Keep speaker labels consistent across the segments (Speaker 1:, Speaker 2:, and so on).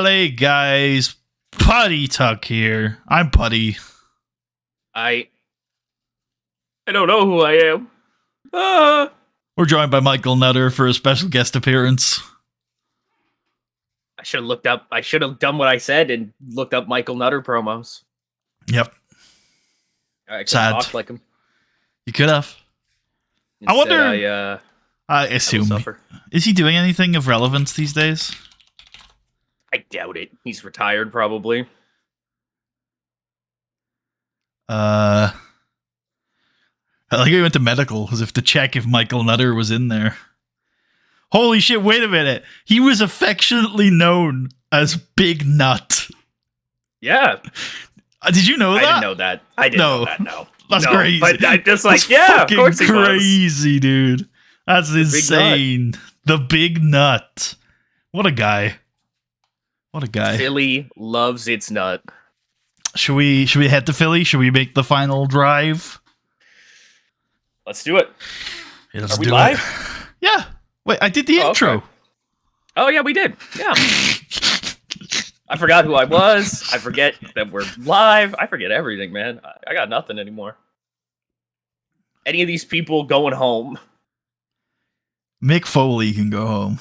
Speaker 1: LA guys, Putty Tuck here. I'm Putty.
Speaker 2: I don't know who I am.
Speaker 1: We're joined by Michael Nutter for a special guest appearance.
Speaker 2: I should have done what I said and looked up Michael Nutter promos.
Speaker 1: Yep.
Speaker 2: I could
Speaker 1: Sad.
Speaker 2: talk like him.
Speaker 1: You could have.
Speaker 2: Instead,
Speaker 1: I wonder. I assume. Is he doing anything of relevance these days?
Speaker 2: I doubt it. He's retired, probably.
Speaker 1: I like he went to medical as if to check if Michael Nutter was in there. Holy shit, wait a minute. He was affectionately known as Big Nut.
Speaker 2: Yeah.
Speaker 1: Did you know that?
Speaker 2: I didn't know that. I didn't know that, no.
Speaker 1: That's
Speaker 2: no,
Speaker 1: crazy.
Speaker 2: But I just
Speaker 1: That's
Speaker 2: of course he
Speaker 1: crazy,
Speaker 2: was.
Speaker 1: Dude. That's insane. The Big Nut. What a guy. What a guy.
Speaker 2: Philly loves its nut.
Speaker 1: Should we head to Philly? Should we make the final drive?
Speaker 2: Let's do it.
Speaker 1: Yeah, let's
Speaker 2: Are we
Speaker 1: do
Speaker 2: live?
Speaker 1: It. Yeah. Wait, I did the intro.
Speaker 2: Okay. Oh, yeah, we did. Yeah. I forgot who I was. I forget that we're live. I forget everything, man. I got nothing anymore. Any of these people going home?
Speaker 1: Mick Foley can go home.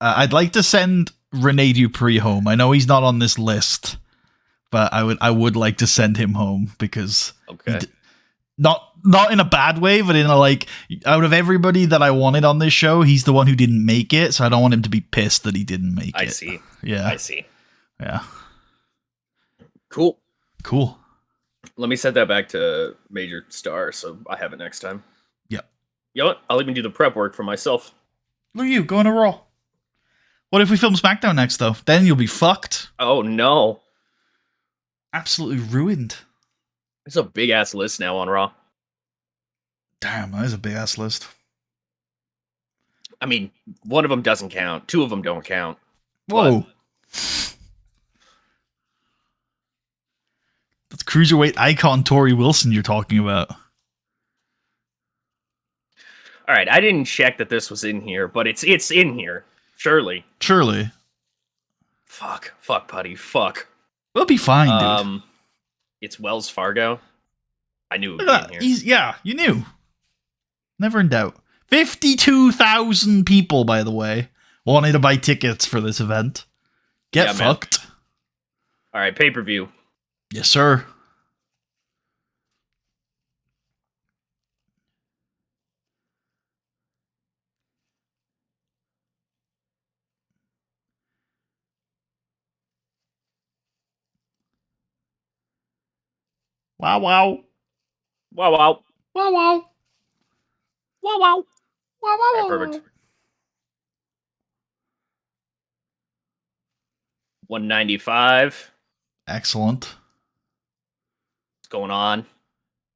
Speaker 1: I'd like to send Rene Dupree home. I know he's not on this list, but I would like to send him home because not in a bad way, but in a like out of everybody that I wanted on this show, he's the one who didn't make it, so I don't want him to be pissed that he didn't make it.
Speaker 2: I see.
Speaker 1: Yeah.
Speaker 2: I see.
Speaker 1: Yeah.
Speaker 2: Cool.
Speaker 1: Let
Speaker 2: me set that back to Major Star so I have it next time.
Speaker 1: Yep.
Speaker 2: You know what? I'll even do the prep work for myself.
Speaker 1: Look at you, going to Raw. What if we film SmackDown next, though? Then you'll be fucked.
Speaker 2: Oh, no.
Speaker 1: Absolutely ruined.
Speaker 2: It's a big-ass list now on Raw.
Speaker 1: Damn, that is a big-ass list.
Speaker 2: I mean, one of them doesn't count. Two of them don't count.
Speaker 1: Whoa. That's cruiserweight icon Tori Wilson you're talking about.
Speaker 2: All right, I didn't check that this was in here, but it's in here. Surely. Fuck, Putty, fuck.
Speaker 1: We'll be fine, dude.
Speaker 2: It's Wells Fargo. I knew it would be in here.
Speaker 1: Yeah, you knew. Never in doubt. 52,000 people, by the way, wanted to buy tickets for this event. Get fucked.
Speaker 2: Man. All right, pay-per-view.
Speaker 1: Yes, sir. Wow, wow.
Speaker 2: Wow, wow.
Speaker 1: Wow, wow.
Speaker 2: Wow, wow.
Speaker 1: Wow, wow,
Speaker 2: right, perfect. 195.
Speaker 1: Excellent.
Speaker 2: What's going on?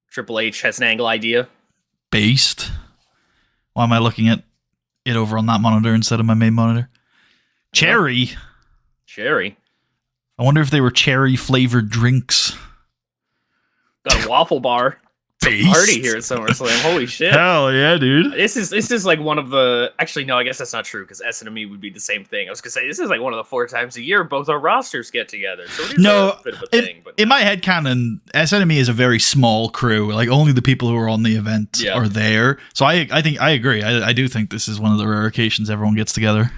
Speaker 2: Triple H has an angle idea.
Speaker 1: Based. Why am I looking at it over on that monitor instead of my main monitor? Cherry.
Speaker 2: Cherry.
Speaker 1: I wonder if they were cherry flavored drinks.
Speaker 2: Got a waffle bar. Party here at SummerSlam. Holy shit.
Speaker 1: Hell yeah, dude.
Speaker 2: This is like one of the... Actually, no, I guess that's not true, because S&M would be the same thing. I was going to say, this is like one of the 4 times a year both our rosters get together. So it is a bit of a thing. But
Speaker 1: in my headcanon, S&M is a very small crew. Like, only the people who are on the event are there. So I think I agree. I do think this is one of the rare occasions everyone gets together.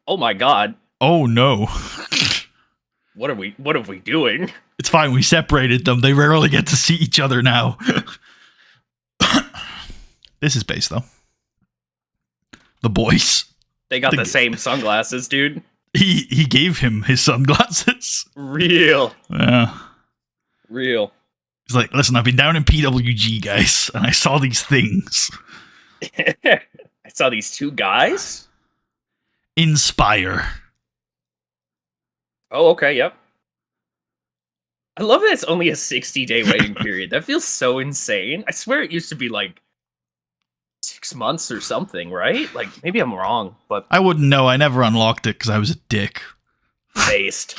Speaker 2: Oh my god.
Speaker 1: Oh no.
Speaker 2: What are we doing?
Speaker 1: It's fine, we separated them. They rarely get to see each other now. This is base, though. The boys.
Speaker 2: They got the same sunglasses, dude.
Speaker 1: He gave him his sunglasses.
Speaker 2: Real.
Speaker 1: Yeah.
Speaker 2: Real.
Speaker 1: He's like, listen, I've been down in PWG, guys, and I saw these things.
Speaker 2: I saw these 2 guys?
Speaker 1: Inspire.
Speaker 2: Oh, okay, yep. I love that it's only a 60-day waiting period. That feels so insane. I swear it used to be like 6 months or something, right? Like, maybe I'm wrong, but...
Speaker 1: I wouldn't know. I never unlocked it because I was a dick.
Speaker 2: Based.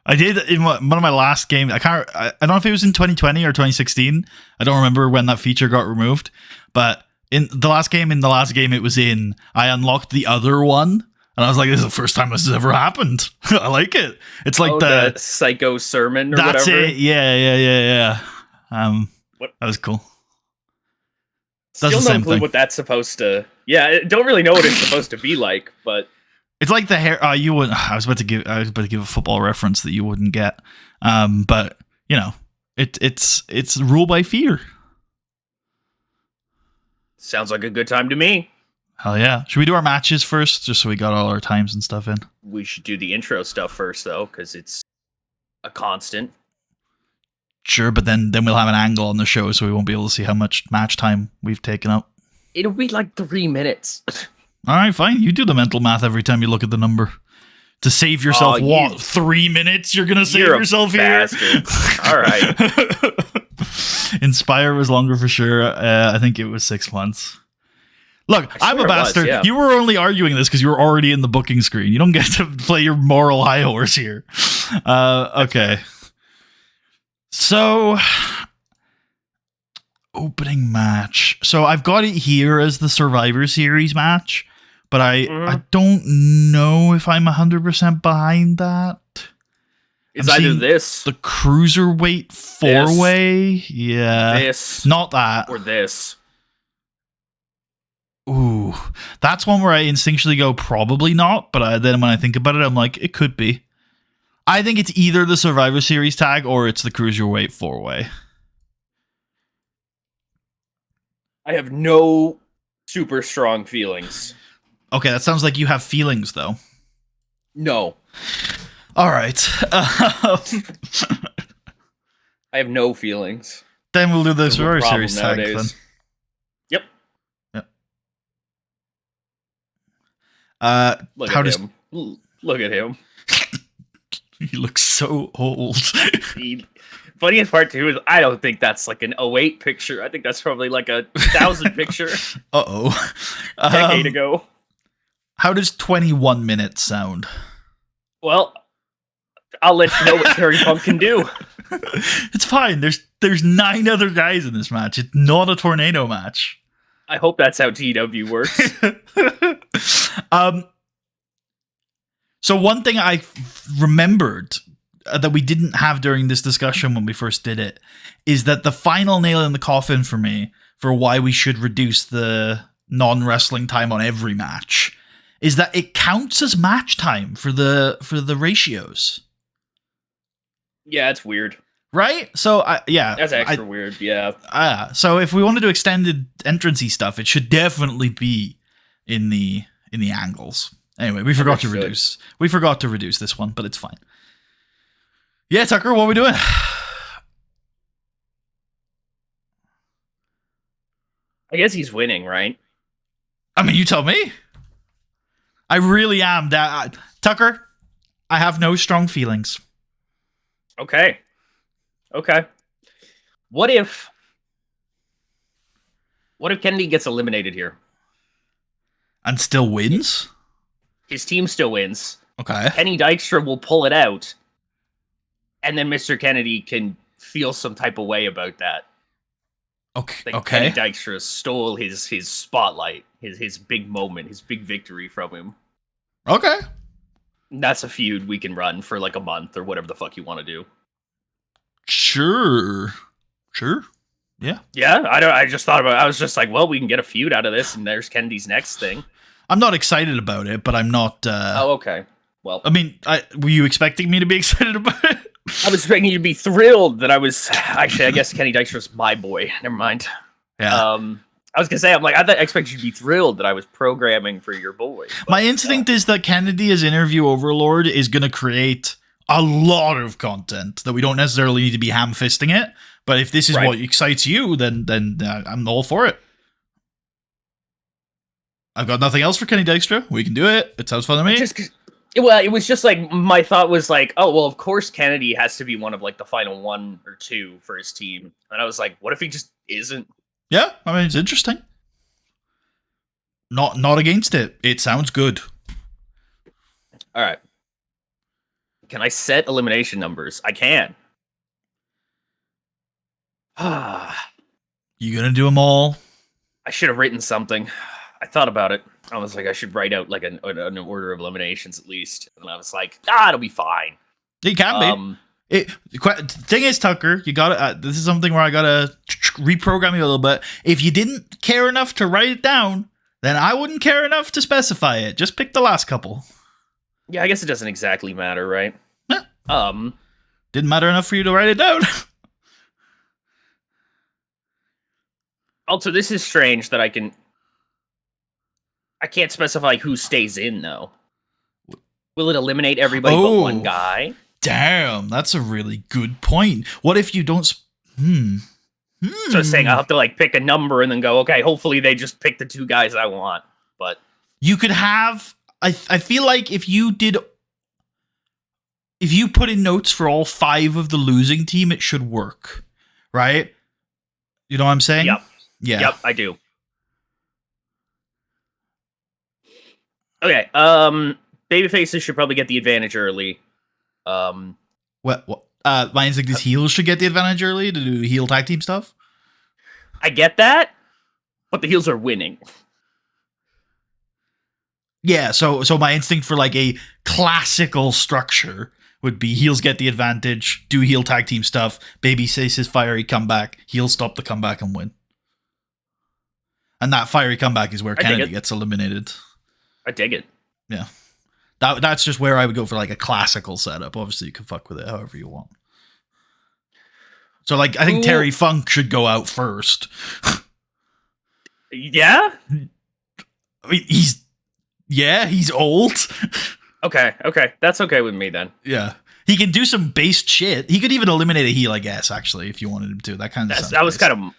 Speaker 1: I did in one of my last games. I don't know if it was in 2020 or 2016. I don't remember when that feature got removed, but In the last game it was in, I unlocked the other one, and I was like, this is the first time this has ever happened. I like it. It's like the
Speaker 2: psycho sermon or
Speaker 1: that's
Speaker 2: whatever.
Speaker 1: It. Yeah.
Speaker 2: What?
Speaker 1: That was cool.
Speaker 2: Still no clue what that's supposed to. Yeah, I don't really know what it's supposed to be like, but
Speaker 1: it's like the hair. You wouldn't. I was about to give a football reference that you wouldn't get. But you know, it's rule by fear.
Speaker 2: Sounds like a good time to me.
Speaker 1: Hell yeah. Should we do our matches first, just so we got all our times and stuff in?
Speaker 2: We should do the intro stuff first, though, because it's a constant.
Speaker 1: Sure, but then we'll have an angle on the show, so we won't be able to see how much match time we've taken up.
Speaker 2: It'll be like 3 minutes.
Speaker 1: All right, fine. You do the mental math every time you look at the number. To save yourself, 3 minutes? You're going to save yourself here?
Speaker 2: All right.
Speaker 1: Inspire was longer for sure. I think it was 6 months. Look, I'm a bastard. You were only arguing this because you were already in the booking screen. You don't get to play your moral high horse here. Okay. So, opening match. So I've got it here as the Survivor Series match, but I don't know if I'm 100% behind that.
Speaker 2: It's either this,
Speaker 1: the Cruiserweight 4-way. Yeah.
Speaker 2: This.
Speaker 1: Not that.
Speaker 2: Or this.
Speaker 1: Ooh, that's one where I instinctually go, probably not, but then when I think about it, I'm like, it could be. I think it's either the Survivor Series tag or it's the Cruiserweight 4-way.
Speaker 2: I have no super strong feelings.
Speaker 1: Okay, that sounds like you have feelings, though.
Speaker 2: No.
Speaker 1: All right.
Speaker 2: I have no feelings.
Speaker 1: Then we'll do the Survivor Series tag, then.
Speaker 2: Yep.
Speaker 1: Look
Speaker 2: at him.
Speaker 1: He looks so old.
Speaker 2: Funniest part too is I don't think that's like an 08 picture. I think that's probably like a 1000 picture.
Speaker 1: Uh-oh.
Speaker 2: Decade ago.
Speaker 1: How does 21 minutes sound?
Speaker 2: Well, I'll let you know what Terry Funk can do.
Speaker 1: It's fine. There's 9 other guys in this match. It's not a tornado match.
Speaker 2: I hope that's how TEW works.
Speaker 1: So one thing I remembered that we didn't have during this discussion when we first did it is that the final nail in the coffin for me for why we should reduce the non-wrestling time on every match is that it counts as match time for the ratios.
Speaker 2: Yeah, it's weird.
Speaker 1: Right? So,
Speaker 2: that's extra weird, yeah.
Speaker 1: So if we want to do extended entrancey stuff, it should definitely be in the angles. Anyway, we forgot to reduce. We forgot to reduce this one, but it's fine. Yeah, Tucker, what are we doing?
Speaker 2: I guess he's winning, right?
Speaker 1: I mean, you tell me. I really am. Tucker, I have no strong feelings.
Speaker 2: Okay. What if Kennedy gets eliminated here?
Speaker 1: And still wins?
Speaker 2: His team still wins.
Speaker 1: Okay.
Speaker 2: Kenny Dykstra will pull it out. And then Mr. Kennedy can feel some type of way about that.
Speaker 1: Okay.
Speaker 2: Like Kenny Dykstra stole his spotlight, his big moment, his big victory from him.
Speaker 1: Okay.
Speaker 2: That's a feud we can run for like a month or whatever the fuck you want to do.
Speaker 1: Sure. Yeah.
Speaker 2: Yeah, I just thought about it. I was just like, well, we can get a feud out of this, and there's Kennedy's next thing. I'm
Speaker 1: not excited about it, but I'm not...
Speaker 2: Oh, okay. Well...
Speaker 1: I mean, were you expecting me to be excited about it?
Speaker 2: I was expecting you to be thrilled that I was... Actually, I guess Kenny Dykstra's my boy. Never mind.
Speaker 1: Yeah.
Speaker 2: I was going to say, I expected you to be thrilled that I was programming for your boy. But,
Speaker 1: my instinct is that Kennedy as interview overlord is going to create a lot of content that we don't necessarily need to be ham-fisting it. But if this is what excites you, then I'm all for it. I've got nothing else for Kenny Dykstra. We can do it. It sounds fun to me.
Speaker 2: It was just like, my thought was like, oh, well, of course Kennedy has to be one of like the final 1 or 2 for his team. And I was like, what if he just isn't?
Speaker 1: Yeah, I mean, it's interesting. Not against it. It sounds good.
Speaker 2: All right. Can I set elimination numbers? I can.
Speaker 1: You gonna do them all?
Speaker 2: I should have written something. I thought about it. I was like, I should write out like an order of eliminations at least. And I was like, it'll be fine.
Speaker 1: It can be. The thing is, Tucker, you gotta. This is something where I gotta reprogram you a little bit. If you didn't care enough to write it down, then I wouldn't care enough to specify it. Just pick the last couple.
Speaker 2: Yeah, I guess it doesn't exactly matter, right?
Speaker 1: Yeah. Didn't matter enough for you to write it down.
Speaker 2: Also, this is strange that I can't specify who stays in, though. Will it eliminate everybody but one guy?
Speaker 1: Damn, that's a really good point. What if you don't... So
Speaker 2: I was saying I'll have to like pick a number and then go, okay, hopefully they just pick the 2 guys I want. But
Speaker 1: you could have... I feel like if you put in notes for all 5 of the losing team, it should work. Right? You know what I'm saying?
Speaker 2: Yep.
Speaker 1: Yeah.
Speaker 2: Yep, I do. Okay, babyfaces should probably get the advantage early.
Speaker 1: What? My instinct is heels should get the advantage early to do heel tag team stuff.
Speaker 2: I get that, but the heels are winning.
Speaker 1: Yeah, so my instinct for like a classical structure would be heels get the advantage, do heel tag team stuff, baby says his fiery comeback, heels stop the comeback and win. And that fiery comeback is where Kennedy gets eliminated.
Speaker 2: I dig it.
Speaker 1: Yeah. That's just where I would go for like a classical setup. Obviously, you can fuck with it however you want. So like, I think Terry Funk should go out first.
Speaker 2: Yeah?
Speaker 1: I mean, he's old.
Speaker 2: Okay. That's okay with me then.
Speaker 1: Yeah. He can do some based shit. He could even eliminate a heel, I guess, actually, if you wanted him to. That
Speaker 2: was kind of...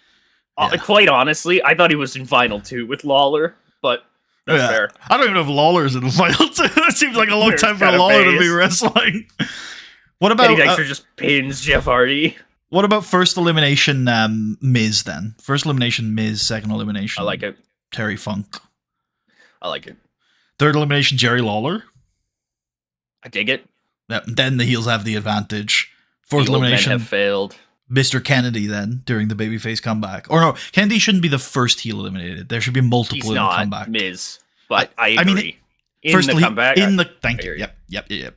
Speaker 2: Quite honestly, I thought he was in Final 2 with Lawler, but that's fair.
Speaker 1: I don't even know if Lawler's in the Final 2. It seems like a long time for Lawler to be wrestling. What about...
Speaker 2: Kenny Dexter just pins Jeff Hardy.
Speaker 1: What about first elimination Miz, then? First elimination Miz, second elimination...
Speaker 2: I like it.
Speaker 1: Terry Funk.
Speaker 2: I like it.
Speaker 1: Third elimination Jerry Lawler.
Speaker 2: I dig it.
Speaker 1: Yep. Then the heels have the advantage. Fourth
Speaker 2: the
Speaker 1: elimination...
Speaker 2: old men have failed.
Speaker 1: Mr. Kennedy then during the babyface comeback. Or no, Kennedy shouldn't be the first heel eliminated. There should be multiple in the comeback.
Speaker 2: Miz, but I agree.
Speaker 1: Thank you. Yep.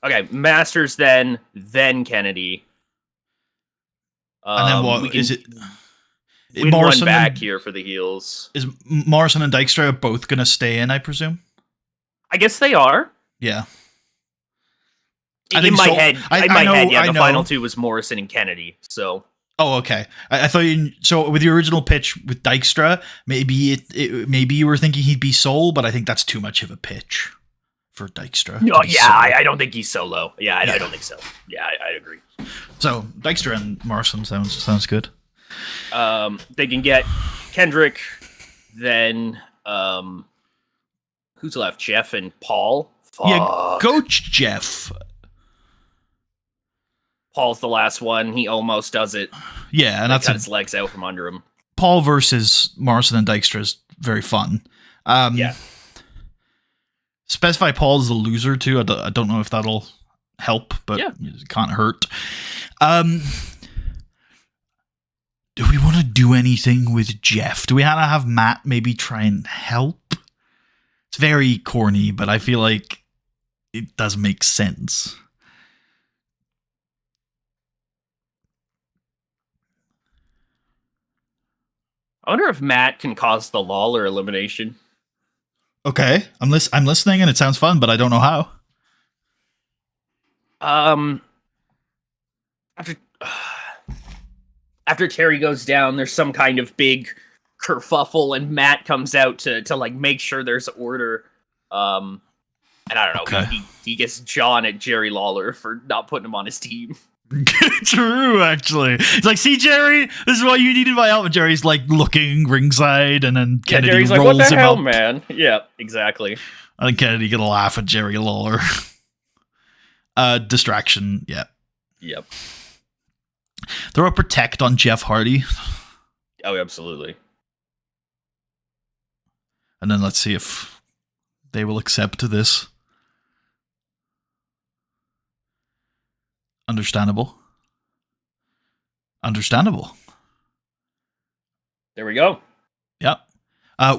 Speaker 2: Okay, Masters then Kennedy.
Speaker 1: And then what is it?
Speaker 2: Morrison back here for the heels.
Speaker 1: Is Morrison and Dykstra both going to stay in, I presume?
Speaker 2: I guess they are.
Speaker 1: Yeah.
Speaker 2: In my head, the final 2 was Morrison and Kennedy. So,
Speaker 1: okay. I thought so with the original pitch with Dykstra, maybe maybe you were thinking he'd be Soul, but I think that's too much of a pitch for Dykstra.
Speaker 2: No, I don't think he's solo. I don't think so. Yeah, I agree.
Speaker 1: So Dykstra and Morrison sounds good.
Speaker 2: They can get Kendrick, then who's left? Jeff and Paul. Fuck.
Speaker 1: Yeah, Coach Jeff.
Speaker 2: Paul's the last one. He almost does it.
Speaker 1: Yeah, and that's
Speaker 2: got his legs out from under him.
Speaker 1: Paul versus Morrison and Dykstra is very fun.
Speaker 2: Yeah.
Speaker 1: Specify Paul as the loser too. I don't know if that'll help, but it can't hurt. Do we want to do anything with Jeff? Do we have to have Matt maybe try and help? It's very corny, but I feel like it does make sense.
Speaker 2: I wonder if Matt can cause the Lawler elimination.
Speaker 1: Okay, I'm listening, and it sounds fun, but I don't know how.
Speaker 2: After Terry goes down, there's some kind of big kerfuffle, and Matt comes out to like make sure there's order. And I don't know,
Speaker 1: okay.
Speaker 2: he gets John at Jerry Lawler for not putting him on his team.
Speaker 1: True, actually. It's like, see, Jerry, this is why you needed my help. And Jerry's like looking ringside, and then Kennedy
Speaker 2: Jerry's
Speaker 1: rolls
Speaker 2: like, what the hell,
Speaker 1: up.
Speaker 2: Man? Yeah, exactly.
Speaker 1: I think Kennedy gonna laugh at Jerry Lawler. Distraction, yeah.
Speaker 2: Yep.
Speaker 1: Throw a protect on Jeff Hardy.
Speaker 2: Oh, absolutely.
Speaker 1: And then let's see if they will accept this. Understandable.
Speaker 2: There we go.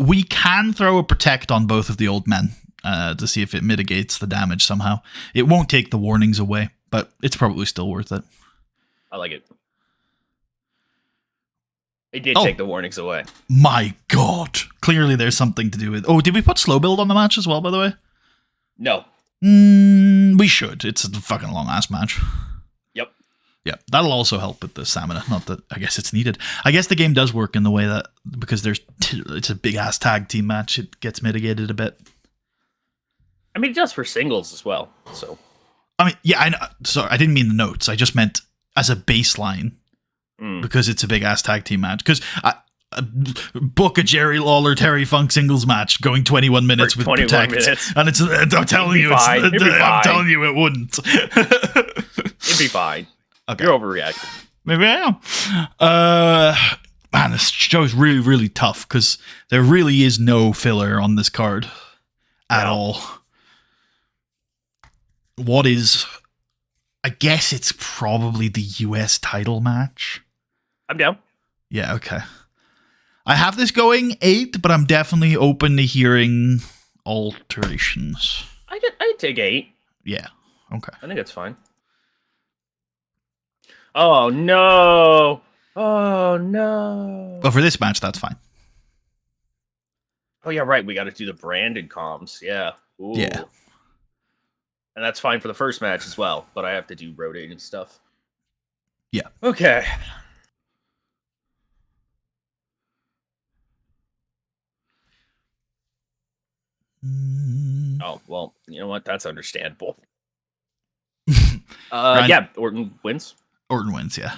Speaker 1: We can throw a protect on both of the old men to see if it mitigates the damage somehow. It won't take the warnings away, but it's probably still worth it.
Speaker 2: I like it. It did take the warnings away.
Speaker 1: My God. Clearly there's something to do with... Oh, did we put slow build on the match as well, by the way?
Speaker 2: No.
Speaker 1: We should. It's a fucking long-ass match.
Speaker 2: Yep.
Speaker 1: Yeah, that'll also help with the stamina. Not that I guess it's needed. I guess the game does work in the way that... Because it's a big-ass tag team match, it gets mitigated a bit.
Speaker 2: I mean, it does for singles as well, so...
Speaker 1: I mean, yeah, I know. Sorry, I didn't mean the notes. I just meant as a baseline. Because it's a big ass tag team match. Because book a Jerry Lawler Terry Funk singles match going 21 minutes with 21 Protect, minutes. And it's I'm telling you, I'm telling you, it wouldn't.
Speaker 2: It'd be fine. Okay. You're overreacting.
Speaker 1: Maybe I am. Man, this show's really, really tough because there really is no filler on this card at all. What is? I guess it's probably the US title match.
Speaker 2: I'm down.
Speaker 1: Yeah, okay. I have this going 8, but I'm definitely open to hearing alterations.
Speaker 2: I'd take 8.
Speaker 1: Yeah, okay.
Speaker 2: I think that's fine. Oh, no. Oh, no.
Speaker 1: But for this match, that's fine.
Speaker 2: Oh, yeah, right. We got to do the branded comms. Yeah. Ooh.
Speaker 1: Yeah.
Speaker 2: And that's fine for the first match as well, but I have to do road agent stuff.
Speaker 1: Yeah.
Speaker 2: Okay. Oh, well, you know what? That's understandable. Yeah, Orton wins.
Speaker 1: Orton wins, yeah.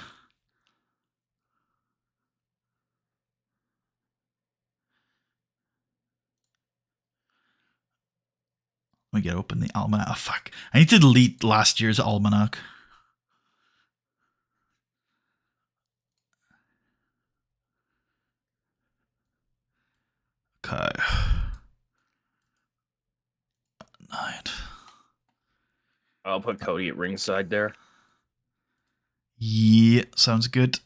Speaker 1: Let me get open the almanac. Oh, fuck. I need to delete last year's almanac. Okay. Night.
Speaker 2: I'll put Cody at ringside there.
Speaker 1: Yeah, sounds good.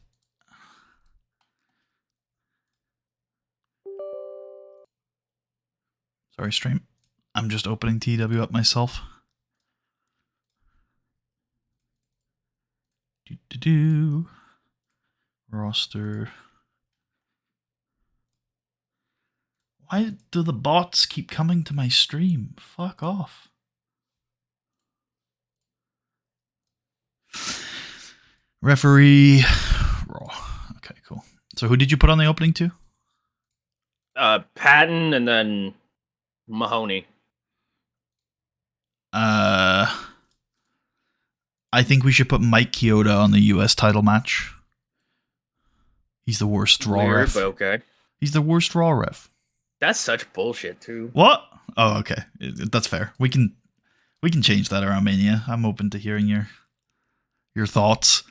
Speaker 1: Sorry, stream. I'm just opening TEW up myself. Roster. Why do the bots keep coming to my stream? Fuck off. Referee. Raw. Okay, cool. So who did you put on the opening to?
Speaker 2: Patton and then Mahoney.
Speaker 1: I think we should put Mike Chioda on the US title match. He's the worst Raw ref.
Speaker 2: But okay.
Speaker 1: He's the worst Raw ref.
Speaker 2: That's such bullshit too.
Speaker 1: What? Oh, okay. That's fair. We can change that around Mania. I'm open to hearing your thoughts.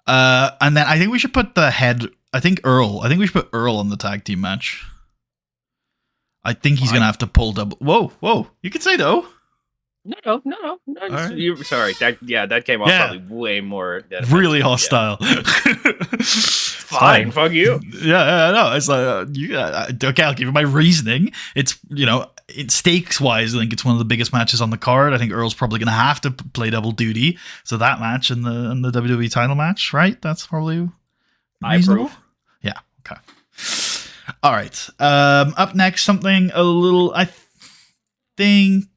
Speaker 1: And then I think we should put the head. I think we should put Earl on the tag team match. I think he's gonna have to pull double. Whoa! You can say no.
Speaker 2: No. Right. Sorry. That came off probably way more.
Speaker 1: Really hostile.
Speaker 2: Fine. Fuck you.
Speaker 1: Yeah, no. It's like okay. I'll give you my reasoning. It's stakes wise, I think it's one of the biggest matches on the card. I think Earl's probably going to have to play double duty. So that match and the WWE title match, right? That's probably reasonable. Yeah. Okay. All right. Up next, something a little. I think.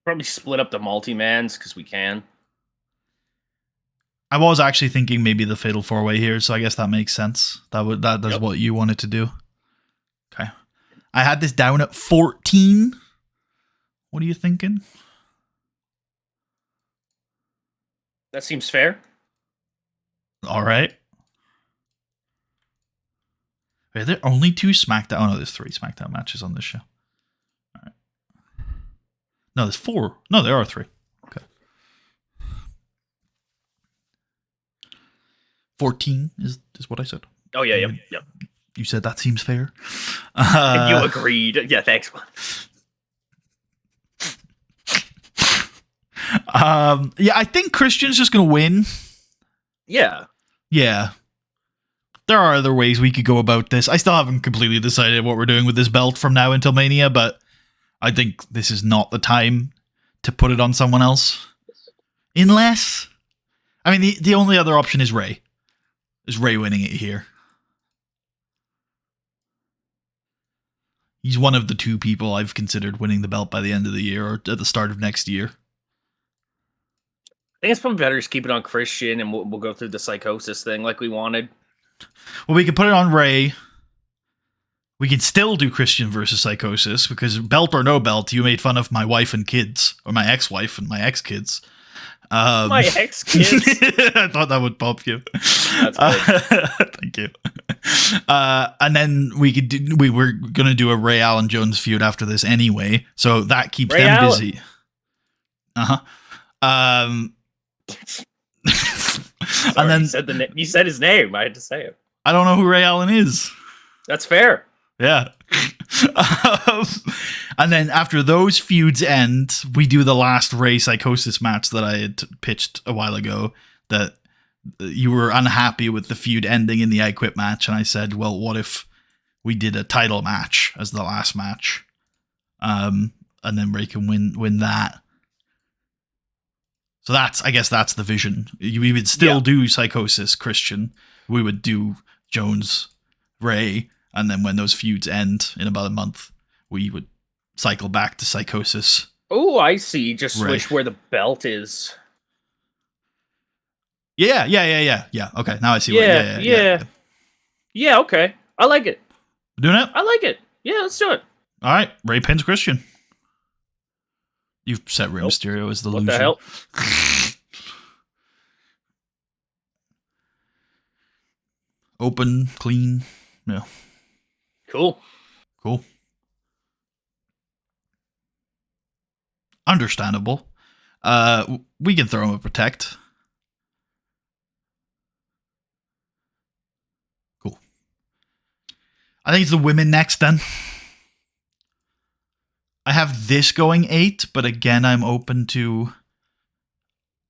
Speaker 2: Probably split up the multi-mans because we can.
Speaker 1: I was actually thinking maybe the Fatal 4-Way here, so I guess that makes sense. That's what you wanted to do. Okay. I had this down at 14. What are you thinking?
Speaker 2: That seems fair.
Speaker 1: All right. Are there only 2 SmackDown? Oh, no, there's 3 SmackDown matches on this show. All right. No, there's 4. No, there are 3. Okay. 14 is what I said.
Speaker 2: Oh, yeah, yep.
Speaker 1: You said that seems fair.
Speaker 2: You agreed. Yeah, thanks.
Speaker 1: Yeah, I think Christian's just going to win.
Speaker 2: Yeah.
Speaker 1: Yeah. there are other ways we could go about this. I still haven't completely decided what we're doing with this belt from now until Mania, but I think this is not the time to put it on someone else. Unless, I mean, the only other option is Ray. Is Ray winning it here? He's one of the 2 people I've considered winning the belt by the end of the year or at the start of next year.
Speaker 2: I think it's probably better to keep it on Christian, and we'll go through the psychosis thing like we wanted.
Speaker 1: Well, we could put it on Ray. We could still do Christian versus Psychosis, because belt or no belt, you made fun of my wife and kids, or my ex-wife and my ex-kids.
Speaker 2: My ex-kids?
Speaker 1: I thought that would pop you.
Speaker 2: That's good.
Speaker 1: Thank you. And then we were going to do a Ray Allen Jones feud after this anyway, so that keeps
Speaker 2: Ray
Speaker 1: them
Speaker 2: Allen.
Speaker 1: busy.
Speaker 2: Sorry,
Speaker 1: and then
Speaker 2: you said his name. I had to say it.
Speaker 1: I don't know who Ray Allen is.
Speaker 2: That's fair.
Speaker 1: Yeah. And then after those feuds end, we do the last Ray Psychosis match that I had pitched a while ago, that you were unhappy with the feud ending in the I Quit match, and I said, well, what if we did a title match as the last match? And then Ray can win that. So I guess that's the vision. We would still do Psychosis Christian. We would do Jones Ray, and then when those feuds end in about a month, we would cycle back to Psychosis.
Speaker 2: Oh, I see. Just
Speaker 1: Ray.
Speaker 2: switch where the belt is.
Speaker 1: Yeah. Okay, now I see.
Speaker 2: Yeah, okay. I like it.
Speaker 1: Doing it?
Speaker 2: I like it. Yeah, let's do it.
Speaker 1: All right, Ray pins Christian. You've set Rey
Speaker 2: Nope.
Speaker 1: Mysterio as the
Speaker 2: What
Speaker 1: loser.
Speaker 2: the hell?
Speaker 1: Open, clean. Yeah.
Speaker 2: Cool.
Speaker 1: Understandable. We can throw him a protect. Cool. I think it's the women next then. I have this going 8, but again, I'm open to.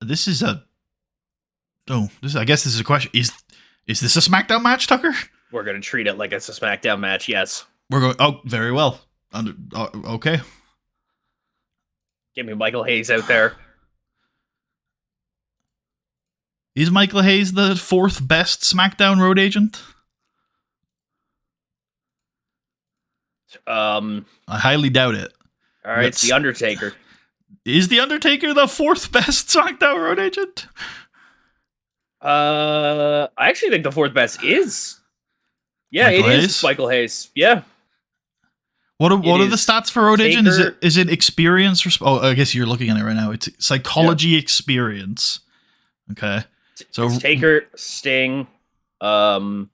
Speaker 1: This is a. Oh, I guess this is a question. Is this a SmackDown match, Tucker?
Speaker 2: We're gonna treat it like it's a SmackDown match. Yes.
Speaker 1: We're going. Oh, very well. Okay.
Speaker 2: Get me Michael Hayes out there.
Speaker 1: Is Michael Hayes the 4th best SmackDown road agent? I highly doubt it.
Speaker 2: All right, it's The Undertaker.
Speaker 1: Is The Undertaker the 4th best SmackDown road agent?
Speaker 2: I actually think the 4th best is. Yeah,
Speaker 1: Michael
Speaker 2: it
Speaker 1: Hayes?
Speaker 2: is Michael Hayes. Yeah.
Speaker 1: What are the stats for road agent? Is it experience? I guess you're looking at it right now. It's psychology experience. Okay. So
Speaker 2: it's Taker, Sting,
Speaker 1: Ricky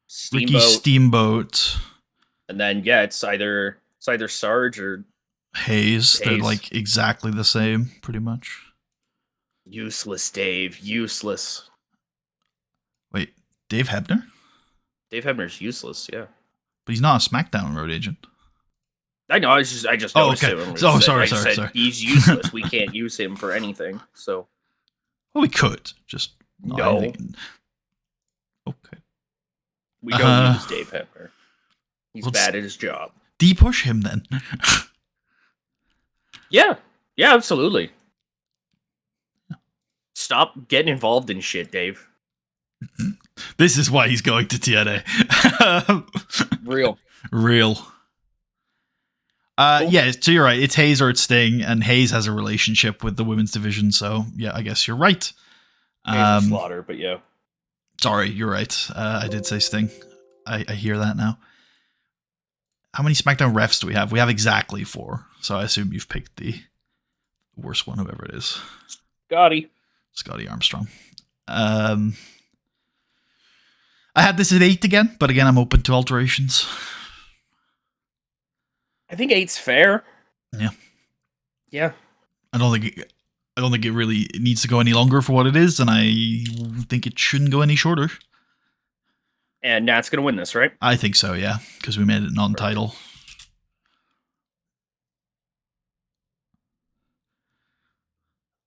Speaker 2: Steamboat,
Speaker 1: Steamboat,
Speaker 2: and then it's either Sarge or
Speaker 1: Hayes. They're like exactly the same, pretty much.
Speaker 2: Useless Dave. Useless.
Speaker 1: Wait, Dave Hebner?
Speaker 2: Dave Hebner's useless, yeah.
Speaker 1: But he's not a SmackDown road agent.
Speaker 2: I know, I just noticed
Speaker 1: okay.
Speaker 2: it.
Speaker 1: Sorry.
Speaker 2: He's useless. We can't use him for anything, so.
Speaker 1: Well, we could. Just
Speaker 2: no.
Speaker 1: Okay.
Speaker 2: We don't use Dave Hebner. He's bad at his job.
Speaker 1: De-push him then.
Speaker 2: Yeah, absolutely. Stop getting involved in shit, Dave.
Speaker 1: This is why he's going to TNA. Real.
Speaker 2: Cool.
Speaker 1: Yeah, so you're right. It's Hayes or it's Sting, and Hayes has a relationship with the women's division, so yeah, I guess you're right.
Speaker 2: Slaughter, but yeah.
Speaker 1: Sorry, you're right. I did say Sting. I hear that now. How many SmackDown refs do we have? We have exactly 4, so I assume you've picked the worst one, whoever it is. Scotty Armstrong. I had this at 8 again, but again, I'm open to alterations.
Speaker 2: I think 8's fair.
Speaker 1: Yeah.
Speaker 2: Yeah.
Speaker 1: I don't think it really needs to go any longer for what it is, and I think it shouldn't go any shorter.
Speaker 2: And Nat's gonna win this, right?
Speaker 1: I think so, yeah, because we made it non-title.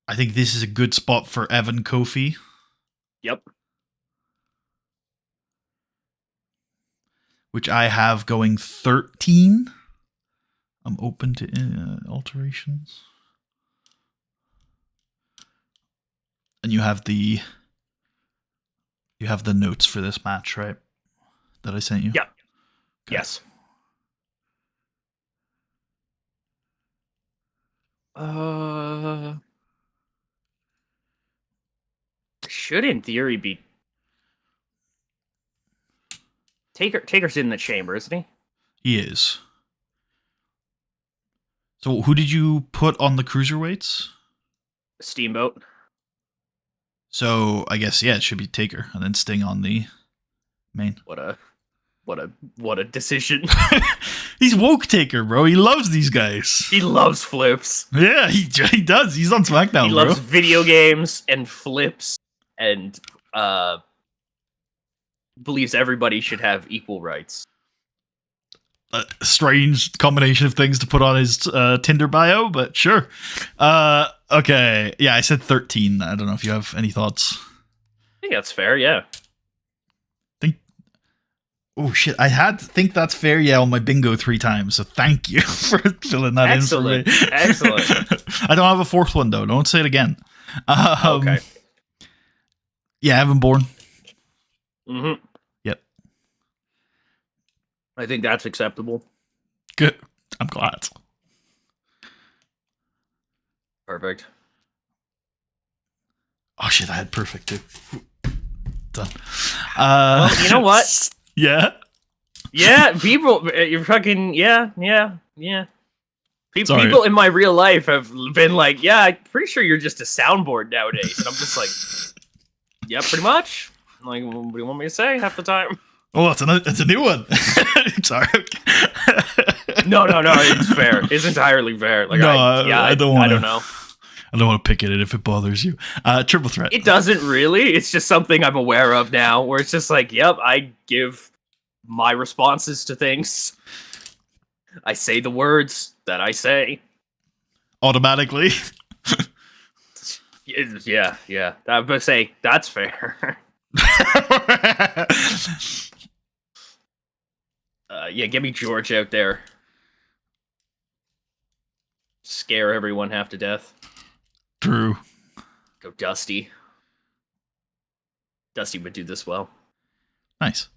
Speaker 1: I think this is a good spot for Evan Kofi.
Speaker 2: Yep.
Speaker 1: which I have going 13. I'm open to alterations. And you have the notes for this match, right? That I sent you?
Speaker 2: Yeah.
Speaker 1: Okay.
Speaker 2: Yes. Should in theory be Taker's in the chamber, isn't he?
Speaker 1: He is. So who did you put on the cruiserweights?
Speaker 2: Steamboat.
Speaker 1: So I guess it should be Taker and then Sting on the main.
Speaker 2: What a decision.
Speaker 1: He's woke Taker, bro. He loves these guys.
Speaker 2: He loves flips.
Speaker 1: Yeah, he does. He's on SmackDown,
Speaker 2: He loves video games and flips and believes everybody should have equal rights.
Speaker 1: A strange combination of things to put on his Tinder bio, but sure. Okay. Yeah, I said 13. I don't know if you have any thoughts.
Speaker 2: I think that's fair, yeah.
Speaker 1: Oh shit! I had to think that's fair. Yeah, on my bingo 3 times. So thank you for filling that in for me.
Speaker 2: Excellent.
Speaker 1: I don't have a 4th one though. Don't say it again.
Speaker 2: Okay.
Speaker 1: Yeah, Evan Bourne.
Speaker 2: Mm-hmm.
Speaker 1: Yep.
Speaker 2: I think that's acceptable.
Speaker 1: Good. I'm glad.
Speaker 2: Perfect.
Speaker 1: Oh shit! I had perfect too. Done.
Speaker 2: Well, you know what?
Speaker 1: Yeah.
Speaker 2: Yeah, people, you're fucking, yeah. People in my real life have been like, yeah, I'm pretty sure you're just a soundboard nowadays. And I'm just like, yeah, pretty much. I'm like, well, what do you want me to say half the time?
Speaker 1: Oh, it's a new one. Sorry.
Speaker 2: No, it's fair. It's entirely fair. Like,
Speaker 1: no,
Speaker 2: I don't know.
Speaker 1: I don't want to pick at it if it bothers you. Triple threat.
Speaker 2: It doesn't really. It's just something I'm aware of now, where it's just like, yep, I give my responses to things. I say the words that I say.
Speaker 1: Automatically.
Speaker 2: Yeah. I'm gonna say that's fair. Yeah, get me George out there. Scare everyone half to death.
Speaker 1: True.
Speaker 2: Go Dusty. Dusty would do this well.
Speaker 1: Nice.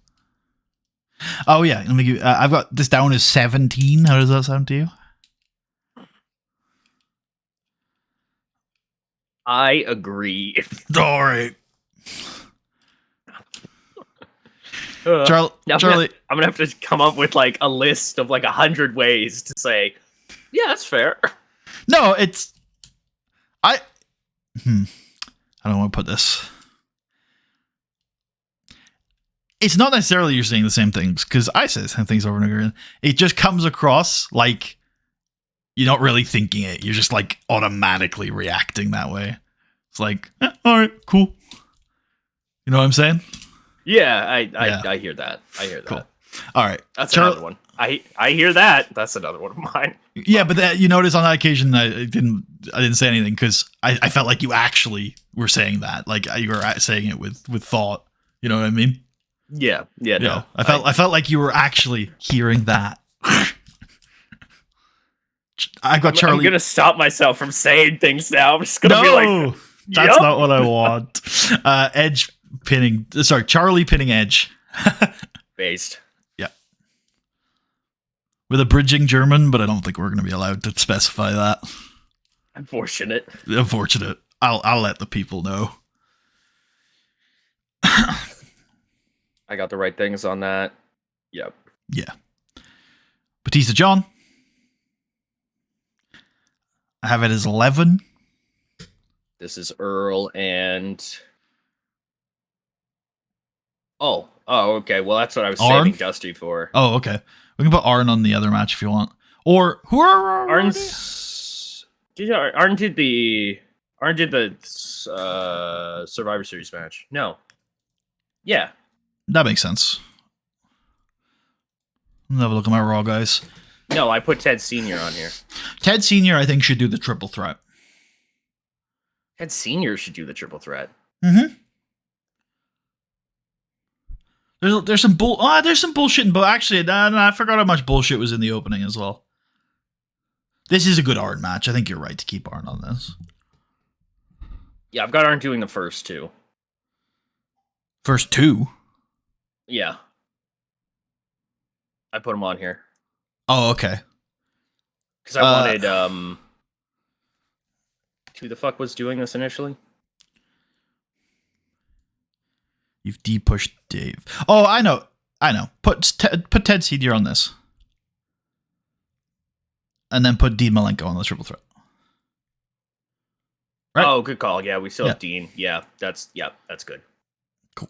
Speaker 1: Oh yeah, let me give. I've got this down as 17. How does that sound to you?
Speaker 2: I agree.
Speaker 1: All right. Charlie,
Speaker 2: I'm gonna have to come up with like a list of like 100 ways to say, yeah, that's fair.
Speaker 1: No, it's I don't want to put this. It's not necessarily you're saying the same things, because I say the same things over and over again. It just comes across like you're not really thinking it. You're just like automatically reacting that way. It's like, all right, cool. You know what I'm saying?
Speaker 2: Yeah, I hear that. I hear that.
Speaker 1: Cool. All right.
Speaker 2: That's another one. I hear that. That's another one of mine.
Speaker 1: Yeah, but you notice on that occasion I didn't say anything because I felt like you actually were saying that. Like you were saying it with thought. You know what I mean?
Speaker 2: Yeah. No.
Speaker 1: I felt like you were actually hearing that. I got Charlie.
Speaker 2: I'm gonna stop myself from saying things now. I'm just gonna be like,
Speaker 1: that's not what I want. Charlie pinning Edge.
Speaker 2: Based.
Speaker 1: Yeah. With a bridging German, but I don't think we're going to be allowed to specify that.
Speaker 2: Unfortunate.
Speaker 1: I'll let the people know.
Speaker 2: I got the right things on that. Yep.
Speaker 1: Yeah. Batista John. I have it as 11.
Speaker 2: This is Earl and... Oh, okay. Well, that's what I was saving Dusty for.
Speaker 1: Oh, okay. We can put Arn on the other match if you want. Or who are
Speaker 2: Arn did the Survivor Series match. No. Yeah.
Speaker 1: That makes sense. Let me have a look at my Raw guys.
Speaker 2: No, I put Ted Sr. on here.
Speaker 1: Ted Sr. I think should do the triple threat.
Speaker 2: Ted Sr. should do the triple threat.
Speaker 1: Mm-hmm. There's some there's some bullshit, but actually, I forgot how much bullshit was in the opening as well. This is a good Arn match. I think you're right to keep Arn on this.
Speaker 2: Yeah, I've got Arn doing the first two.
Speaker 1: First two?
Speaker 2: Yeah. I put him on here.
Speaker 1: Oh, okay.
Speaker 2: Because I wanted, who the fuck was doing this initially?
Speaker 1: You've de-pushed Dave. Oh, I know. Put Ted Seedier on this. And then put Dean Malenko on the triple threat.
Speaker 2: Right? Oh, good call. Yeah, we still have Dean. Yeah, that's good.
Speaker 1: Cool.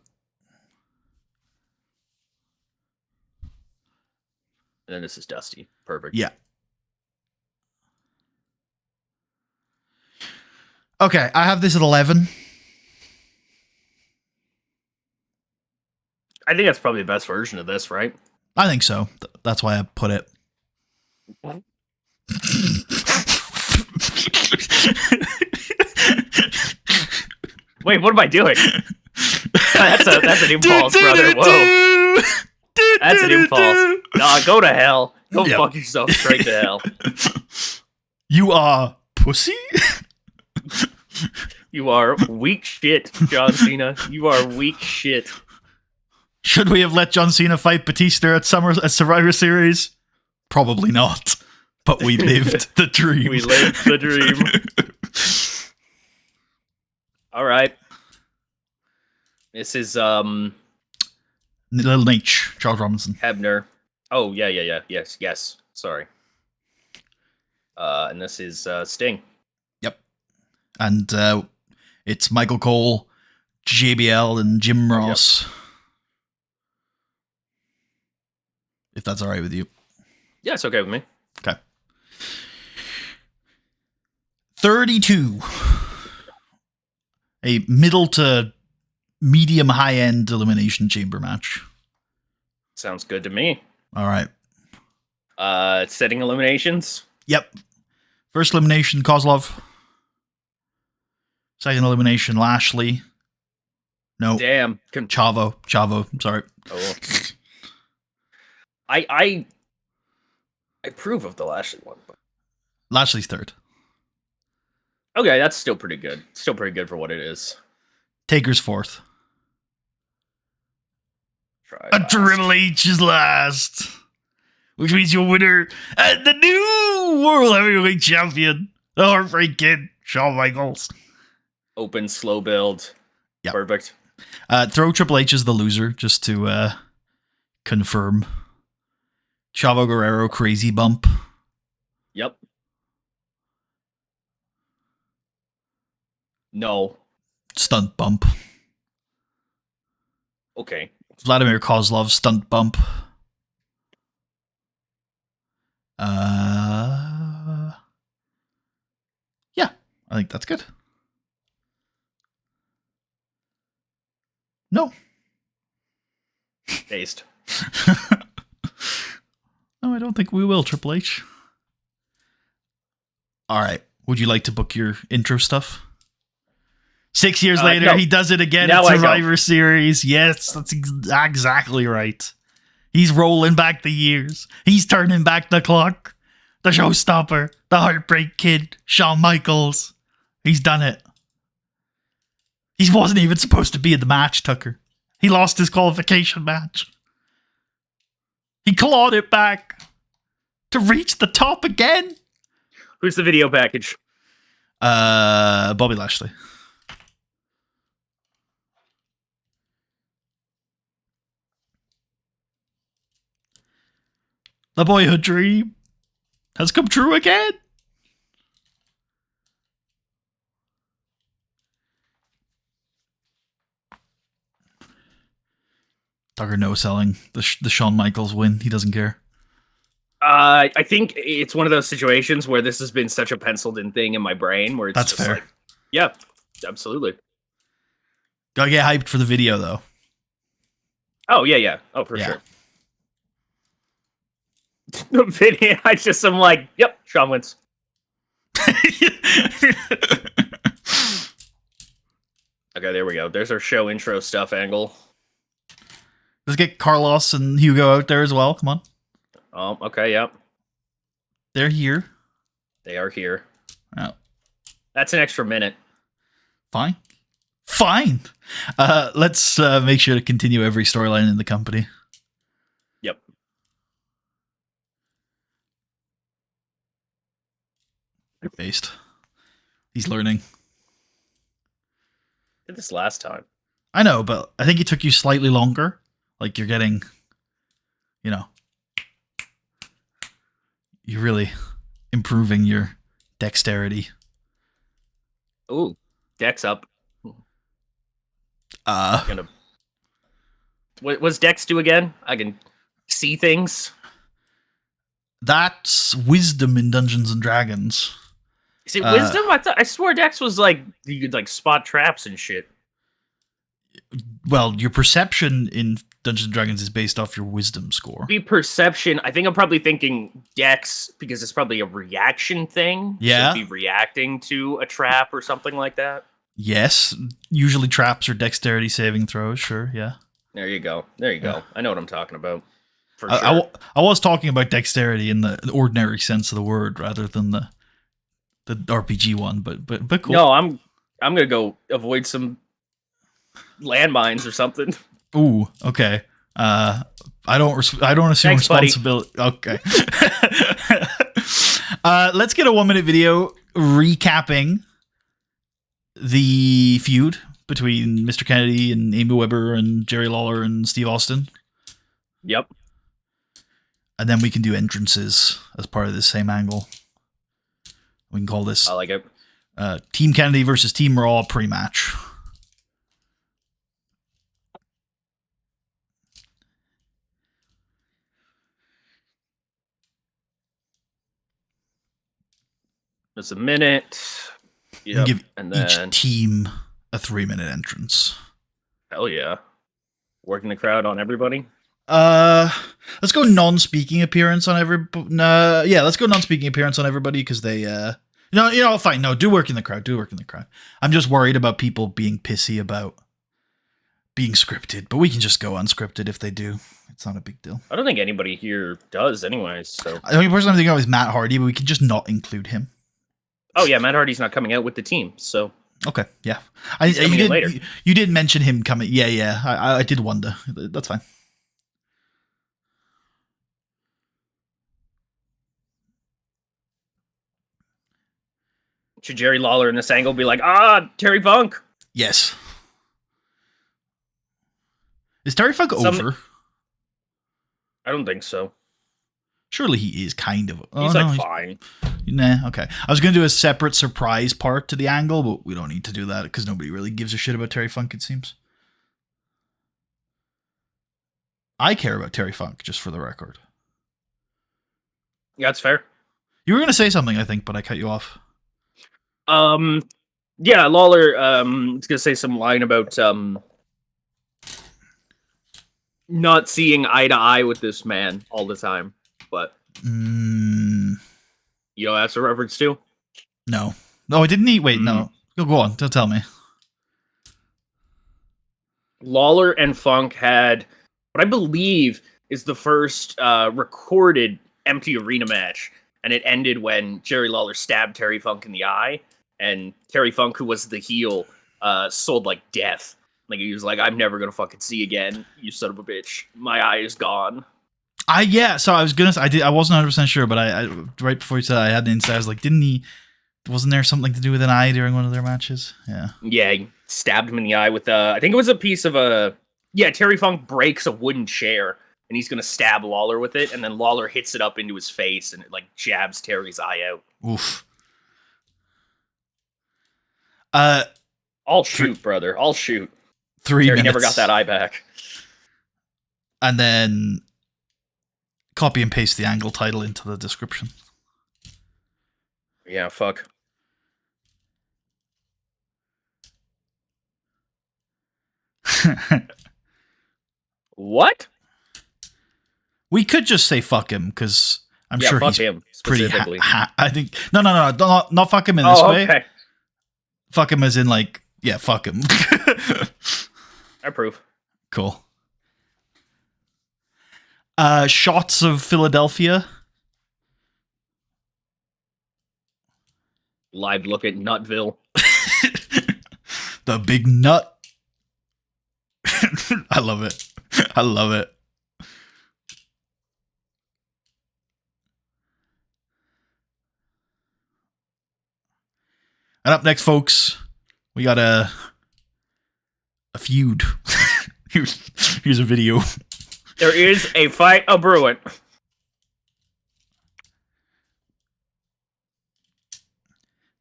Speaker 2: And then this is Dusty. Perfect.
Speaker 1: Yeah. Okay, I have this at 11.
Speaker 2: I think that's probably the best version of this, right?
Speaker 1: I think so. That's why I put it.
Speaker 2: Wait, what am I doing? That's an impulse, brother. Whoa. That's an impulse. Nah, go to hell. Go fuck yourself straight to hell.
Speaker 1: You are pussy?
Speaker 2: You are weak shit, John Cena. You are weak shit.
Speaker 1: Should we have let John Cena fight Batista at Survivor Series? Probably not. But we lived the dream.
Speaker 2: We lived the dream. All right. This is
Speaker 1: Little H, Charles Robinson.
Speaker 2: Hebner. Oh, yeah. Yes. Sorry. And this is Sting.
Speaker 1: Yep. And it's Michael Cole, JBL, and Jim Ross. Yep. If that's all right with you.
Speaker 2: Yeah, it's okay with me.
Speaker 1: Okay. 32. A middle to medium high-end Elimination Chamber match.
Speaker 2: Sounds good to me.
Speaker 1: All right.
Speaker 2: Setting eliminations?
Speaker 1: Yep. First elimination, Kozlov. Second elimination, Lashley. No.
Speaker 2: Damn.
Speaker 1: Chavo. I'm sorry.
Speaker 2: Oh. I approve of the Lashley one. But...
Speaker 1: Lashley's third.
Speaker 2: Okay, that's still pretty good. Still pretty good for what it is.
Speaker 1: Taker's fourth.
Speaker 2: Try
Speaker 1: Triple H is last. Which means your winner and the new World Heavyweight Champion, the Heartbreak Kid, Shawn Michaels.
Speaker 2: Open, slow build.
Speaker 1: Yep.
Speaker 2: Perfect.
Speaker 1: Throw Triple H as the loser, just to confirm. Chavo Guerrero, crazy bump.
Speaker 2: Yep. No.
Speaker 1: Stunt bump.
Speaker 2: Okay.
Speaker 1: Vladimir Kozlov, stunt bump. Yeah, I think that's good. No.
Speaker 2: Based.
Speaker 1: No, I don't think we will, Triple H. All right. Would you like to book your intro stuff? 6 years later,
Speaker 2: no.
Speaker 1: He does it again at Survivor Series. Yes, that's exactly right. He's rolling back the years. He's turning back the clock. The showstopper, the Heartbreak Kid, Shawn Michaels. He's done it. He wasn't even supposed to be in the match, Tucker. He lost his qualification match. He clawed it back to reach the top again.
Speaker 2: Who's the video package?
Speaker 1: Bobby Lashley. The boyhood dream has come true again. Tucker no selling the Shawn Michaels win. He doesn't care.
Speaker 2: I think it's one of those situations where this has been such a penciled in thing in my brain where it's
Speaker 1: That's
Speaker 2: just
Speaker 1: fair.
Speaker 2: Like, yeah, absolutely.
Speaker 1: Gotta get hyped for the video though.
Speaker 2: Oh yeah. Oh, for sure. The video, I'm like, yep, Shawn wins. Okay, there we go. There's our show intro stuff angle.
Speaker 1: Let's get Carlos and Hugo out there as well. Come on.
Speaker 2: Okay, yep.
Speaker 1: They're here.
Speaker 2: They are here.
Speaker 1: Oh.
Speaker 2: That's an extra minute.
Speaker 1: Fine. Let's make sure to continue every storyline in the company.
Speaker 2: Yep.
Speaker 1: Based. He's learning.
Speaker 2: Did this last time.
Speaker 1: I know, but I think it took you slightly longer. Like you're getting, you're really improving your dexterity.
Speaker 2: Ooh, dex up. What's dex do again? I can see things.
Speaker 1: That's wisdom in Dungeons and Dragons.
Speaker 2: Is it wisdom? I swore dex was like you could like spot traps and shit.
Speaker 1: Well, your perception in Dungeons and Dragons is based off your wisdom score.
Speaker 2: Be perception. I think I'm probably thinking dex because it's probably a reaction thing.
Speaker 1: Yeah.
Speaker 2: So be reacting to a trap or something like that.
Speaker 1: Yes. Usually traps or dexterity saving throws. Sure. Yeah.
Speaker 2: There you go. Yeah. I know what I'm talking about. For
Speaker 1: sure. I was talking about dexterity in the ordinary sense of the word rather than the RPG one, but cool.
Speaker 2: No, I'm gonna go avoid some landmines or something.
Speaker 1: Ooh, okay. I don't assume
Speaker 2: Thanks,
Speaker 1: responsibility. Buddy. Okay. Let's get a 1-minute video recapping the feud between Mr. Kennedy and Amy Weber and Jerry Lawler and Steve Austin.
Speaker 2: Yep.
Speaker 1: And then we can do entrances as part of this same angle. We can call this
Speaker 2: I like it.
Speaker 1: Team Kennedy versus Team Raw pre-match.
Speaker 2: It's a minute.
Speaker 1: Yep. Give each team a 3-minute entrance.
Speaker 2: Hell yeah. Working the crowd on everybody.
Speaker 1: Let's go non-speaking appearance on everybody. Let's go non-speaking appearance on everybody because they fine. No, do work in the crowd. I'm just worried about people being pissy about being scripted, but we can just go unscripted if they do. It's not a big deal.
Speaker 2: I don't think anybody here does anyways, so.
Speaker 1: The only person I'm thinking of is Matt Hardy, but we can just not include him.
Speaker 2: Oh yeah, Matt Hardy's not coming out with the team, so.
Speaker 1: Okay, yeah. You did mention him coming. Yeah. I did wonder. That's fine.
Speaker 2: Should Jerry Lawler in this angle be like, Terry Funk?
Speaker 1: Yes. Is Terry Funk over?
Speaker 2: I don't think so.
Speaker 1: Surely he is kind of.
Speaker 2: He's fine.
Speaker 1: Nah, okay. I was going to do a separate surprise part to the angle, but we don't need to do that because nobody really gives a shit about Terry Funk, it seems. I care about Terry Funk, just for the record.
Speaker 2: Yeah, that's fair.
Speaker 1: You were going to say something, I think, but I cut you off.
Speaker 2: Yeah, Lawler, is going to say some line about, not seeing eye to eye with this man all the time, but you know that's a reference to?
Speaker 1: No, I didn't eat. Wait, no, go on. Don't tell me.
Speaker 2: Lawler and Funk had what I believe is the first recorded empty arena match, and it ended when Jerry Lawler stabbed Terry Funk in the eye, and Terry Funk, who was the heel, sold like death. Like, he was like, I'm never gonna fucking see again, you son of a bitch. My eye is gone.
Speaker 1: So I was gonna say, I wasn't 100% sure, but I right before you said I had the insight, I was like, wasn't there something to do with an eye during one of their matches? Yeah.
Speaker 2: Yeah, he stabbed him in the eye with I think it was a piece of Terry Funk breaks a wooden chair, and he's gonna stab Lawler with it, and then Lawler hits it up into his face, and it like jabs Terry's eye out.
Speaker 1: Oof.
Speaker 2: I'll shoot, brother. I'll shoot.
Speaker 1: 3
Speaker 2: Terry
Speaker 1: minutes.
Speaker 2: never got that eye back.
Speaker 1: And then copy and paste the angle title into the description.
Speaker 2: Yeah, fuck. What?
Speaker 1: We could just say fuck him because I'm sure
Speaker 2: fuck
Speaker 1: he's
Speaker 2: him
Speaker 1: pretty. I think no, not fuck him in this way.
Speaker 2: Okay.
Speaker 1: Fuck him as in like fuck him.
Speaker 2: I approve.
Speaker 1: Cool. Shots of Philadelphia.
Speaker 2: Live look at Nutville.
Speaker 1: The big nut. I love it. I love it. And up next, folks, we got a feud. here's a video.
Speaker 2: There is a fight a brewing.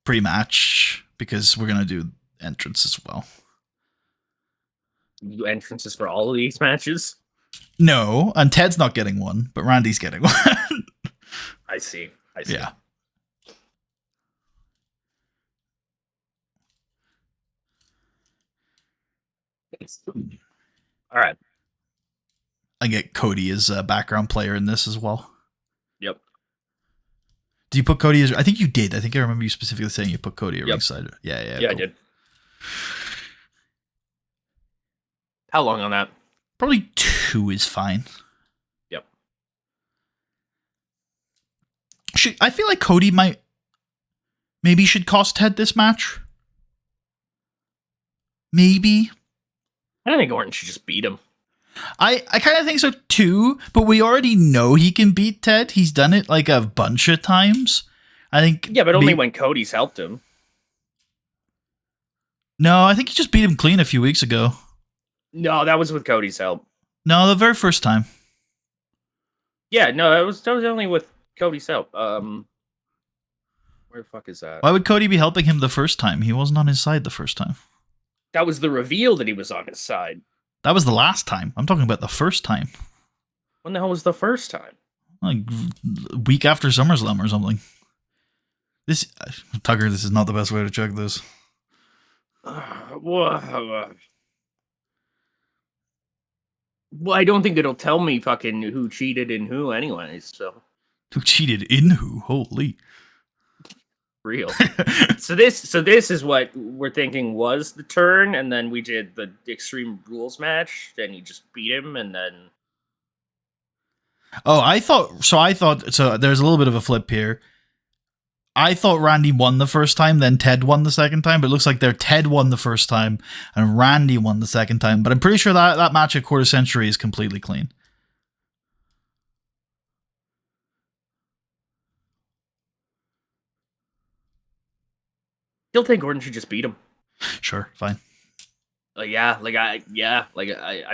Speaker 1: Pre-match, because we're gonna do entrance as well.
Speaker 2: You entrances for all of these matches?
Speaker 1: No, and Ted's not getting one, but Randy's getting one.
Speaker 2: I see.
Speaker 1: Yeah.
Speaker 2: All right.
Speaker 1: I get Cody as a background player in this as well.
Speaker 2: Yep.
Speaker 1: Do you put Cody as... I think you did. I think I remember you specifically saying you put Cody at ringside. Yeah,
Speaker 2: cool. I did. How long on that?
Speaker 1: Probably 2 is fine.
Speaker 2: Yep.
Speaker 1: I feel like Cody maybe should cost Ted this match. Maybe.
Speaker 2: I don't think Orton should just beat him.
Speaker 1: I kind of think so too, but we already know he can beat Ted. He's done it like a bunch of times. I think.
Speaker 2: Yeah, but only when Cody's helped him.
Speaker 1: No, I think he just beat him clean a few weeks ago.
Speaker 2: No, that was with Cody's help.
Speaker 1: No, the very first time.
Speaker 2: Yeah, no, that was only with Cody's help. Where the fuck is that?
Speaker 1: Why would Cody be helping him the first time? He wasn't on his side the first time.
Speaker 2: That was the reveal that he was on his side.
Speaker 1: That was the last time. I'm talking about the first time.
Speaker 2: When the hell was the first time?
Speaker 1: Like a week after SummerSlam or something. Tucker, this is not the best way to check this.
Speaker 2: Well, I don't think it'll tell me fucking who cheated in who anyways, so.
Speaker 1: Who cheated in who? Holy.
Speaker 2: Real. So this is what we're thinking was the turn, and then we did the Extreme Rules match, then he just beat him, and then...
Speaker 1: Oh, I thought, so there's a little bit of a flip here. I thought Randy won the first time, then Ted won the second time, but it looks like Ted won the first time, and Randy won the second time, but I'm pretty sure that match at Quarter Century is completely clean.
Speaker 2: Still think Gordon should just beat him.
Speaker 1: Sure, fine.
Speaker 2: I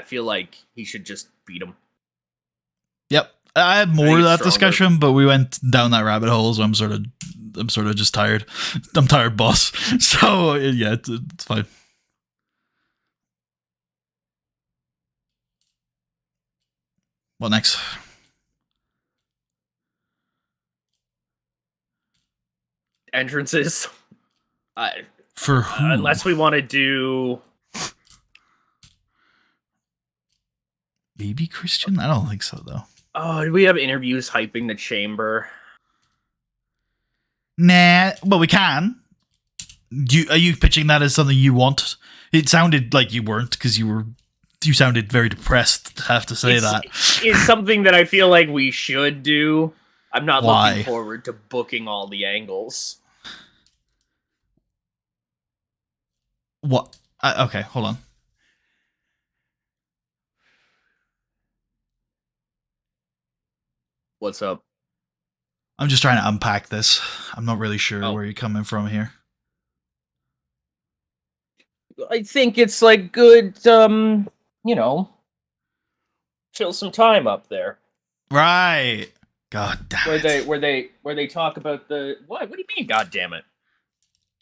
Speaker 2: feel like he should just beat him.
Speaker 1: Yep. I had more of that discussion, but we went down that rabbit hole, so I'm sort of just tired. I'm tired, boss. So yeah, it's fine. What next?
Speaker 2: Entrances.
Speaker 1: For who?
Speaker 2: Unless we want to do...
Speaker 1: Maybe Christian? I don't think so, though.
Speaker 2: Oh, we have interviews hyping the Chamber.
Speaker 1: Nah, well, we can. Are you pitching that as something you want? It sounded like you weren't, because you sounded very depressed to have to say that.
Speaker 2: It's something that I feel like we should do. I'm not
Speaker 1: Why?
Speaker 2: looking forward to booking all the angles.
Speaker 1: What? Okay, hold on.
Speaker 2: What's up?
Speaker 1: I'm just trying to unpack this. I'm not really sure where you're coming from here.
Speaker 2: I think it's like good, chill some time up there.
Speaker 1: Right. God damn it.
Speaker 2: Where they talk about the what? What do you mean? God damn it!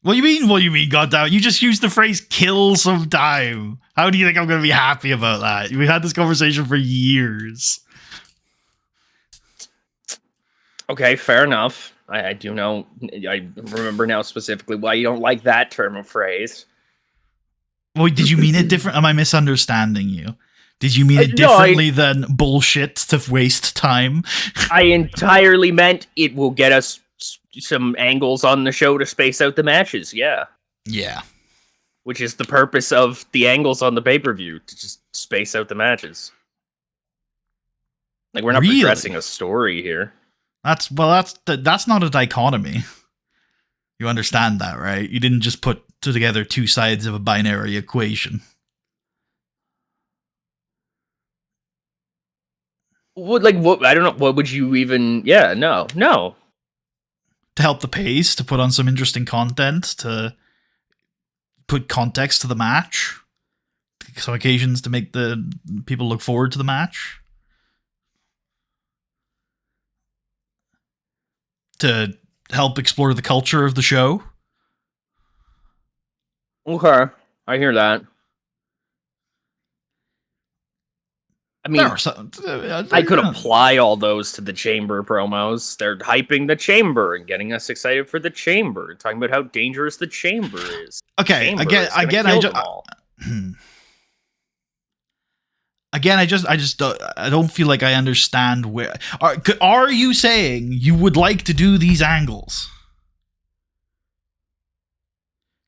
Speaker 1: What do you mean? God damn it! You just used the phrase "kill some time." How do you think I'm going to be happy about that? We had this conversation for years.
Speaker 2: Okay, fair enough. I do know. I remember now specifically why you don't like that term of phrase.
Speaker 1: Well, did you mean it different? Am I misunderstanding you? Did you mean it differently than bullshit to waste time?
Speaker 2: I entirely meant it will get us some angles on the show to space out the matches. Yeah.
Speaker 1: Yeah.
Speaker 2: Which is the purpose of the angles on the pay-per-view, to just space out the matches. Like, we're not progressing a story here.
Speaker 1: That's not a dichotomy. You understand that, right? You didn't just put together two sides of a binary equation.
Speaker 2: What I don't know. What would you even? Yeah, no.
Speaker 1: To help the pace, to put on some interesting content, to put context to the match, some occasions to make the people look forward to the match, to help explore the culture of the show.
Speaker 2: Okay, I hear that. I mean, I could apply all those to the Chamber promos. They're hyping the Chamber and getting us excited for the Chamber, talking about how dangerous the Chamber is.
Speaker 1: Okay, again, I don't feel like I understand where. Are you saying you would like to do these angles?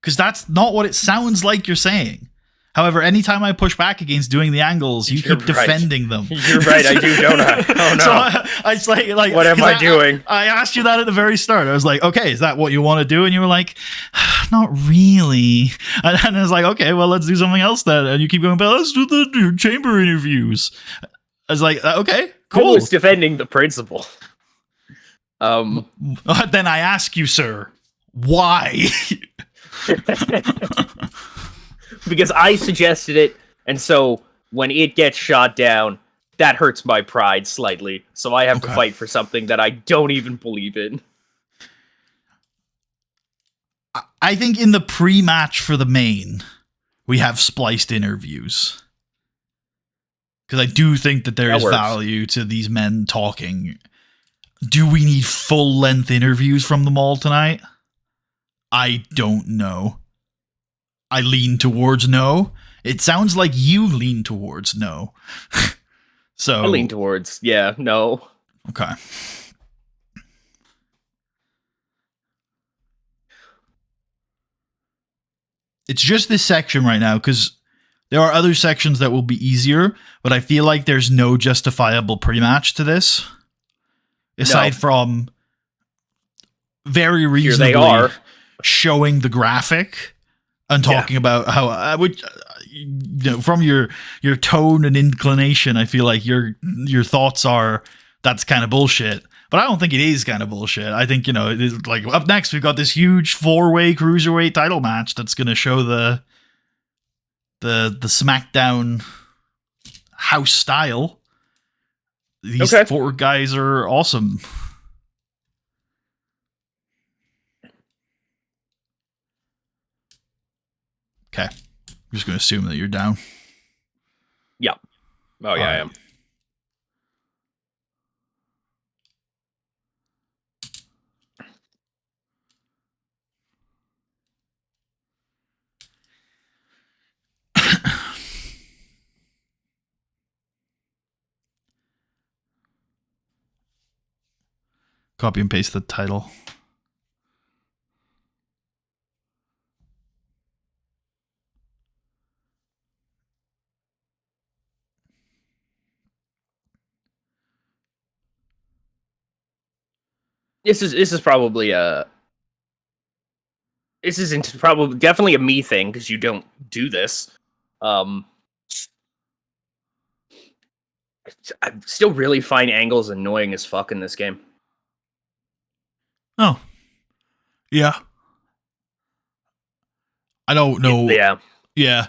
Speaker 1: Because that's not what it sounds like you're saying. However, anytime I push back against doing the angles, you keep defending them.
Speaker 2: You're right, I do, don't I? Oh no!
Speaker 1: So it's like
Speaker 2: what am I doing?
Speaker 1: I asked you that at the very start. I was like, "Okay, is that what you want to do?" And you were like, "Not really." And I was like, "Okay, well, let's do something else then." And you keep going, "But let's do the Chamber interviews." I was like, "Okay, cool."
Speaker 2: I was defending the principle.
Speaker 1: Then I ask you, sir, why?
Speaker 2: Because I suggested it, and so when it gets shot down, that hurts my pride slightly. So I have to fight for something that I don't even believe in.
Speaker 1: I think in the pre-match for the main, we have spliced interviews. Because I do think that there is value to these men talking. Do we need full-length interviews from them all tonight? I don't know. I lean towards no. It sounds like you lean towards no. So
Speaker 2: I lean towards, no.
Speaker 1: Okay. It's just this section right now, because there are other sections that will be easier, but I feel like there's no justifiable pre-match to this. Aside from very reasonably showing the graphic and talking about how I would, from your tone and inclination, I feel like your thoughts are that's kind of bullshit. But I don't think it is kind of bullshit. I think, it is like up next we've got this huge 4-way cruiserweight title match that's going to show the SmackDown house style. These 4 guys are awesome. Okay. I'm just going to assume that you're down.
Speaker 2: Yeah. Oh, yeah, I am.
Speaker 1: Copy and paste the title.
Speaker 2: This is probably this isn't probably definitely a me thing because you don't do this. I still really find angles annoying as fuck in this game.
Speaker 1: Oh, yeah. I don't know.
Speaker 2: Yeah.
Speaker 1: Yeah.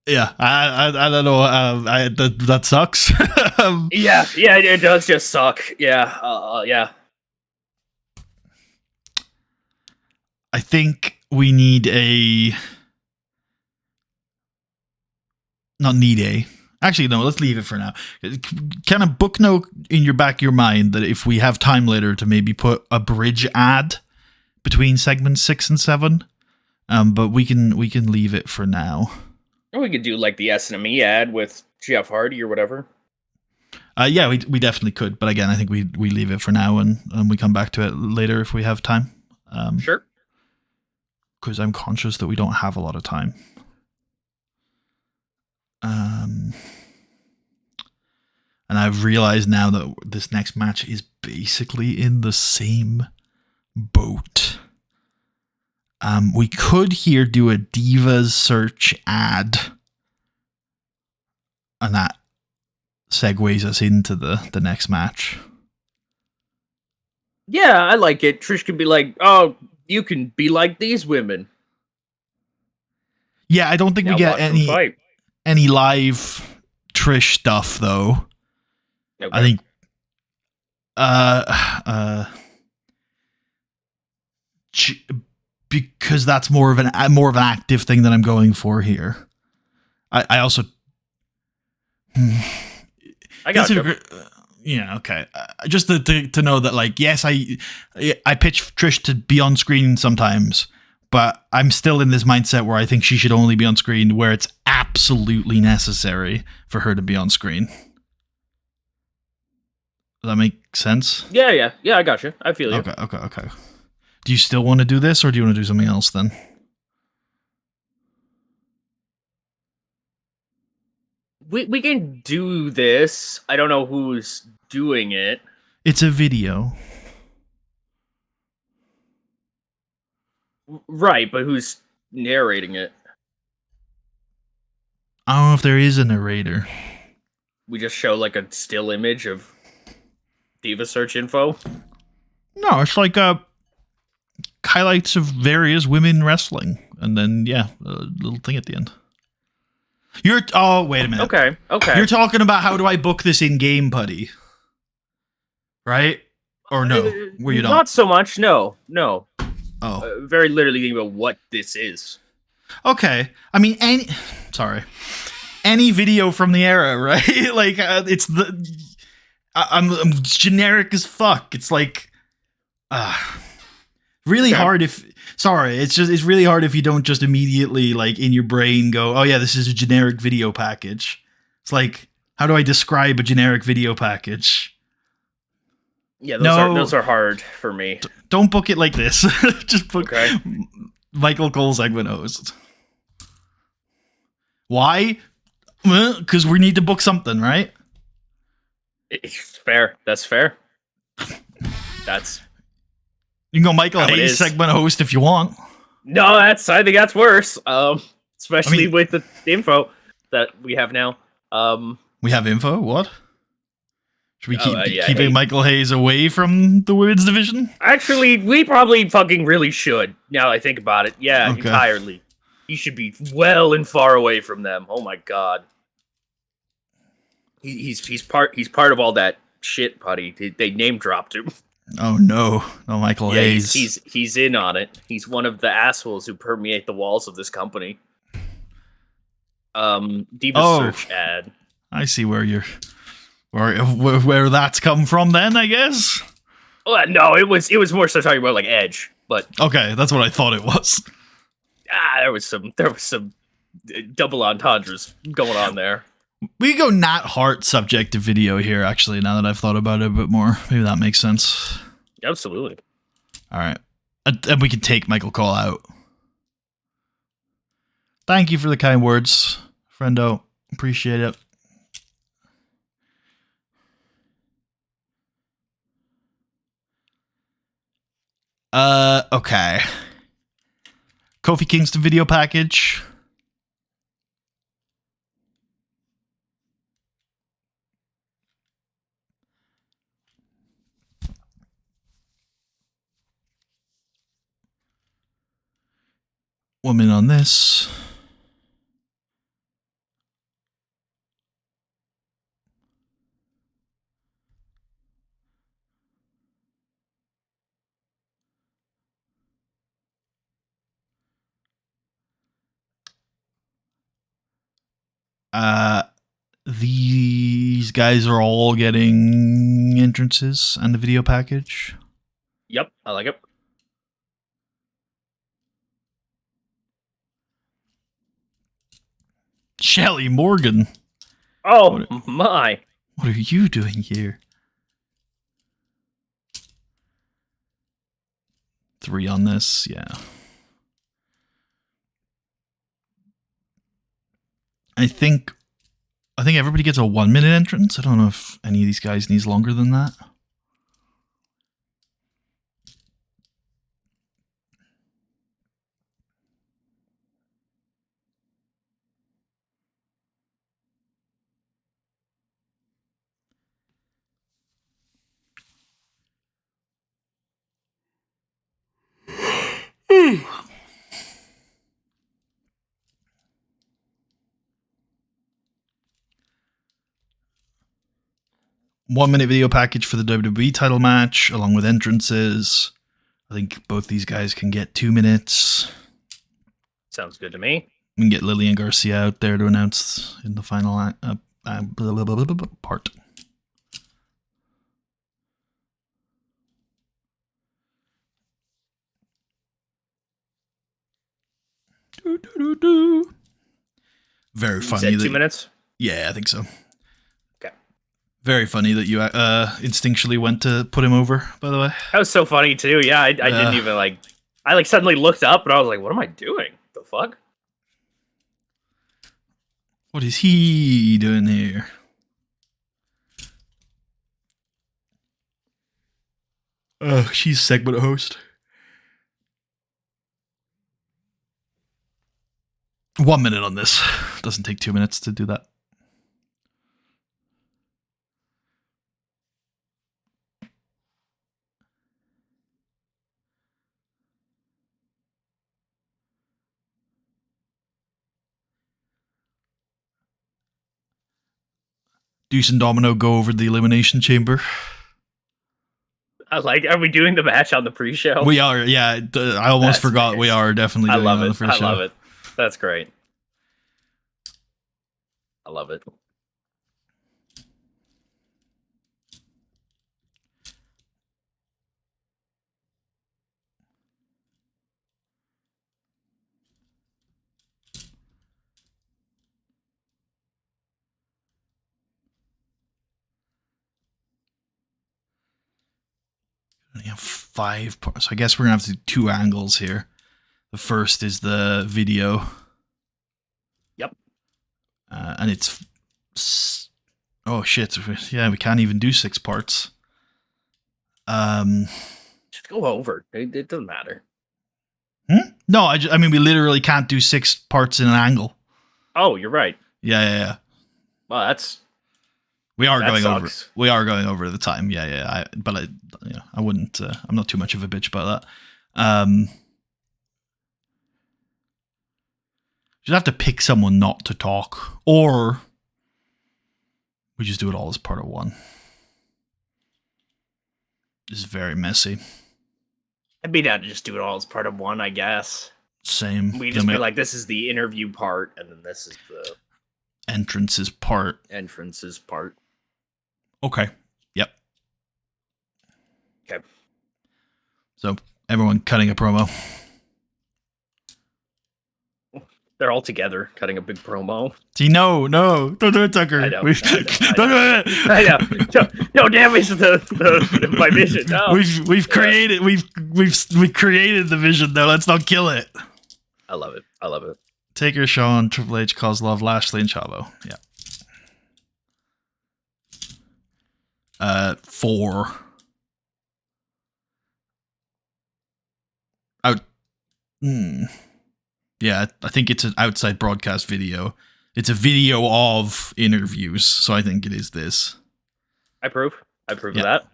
Speaker 1: Yeah, I don't know. That sucks.
Speaker 2: Yeah, it does just suck. Yeah, yeah.
Speaker 1: I think we need Actually, no, let's leave it for now. Kind of book note in your back of your mind that if we have time later to maybe put a bridge ad between segments 6 and 7, but we can leave it for now.
Speaker 2: Or we could do like the S&ME ad with Jeff Hardy or whatever.
Speaker 1: Yeah, we definitely could. But again, I think we leave it for now and we come back to it later if we have time.
Speaker 2: Sure.
Speaker 1: Because I'm conscious that we don't have a lot of time. And I've realized now that this next match is basically in the same boat. We could here do a Divas search ad. And that segues us into the next match.
Speaker 2: Yeah, I like it. Trish can be like, oh, you can be like these women.
Speaker 1: Yeah, I don't think we get any live Trish stuff though. Okay. I think because that's more of an active thing that I'm going for here. I also
Speaker 2: I got you.
Speaker 1: Yeah, okay. Just to know that, like, yes, I pitch Trish to be on screen sometimes, but I'm still in this mindset where I think she should only be on screen where it's absolutely necessary for her to be on screen. Does that make sense?
Speaker 2: Yeah. I got you. I feel you.
Speaker 1: Okay. Do you still want to do this, or do you want to do something else then?
Speaker 2: We can do this. I don't know who's doing it.
Speaker 1: It's a video.
Speaker 2: Right, but who's narrating it?
Speaker 1: I don't know if there is a narrator.
Speaker 2: We just show like a still image of Diva search info?
Speaker 1: No, it's like highlights of various women wrestling. And then, yeah, a little thing at the end. Oh, wait a minute.
Speaker 2: Okay.
Speaker 1: You're talking about how do I book this in-game, Putty? Right? Or no? Were you
Speaker 2: not so much, no.
Speaker 1: Oh.
Speaker 2: Very literally thinking about what this is.
Speaker 1: Okay. I mean, any video from the era, right? Like, it's I'm generic as fuck. It's like, really hard if... Sorry, it's really hard if you don't just immediately, like, in your brain go, oh yeah, this is a generic video package. It's like, how do I describe a generic video package?
Speaker 2: Yeah, those are hard for me.
Speaker 1: Don't book it like this. Just book Michael Cole segment host. Why? Because we need to book something, right?
Speaker 2: It's fair. That's fair.
Speaker 1: You can go Michael Hayes segment host if you want.
Speaker 2: No, I think that's worse. Especially with the info that we have now.
Speaker 1: We have info? What? Should we keep Michael Hayes away from the women's division?
Speaker 2: Actually, we probably fucking really should. Now I think about it. Yeah, entirely. He should be well and far away from them. Oh my god. He's part of all that shit, Putty. They name dropped him.
Speaker 1: Oh no, Michael Hayes.
Speaker 2: He's in on it. He's one of the assholes who permeate the walls of this company. Diva search ad.
Speaker 1: I see where where that's come from. Then I guess.
Speaker 2: No, it was more so talking about like Edge, but
Speaker 1: okay, that's what I thought it was.
Speaker 2: There was some double entendres going on there.
Speaker 1: We go Nat Hart subject to video here, actually, now that I've thought about it a bit more. Maybe that makes sense.
Speaker 2: Absolutely.
Speaker 1: All right. And we can take Michael Cole out. Thank you for the kind words, friendo. Appreciate it. Okay. Kofi Kingston video package. Woman on this. These guys are all getting entrances and the video package.
Speaker 2: Yep, I like it.
Speaker 1: Shelly Morgan.
Speaker 2: Oh my.
Speaker 1: What are you doing here? 3 on this, yeah. I think I think everybody gets a 1 minute entrance. I don't know if any of these guys needs longer than that.
Speaker 2: Hmm.
Speaker 1: 1 minute video package for the WWE title match, along with entrances. I think both these guys can get 2 minutes.
Speaker 2: Sounds good to me.
Speaker 1: We can get Lillian Garcia out there to announce in the final part. Very funny.
Speaker 2: You said 2 minutes?
Speaker 1: Yeah, I think so.
Speaker 2: Okay.
Speaker 1: Very funny that you instinctually went to put him over, by the way.
Speaker 2: That was so funny, too. Yeah, I didn't even, like... I, like, suddenly looked up, and I was like, what am I doing? The fuck?
Speaker 1: What is he doing here? Oh, she's segment host. 1 minute on this. Doesn't take 2 minutes to do that. Deuce and Domino go over the Elimination Chamber.
Speaker 2: I was like, are we doing the match on the pre-show?
Speaker 1: We are, yeah. I almost forgot nice. We are definitely doing it on the pre-show.
Speaker 2: I love it. That's great. I love it.
Speaker 1: We have 5 parts. So I guess we're going to have to do 2 angles here. The first is the video.
Speaker 2: Yep.
Speaker 1: And it's... Oh, shit. Yeah, we can't even do 6 parts.
Speaker 2: Just go over. It doesn't matter.
Speaker 1: No, I mean, we literally can't do 6 parts in an angle.
Speaker 2: Oh, you're right.
Speaker 1: Yeah.
Speaker 2: Well, that's...
Speaker 1: We are going over. We are going over the time. Yeah. I wouldn't. I'm not too much of a bitch about that. Just have to pick someone not to talk, or we just do it all as part of one. This is very messy.
Speaker 2: I'd be down to just do it all as part of one, I guess.
Speaker 1: Same.
Speaker 2: We just be like, this is the interview part, and then this is the
Speaker 1: entrances part. Okay. Yep.
Speaker 2: Okay.
Speaker 1: So everyone cutting a promo.
Speaker 2: They're all together cutting a big promo.
Speaker 1: See, no, don't do it, Tucker.
Speaker 2: I know.
Speaker 1: Don't do it.
Speaker 2: I know. No damage to my vision. No.
Speaker 1: We've created the vision though. Let's not kill it.
Speaker 2: I love it.
Speaker 1: Taker, Shawn, Triple H, Kozlov, Lashley, and Chavo. Yeah. 4. Out. Yeah, I think it's an outside broadcast video. It's a video of interviews, so I think it is this.
Speaker 2: I approve of that.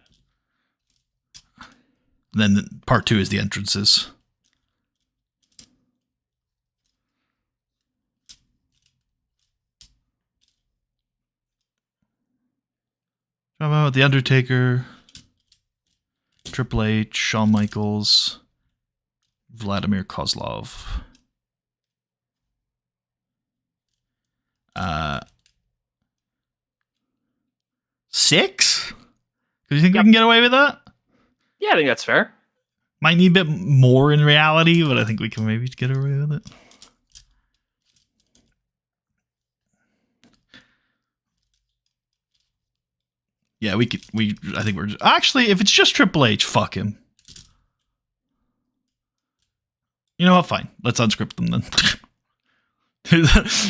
Speaker 1: Then part 2 is the entrances. The Undertaker, Triple H, Shawn Michaels, Vladimir Kozlov. 6? Do you think we can get away with that?
Speaker 2: Yeah, I think that's fair.
Speaker 1: Might need a bit more in reality, but I think we can maybe get away with it. Yeah, we could. I think we're actually, if it's just Triple H, fuck him. You know what? Fine. Let's unscript them then.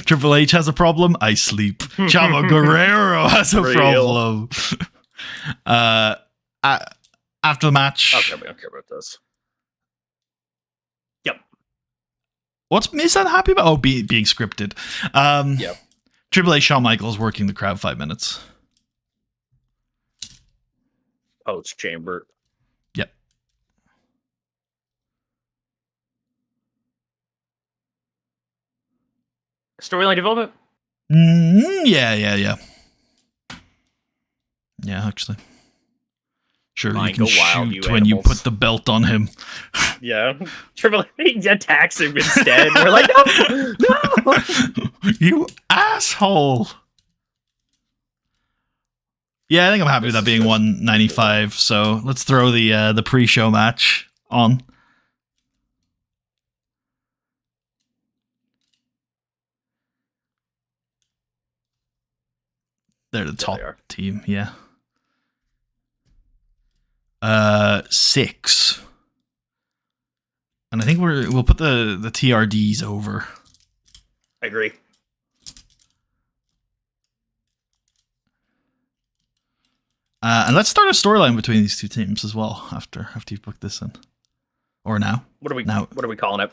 Speaker 1: Triple H has a problem. I sleep. Chavo Guerrero has a problem. After the match,
Speaker 2: okay, we don't care about this. Yep.
Speaker 1: What's Miz unhappy about? Oh, being scripted.
Speaker 2: Yep.
Speaker 1: Triple H, Shawn Michaels working the crowd 5 minutes.
Speaker 2: Post chamber.
Speaker 1: Yep.
Speaker 2: Storyline development?
Speaker 1: Yeah. Yeah, actually. Sure,
Speaker 2: Fine,
Speaker 1: you can
Speaker 2: wild,
Speaker 1: shoot
Speaker 2: you
Speaker 1: when you
Speaker 2: animals.
Speaker 1: put the belt on him.
Speaker 2: Yeah. Triple H attacks him instead. We're like, no!
Speaker 1: You asshole. Yeah, I think I'm happy with that being 195. So let's throw the pre-show match on. They're the top team, yeah. 6. And I think we'll put the TRDs over.
Speaker 2: I agree.
Speaker 1: And let's start a storyline between these two teams as well after you book this in. Or now.
Speaker 2: What are we calling it?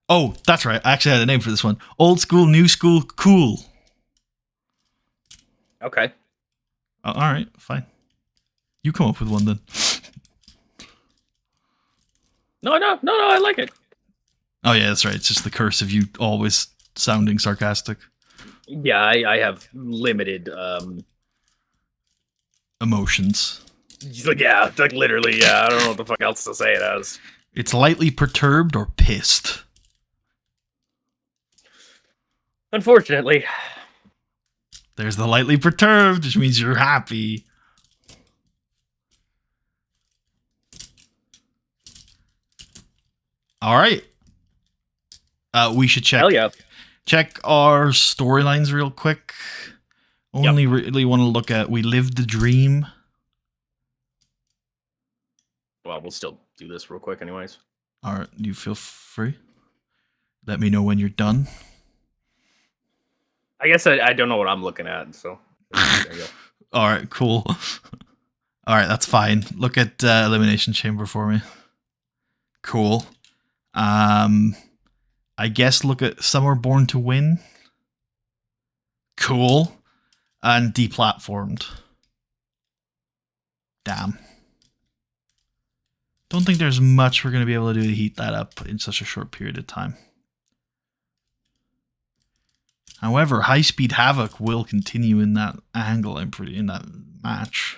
Speaker 1: Oh, that's right. I actually had a name for this one. Old school, new school, cool.
Speaker 2: Okay.
Speaker 1: All right, fine. You come up with one then.
Speaker 2: No, I like it.
Speaker 1: Oh yeah, that's right. It's just the curse of you always sounding sarcastic.
Speaker 2: Yeah, I have limited
Speaker 1: emotions.
Speaker 2: Yeah, like literally, yeah. I don't know what the fuck else to say it as.
Speaker 1: It's lightly perturbed or pissed.
Speaker 2: Unfortunately.
Speaker 1: There's the lightly perturbed, which means you're happy. All right. We should check.
Speaker 2: Hell yeah.
Speaker 1: Check our storylines real quick. Only really want to look at We Lived the Dream.
Speaker 2: Well, we'll still do this real quick anyways.
Speaker 1: All right. You feel free. Let me know when you're done.
Speaker 2: I guess I don't know what I'm looking at, so there you go.
Speaker 1: All right, cool. All right, that's fine. Look at Elimination Chamber for me. Cool. I guess look at Some Are Born to Win. Cool. And Deplatformed. Damn. Don't think there's much we're going to be able to do to heat that up in such a short period of time. However, High Speed Havoc will continue in that angle, in that match.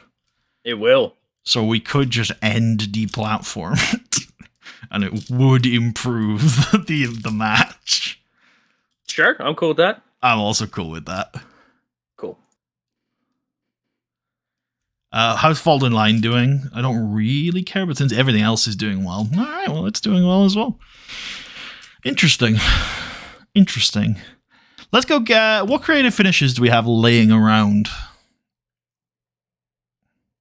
Speaker 2: It will.
Speaker 1: So we could just end Deplatformed. And it would improve the match.
Speaker 2: Sure, I'm cool with that.
Speaker 1: I'm also cool with that.
Speaker 2: Cool.
Speaker 1: How's Fault in Line doing? I don't really care, but since everything else is doing well, all right, well, it's doing well as well. Interesting. Let's go get... What creative finishes do we have laying around?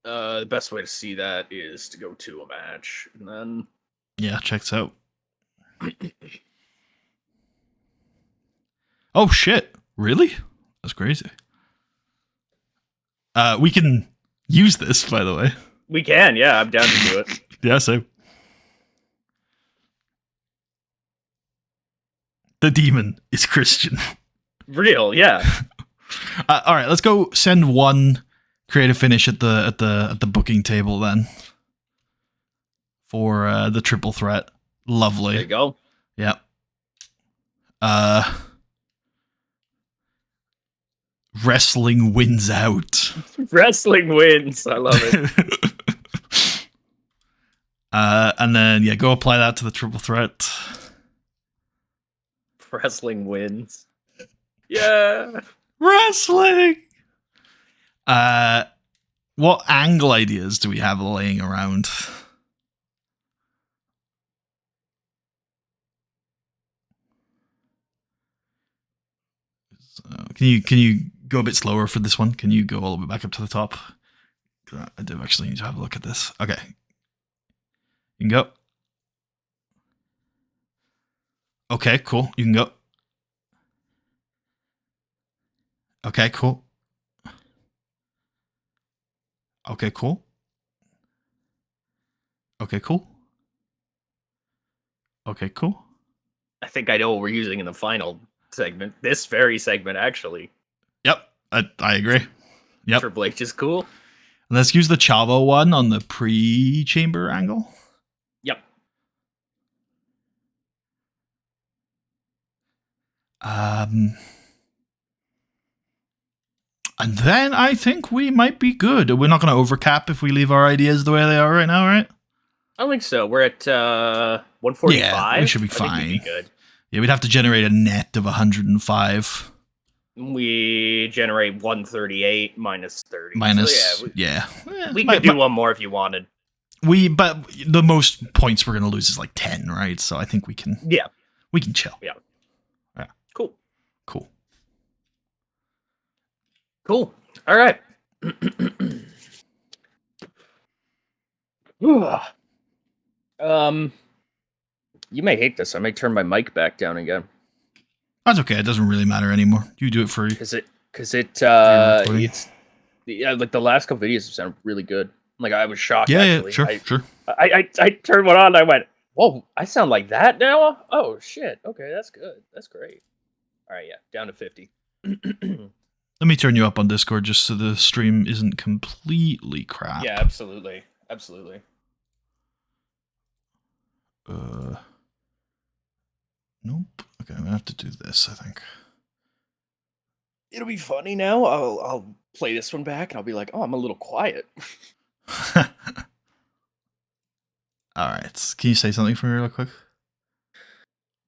Speaker 2: The best way to see that is to go to a match, and then...
Speaker 1: Yeah, checks out. Oh, shit. Really? That's crazy. We can use this, by the way.
Speaker 2: We can, yeah. I'm down to do it.
Speaker 1: Yeah, same. The demon is Christian.
Speaker 2: Real, yeah.
Speaker 1: All right, let's go send one creative finish at the booking table then. For the triple threat. Lovely.
Speaker 2: There you go.
Speaker 1: Yep. Wrestling wins out.
Speaker 2: Wrestling wins. I love it.
Speaker 1: And then, yeah, go apply that to the triple threat.
Speaker 2: Wrestling wins. Yeah.
Speaker 1: Wrestling! What angle ideas do we have laying around? Can you go a bit slower for this one? Can you go all the way back up to the top? I do actually need to have a look at this. Okay. You can go. Okay, cool. You can go. Okay, cool. Okay, cool. Okay, cool. Okay, cool.
Speaker 2: I think I know what we're using in the final segment. This very segment, actually.
Speaker 1: Yep, I agree. Yep.
Speaker 2: Triple H is cool.
Speaker 1: Let's use the Chavo one on the pre-chamber angle.
Speaker 2: Yep.
Speaker 1: And then I think we might be good. We're not going to overcap if we leave our ideas the way they are right now, right?
Speaker 2: I don't think so. We're at 145.
Speaker 1: Yeah, we should be fine.
Speaker 2: I think we'd be good.
Speaker 1: Yeah, we'd have to generate a net of 105.
Speaker 2: We generate 138 minus 30.
Speaker 1: Minus,
Speaker 2: so
Speaker 1: we
Speaker 2: could do one more if you wanted.
Speaker 1: But the most points we're going to lose is like 10, right? So I think we can.
Speaker 2: Yeah.
Speaker 1: We can chill.
Speaker 2: Yeah.
Speaker 1: Yeah.
Speaker 2: Cool. All right. You may hate this. I may turn my mic back down again.
Speaker 1: That's okay. It doesn't really matter anymore. You do it for
Speaker 2: because it's like the last couple videos have sounded really good. Like I was shocked. Actually.
Speaker 1: Sure.
Speaker 2: I turned one on and I went, whoa, I sound like that now? Oh shit. Okay, that's good. That's great. All right, yeah, down to 50.
Speaker 1: Let me turn you up on Discord just so the stream isn't completely crap.
Speaker 2: Yeah, absolutely.
Speaker 1: Nope. Okay, I'm gonna have to do this, I think.
Speaker 2: It'll be funny now. I'll play this one back and I'll be like, oh, I'm a little quiet.
Speaker 1: Alright. Can you say something for me real quick?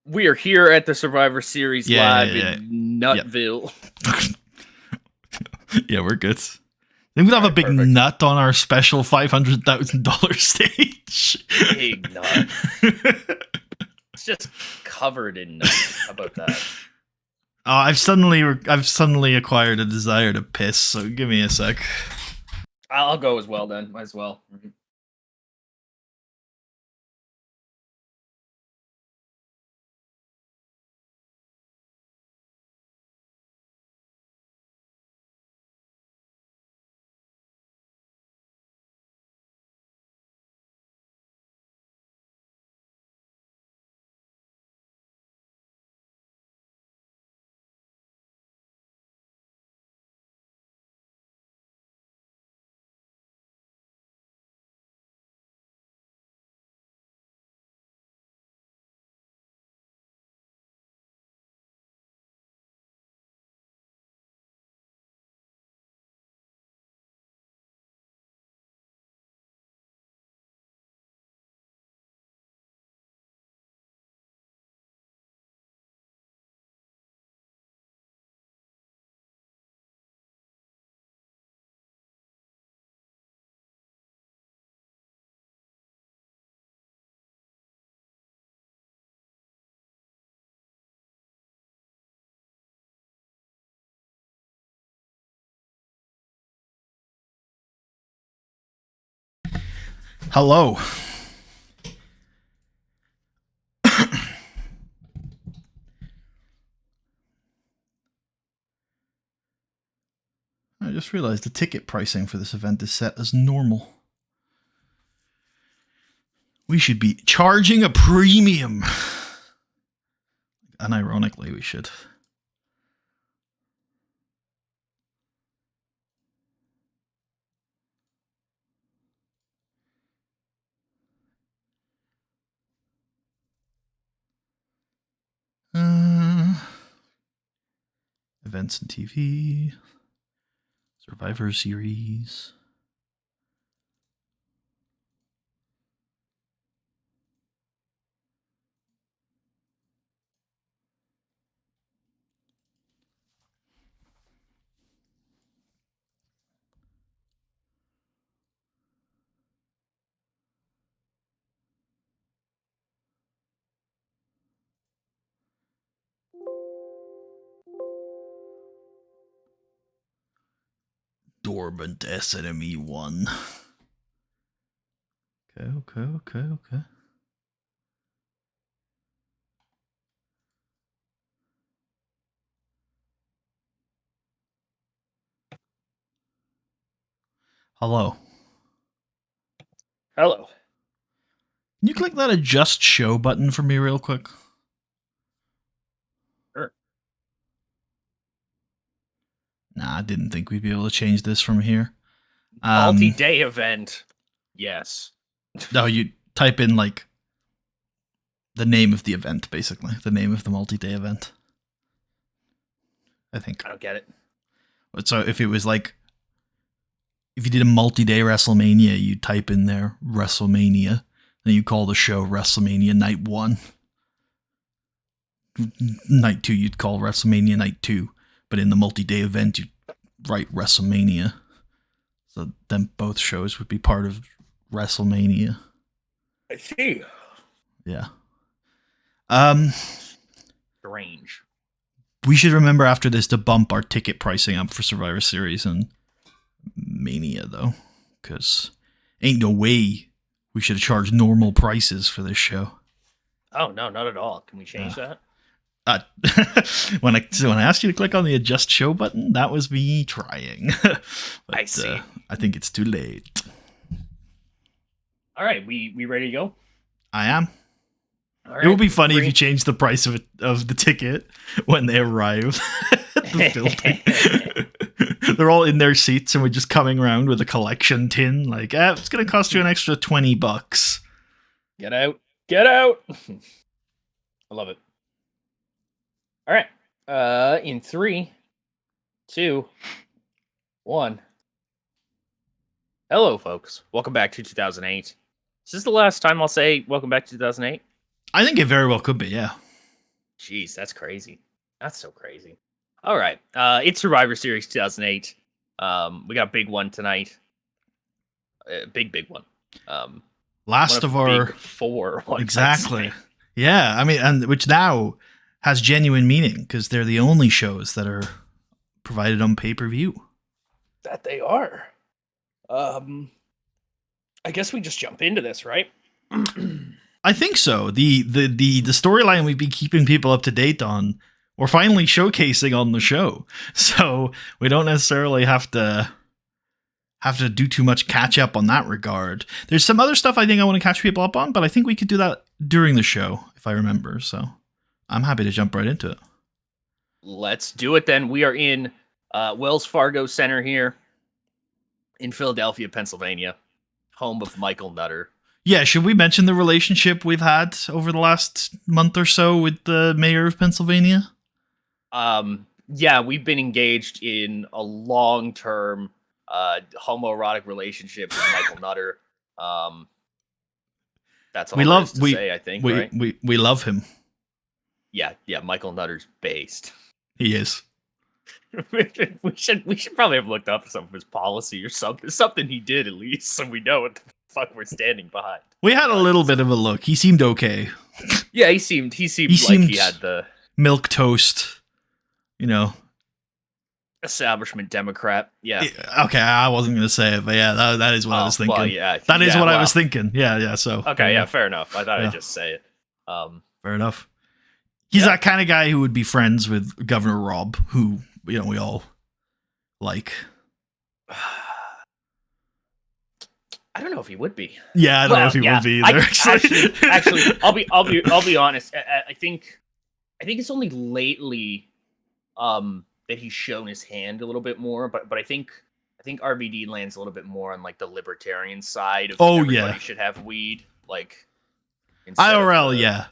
Speaker 2: We are here at the Survivor Series live in Nutville.
Speaker 1: Yeah, we're good. I think we'll have a big nut on our special $500,000 stage.
Speaker 2: Big nut. It's just covered in nuts. How about that?
Speaker 1: I've suddenly acquired a desire to piss, so give me a sec.
Speaker 2: I'll go as well then. Might as well.
Speaker 1: Hello. I just realized the ticket pricing for this event is set as normal. We should be charging a premium. Unironically, we should. Events and TV. Survivor Series. Dormant SNME 1. Okay. Hello.
Speaker 2: Hello.
Speaker 1: Can you click that adjust show button for me real quick?
Speaker 2: Sure.
Speaker 1: Nah, I didn't think we'd be able to change this from here.
Speaker 2: Multi-day event. Yes.
Speaker 1: No, you type in like the name of the event, basically. The name of the multi-day event. I think.
Speaker 2: I don't get it.
Speaker 1: So if it was like, if you did a multi-day WrestleMania, you type in there WrestleMania, then you call the show WrestleMania Night 1. Night 2, you'd call WrestleMania Night 2. But in the multi-day event, you'd write WrestleMania. So then both shows would be part of WrestleMania.
Speaker 2: I see.
Speaker 1: Yeah.
Speaker 2: Strange.
Speaker 1: We should remember after this to bump our ticket pricing up for Survivor Series and Mania, though. Because ain't no way we should have charged normal prices for this show.
Speaker 2: Oh, no, not at all. Can we change that?
Speaker 1: When I asked you to click on the adjust show button, that was me trying. But,
Speaker 2: I see.
Speaker 1: I think it's too late.
Speaker 2: All right, we ready to go?
Speaker 1: I am.
Speaker 2: All right,
Speaker 1: it would be funny if you changed the price of the ticket when they arrive at the building. They're all in their seats and we're just coming around with a collection tin. Like, it's going to cost you an extra $20.
Speaker 2: Get out. Get out. I love it. All right. In 3, 2, 1. Hello, folks. Welcome back to 2008. Is this the last time I'll say welcome back to 2008?
Speaker 1: I think it very well could be, yeah.
Speaker 2: Jeez, that's crazy. That's so crazy. All right. It's Survivor Series 2008. We got a big one tonight. Big one.
Speaker 1: Last of our
Speaker 2: big 4.
Speaker 1: exactly. Yeah, I mean, and which now has genuine meaning because they're the only shows that are provided on pay-per-view.
Speaker 2: That they are. I guess we just jump into this, right?
Speaker 1: I think so. The storyline we've been keeping people up to date on, we're finally showcasing on the show. So we don't necessarily have to do too much catch up on that regard. There's some other stuff I think I want to catch people up on, but I think we could do that during the show, if I remember. So I'm happy to jump right into it.
Speaker 2: Let's do it then. We are in Wells Fargo Center here in Philadelphia, Pennsylvania, home of Michael Nutter.
Speaker 1: Yeah, should we mention the relationship we've had over the last month or so with the mayor of Pennsylvania?
Speaker 2: Yeah, we've been engaged in a long-term homoerotic relationship with Michael Nutter. That's all there is to say, I think, right?
Speaker 1: We love him.
Speaker 2: Yeah, Michael Nutter's based.
Speaker 1: He is.
Speaker 2: we should probably have looked up some of his policy or something he did at least, so we know what the fuck we're standing behind.
Speaker 1: We had a little bit of a look. He seemed okay.
Speaker 2: Yeah, he seemed like he had the
Speaker 1: milk toast,
Speaker 2: establishment Democrat. Yeah.
Speaker 1: Okay, I wasn't going to say it, but yeah, that is what I was thinking.
Speaker 2: Well, yeah,
Speaker 1: that is what I was thinking. Yeah. So
Speaker 2: okay, yeah, fair enough. I thought I'd just say it.
Speaker 1: Fair enough. He's that kind of guy who would be friends with Governor Rob, who we all like.
Speaker 2: I don't know if he would be.
Speaker 1: Yeah, I don't know if he would be either.
Speaker 2: Actually, I'll be honest. I think it's only lately that he's shown his hand a little bit more. But I think RVD lands a little bit more on like the libertarian side of everybody should have weed. Like
Speaker 1: IRL, yeah.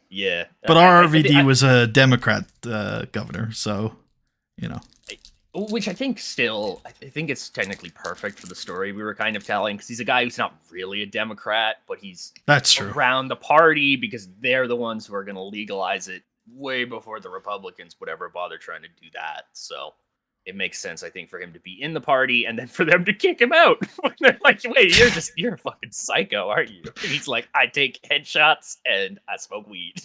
Speaker 2: Yeah.
Speaker 1: But our RVD was a Democrat governor, so
Speaker 2: Which I think it's technically perfect for the story we were kind of telling, because he's a guy who's not really a Democrat, but he's
Speaker 1: that's true
Speaker 2: around the party because they're the ones who are going to legalize it way before the Republicans would ever bother trying to do that. So it makes sense, I think, for him to be in the party and then for them to kick him out. They're like, wait, you're a fucking psycho, aren't you? And he's like, I take headshots and I smoke weed.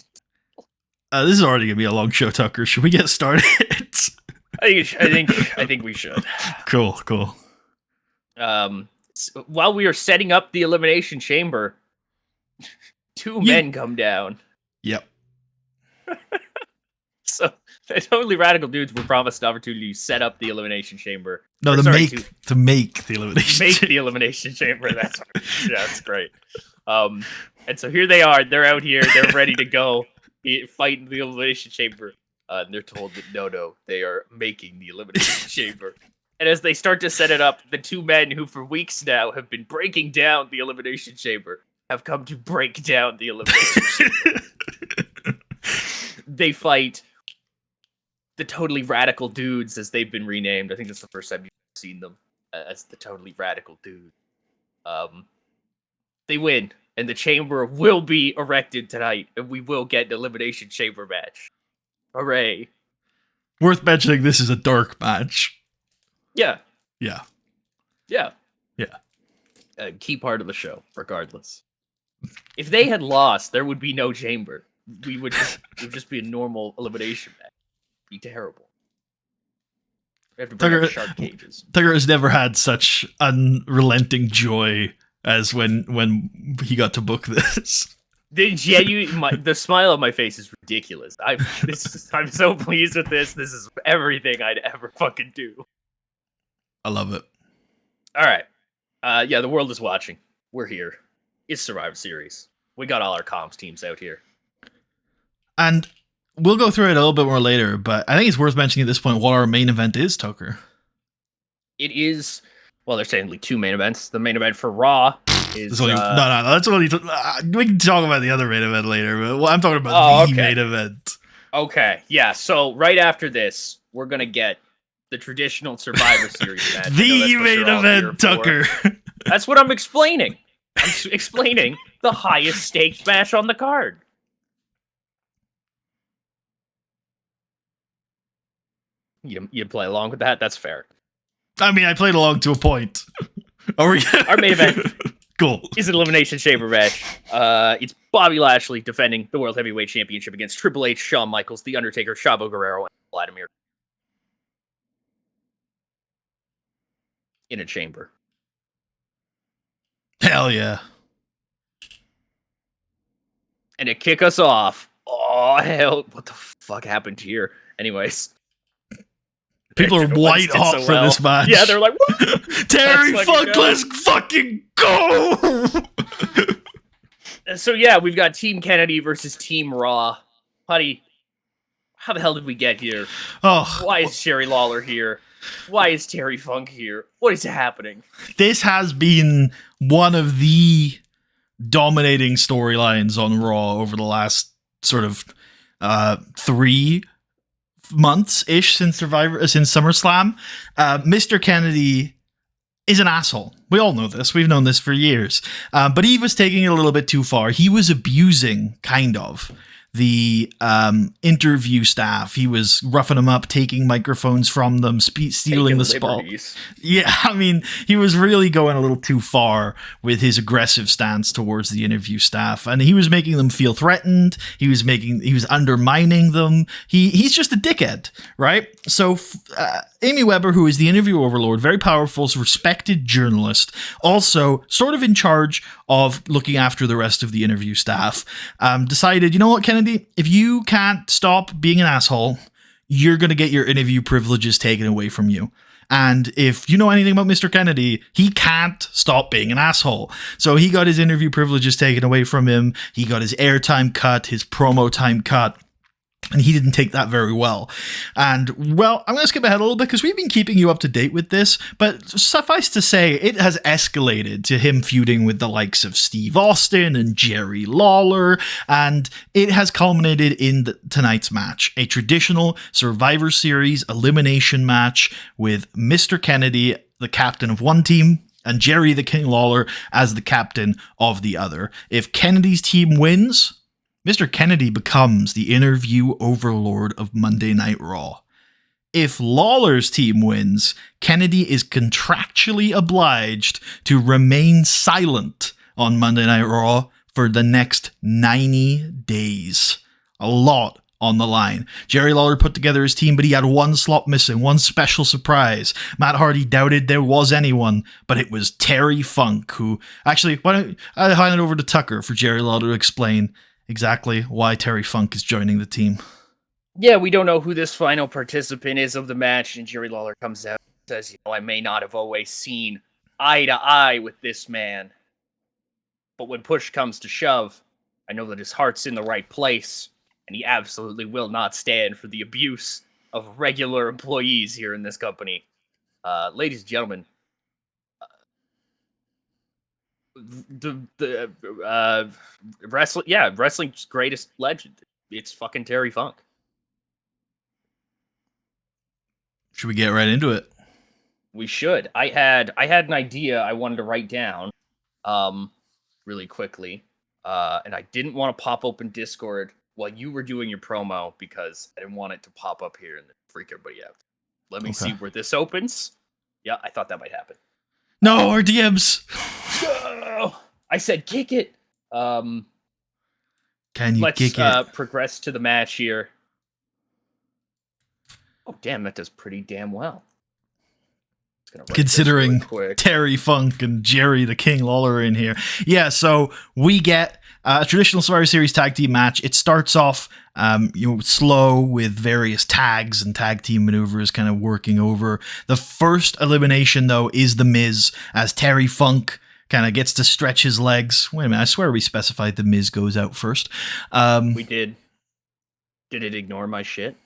Speaker 1: This is already gonna be a long show, Tucker. Should we get started?
Speaker 2: I think we should.
Speaker 1: Cool.
Speaker 2: While we are setting up the elimination chamber, two men come down.
Speaker 1: Yep.
Speaker 2: So the totally radical dudes were promised an opportunity to set up the elimination chamber.
Speaker 1: No,
Speaker 2: Or,
Speaker 1: to
Speaker 2: sorry,
Speaker 1: make the elimination.
Speaker 2: Make the elimination chamber. That's great. And so here they are. They're out here. They're ready to go fight in the elimination chamber. And they're told that no, they are making the elimination chamber. And as they start to set it up, the two men who for weeks now have been breaking down the elimination chamber have come to break down the elimination chamber. They fight the totally radical dudes, as they've been renamed. I think that's the first time you've seen them as the totally radical dude. They win, and the chamber will be erected tonight, and we will get an elimination chamber match. Hooray!
Speaker 1: Worth mentioning, this is a dark match.
Speaker 2: Yeah.
Speaker 1: Yeah.
Speaker 2: Yeah.
Speaker 1: Yeah.
Speaker 2: A key part of the show, regardless. If they had lost, there would be no chamber. It would just be a normal elimination match. It'd be terrible. We have to bring up shark cages.
Speaker 1: Tucker has never had such unrelenting joy as when he got to book this.
Speaker 2: The smile on my face is ridiculous. I'm so pleased with this. This is everything I'd ever fucking do.
Speaker 1: I love it.
Speaker 2: All right. Yeah, the world is watching. We're here. It's Survivor Series. We got all our comms teams out here.
Speaker 1: And we'll go through it a little bit more later, but I think it's worth mentioning at this point what our main event is, Tucker.
Speaker 2: It is, well, there's technically two main events. The main event for Raw is...
Speaker 1: no, that's only... we can talk about the other main event later, but I'm talking about the main event.
Speaker 2: Okay, yeah, so right after this, we're going to get the traditional Survivor Series match.
Speaker 1: The main event, Tucker.
Speaker 2: That's what I'm explaining. I'm explaining the highest stakes match on the card. You play along with that? That's fair.
Speaker 1: I mean, I played along to a point.
Speaker 2: Our main event
Speaker 1: cool.
Speaker 2: is an elimination chamber match. It's Bobby Lashley defending the World Heavyweight Championship against Triple H, Shawn Michaels, The Undertaker, Chavo Guerrero, and Vladimir. In a chamber.
Speaker 1: Hell yeah.
Speaker 2: And to kick us off, oh hell, what the fuck happened here? Anyways.
Speaker 1: People are white hot for this match.
Speaker 2: Yeah, they're like, what?
Speaker 1: Terry Funk, let's fucking go!
Speaker 2: So yeah, we've got Team Kennedy versus Team Raw. Buddy, how the hell did we get here?
Speaker 1: Oh,
Speaker 2: why is Jerry Lawler here? Why is Terry Funk here? What is happening?
Speaker 1: This has been one of the dominating storylines on Raw over the last sort of 3 months-ish since SummerSlam. Mr. Kennedy is an asshole. We all know this. We've known this for years. But he was taking it a little bit too far. He was abusing, kind of, the interview staff. He was roughing them up, taking microphones from them, stealing the spot. Yeah, I mean, he was really going a little too far with his aggressive stance towards the interview staff, and he was making them feel threatened. He was undermining them. He's just a dickhead, right? So Amy Weber, who is the interview overlord, very powerful, respected journalist, also sort of in charge of looking after the rest of the interview staff, decided, you know what, Kennedy, if you can't stop being an asshole, you're going to get your interview privileges taken away from you. And if you know anything about Mr. Kennedy, he can't stop being an asshole. So he got his interview privileges taken away from him. He got his airtime cut, his promo time cut. And he didn't take that very well. And, well, I'm going to skip ahead a little bit because we've been keeping you up to date with this. But suffice to say, it has escalated to him feuding with the likes of Steve Austin and Jerry Lawler. And it has culminated in tonight's match, a traditional Survivor Series elimination match with Mr. Kennedy, the captain of one team, and Jerry the King Lawler as the captain of the other. If Kennedy's team wins, Mr. Kennedy becomes the interview overlord of Monday Night Raw. If Lawler's team wins, Kennedy is contractually obliged to remain silent on Monday Night Raw for the next 90 days. A lot on the line. Jerry Lawler put together his team, but he had one slot missing, one special surprise. Matt Hardy doubted there was anyone, but it was Terry Funk, who... Actually, why don't I hand it over to Tucker for Jerry Lawler to explain exactly why Terry Funk is joining the team.
Speaker 2: Yeah, we don't know who this final participant is of the match, and Jerry Lawler comes out and says, I may not have always seen eye to eye with this man, but when push comes to shove, I know that his heart's in the right place, and he absolutely will not stand for the abuse of regular employees here in this company. Ladies and gentlemen, the wrestling's greatest legend. It's fucking Terry Funk.
Speaker 1: Should we get right into it?
Speaker 2: We should. I had an idea I wanted to write down, really quickly, and I didn't want to pop open Discord while you were doing your promo because I didn't want it to pop up here and freak everybody out. Let me see where this opens. Yeah, I thought that might happen.
Speaker 1: No, our DMs.
Speaker 2: I said kick it.
Speaker 1: Can you kick
Speaker 2: Let's progress to the match here. Oh, damn, that does pretty damn well.
Speaker 1: Considering Terry Funk and Jerry the King Lawler in here. Yeah, so we get a traditional Survivor Series tag team match. It starts off slow with various tags and tag team maneuvers kind of working over. The first elimination, though, is The Miz, as Terry Funk kind of gets to stretch his legs. Wait a minute, I swear we specified The Miz goes out first.
Speaker 2: We did. Did it ignore my shit?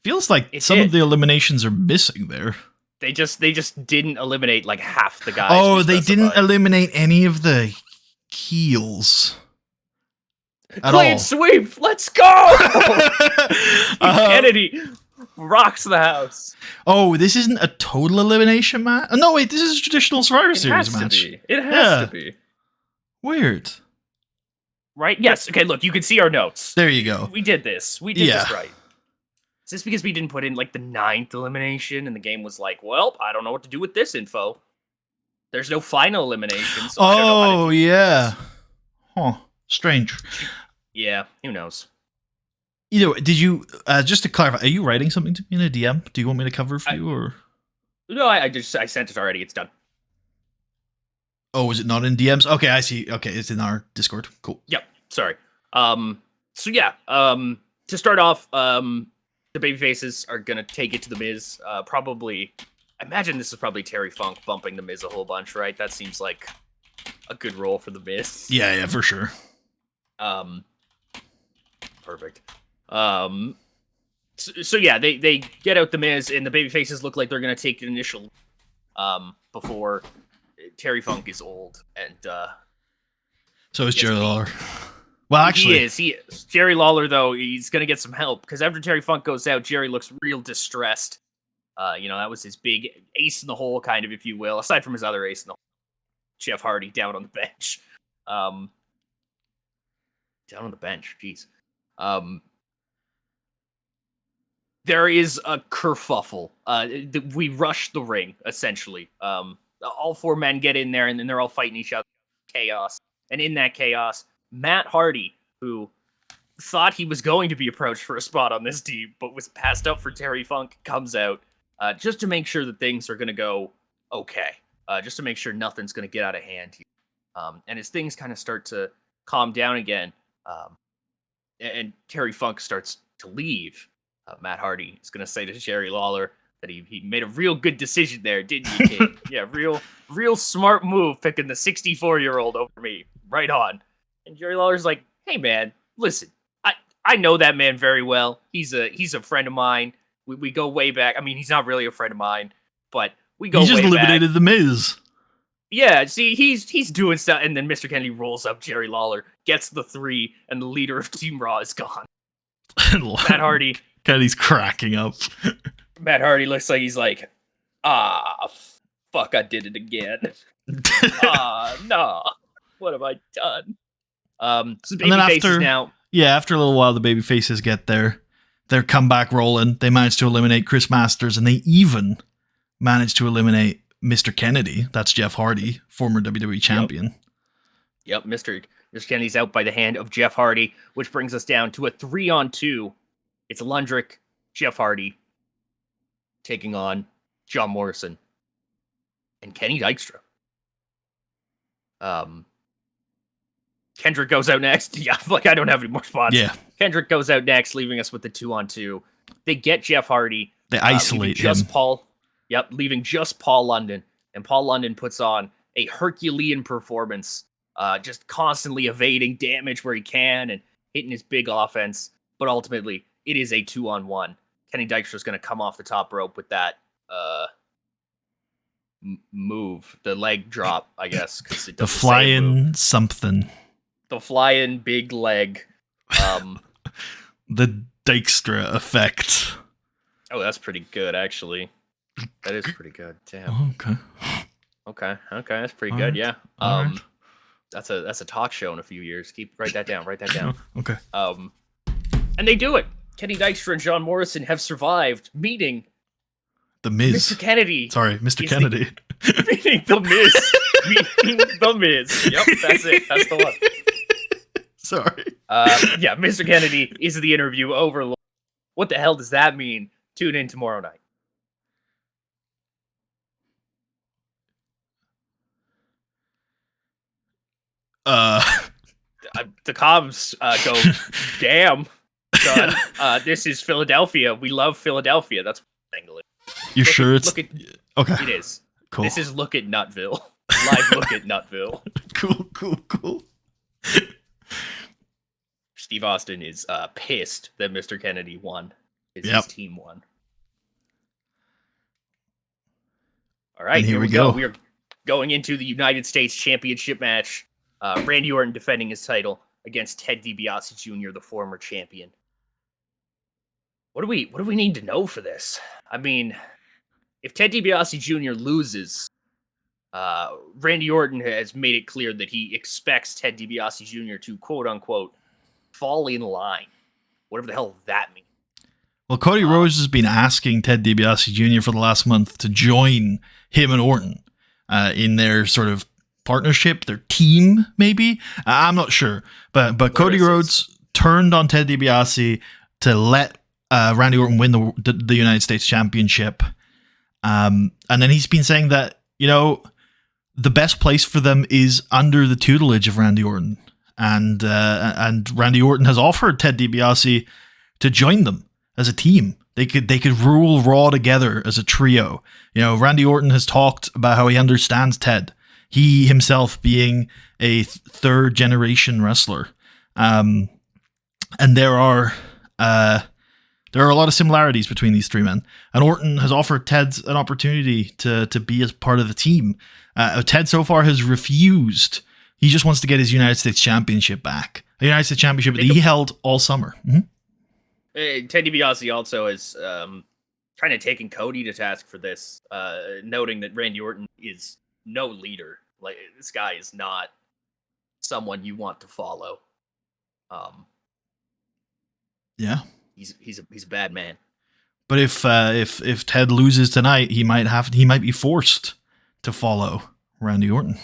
Speaker 1: Feels like some of the eliminations are missing there.
Speaker 2: They just didn't eliminate like half the guys.
Speaker 1: Oh, they didn't eliminate any of the heels.
Speaker 2: Clean sweep, let's go! Kennedy rocks the house.
Speaker 1: Oh, this isn't a total elimination match? Oh, no, wait, this is a traditional Survivor Series match.
Speaker 2: It has to be.
Speaker 1: Weird.
Speaker 2: Right? Yes. Okay, look, you can see our notes.
Speaker 1: There you go.
Speaker 2: We did this. We did this right. Is this because we didn't put in, like, the 9th elimination, and the game was like, well, I don't know what to do with this info. There's no final elimination, so I don't know how to do this.
Speaker 1: Huh. Strange.
Speaker 2: Yeah, who knows?
Speaker 1: Either way, did you, just to clarify, are you writing something to me in a DM? Do you want me to cover for you, or?
Speaker 2: No, I sent it already. It's done.
Speaker 1: Oh, is it not in DMs? Okay, I see. Okay, it's in our Discord. Cool.
Speaker 2: Yep. Sorry. So yeah, to start off, the babyfaces are going to take it to The Miz. Probably, I imagine this is probably Terry Funk bumping The Miz a whole bunch, right? That seems like a good role for The Miz.
Speaker 1: Yeah, for sure.
Speaker 2: Perfect. So yeah, they get out The Miz, and the babyfaces look like they're going to take an initial before Terry Funk is old, and
Speaker 1: so is Jerry Lawler. Well, actually,
Speaker 2: he is. Jerry Lawler, though, he's going to get some help, because after Terry Funk goes out, Jerry looks real distressed. That was his big ace in the hole, kind of, if you will, aside from his other ace in the hole, Jeff Hardy, down on the bench. Down on the bench, jeez. There is a kerfuffle. We rush the ring, essentially. All 4 men get in there, and then they're all fighting each other. Chaos. And in that chaos, Matt Hardy, who thought he was going to be approached for a spot on this team, but was passed up for Terry Funk, comes out just to make sure that things are going to go okay. Just to make sure nothing's going to get out of hand here. And as things kind of start to calm down again, and Terry Funk starts to leave, Matt Hardy is going to say to Jerry Lawler that he made a real good decision there, didn't he, kid? Yeah, real smart move picking the 64-year-old over me. Right on. And Jerry Lawler's like, hey, man, listen, I know that man very well. He's a friend of mine. We go way back. I mean, he's not really a friend of mine, but we go way back.
Speaker 1: He just eliminated The Miz.
Speaker 2: Yeah, see, he's doing stuff, and then Mr. Kennedy rolls up Jerry Lawler, gets the 3, and the leader of Team Raw is gone. Matt Hardy.
Speaker 1: Kennedy's cracking up.
Speaker 2: Matt Hardy looks like he's like, fuck, I did it again. No. What have I done? So babyfaces now.
Speaker 1: Yeah, after a little while, the babyfaces get their comeback rolling. They manage to eliminate Chris Masters, and they even manage to eliminate Mr. Kennedy. That's Jeff Hardy, former WWE champion.
Speaker 2: Yep, Mr. Kennedy's out by the hand of Jeff Hardy, which brings us down to a 3-on-2. It's Lundrick, Jeff Hardy, taking on John Morrison and Kenny Dykstra. Kendrick goes out next. Yeah, like I don't have any more spots.
Speaker 1: Yeah.
Speaker 2: Kendrick goes out next, leaving us with the 2-on-2. They get Jeff Hardy.
Speaker 1: They isolate him.
Speaker 2: Leaving just Paul London. And Paul London puts on a Herculean performance, just constantly evading damage where he can and hitting his big offense. But ultimately, it is a 2-on-1. Kenny Dykstra's going to come off the top rope with that move, the leg drop, I guess.
Speaker 1: The flying something.
Speaker 2: The flying big leg.
Speaker 1: The Dykstra effect.
Speaker 2: Oh, that's pretty good, actually. That is pretty good. Damn. Okay, that's pretty good. Yeah.
Speaker 1: Right.
Speaker 2: That's a talk show in a few years. Write that down.
Speaker 1: Okay.
Speaker 2: And they do it. Kenny Dykstra and John Morrison have survived meeting
Speaker 1: The Miz.
Speaker 2: Mr. Kennedy.
Speaker 1: Sorry, Mr. Kennedy.
Speaker 2: Meeting The Miz. Meeting The Miz. Yep, that's it. That's the one.
Speaker 1: Sorry.
Speaker 2: Yeah, Mr. Kennedy is the interview overlord. What the hell does that mean? Tune in tomorrow night. The comms go, damn, son. This is Philadelphia. We love Philadelphia. That's what the angle is.
Speaker 1: You're sure it's
Speaker 2: okay? It is.
Speaker 1: Cool.
Speaker 2: This is Look at Nutville. Live Look at Nutville.
Speaker 1: Cool.
Speaker 2: Steve Austin is pissed that Mr. Kennedy won. His team won. All right,
Speaker 1: and here we go.
Speaker 2: We are going into the United States Championship match. Randy Orton defending his title against Ted DiBiase Jr., the former champion. What do we need to know for this? I mean, if Ted DiBiase Jr. loses, Randy Orton has made it clear that he expects Ted DiBiase Jr. to quote unquote fall in line. Whatever the hell that means.
Speaker 1: Well, Cody Rhodes has been asking Ted DiBiase Jr. for the last month to join him and Orton in their sort of partnership, their team, maybe. I'm not sure, but Cody Rhodes turned on Ted DiBiase to let Randy Orton win the United States Championship, and then he's been saying that the best place for them is under the tutelage of Randy Orton, and Randy Orton has offered Ted DiBiase to join them as a team. They could rule Raw together as a trio. Randy Orton has talked about how he understands Ted. He himself being a third generation wrestler. And there are a lot of similarities between these three men. And Orton has offered Ted an opportunity to be as part of the team. Ted so far has refused. He just wants to get his United States Championship back. A United States Championship that he held all summer. Mm-hmm.
Speaker 2: Ted DiBiase also has kind of taken Cody to task for this, noting that Randy Orton is no leader. Like, this guy is not someone you want to follow.
Speaker 1: Yeah,
Speaker 2: he's a bad man.
Speaker 1: But if Ted loses tonight, he might be forced to follow Randy Orton.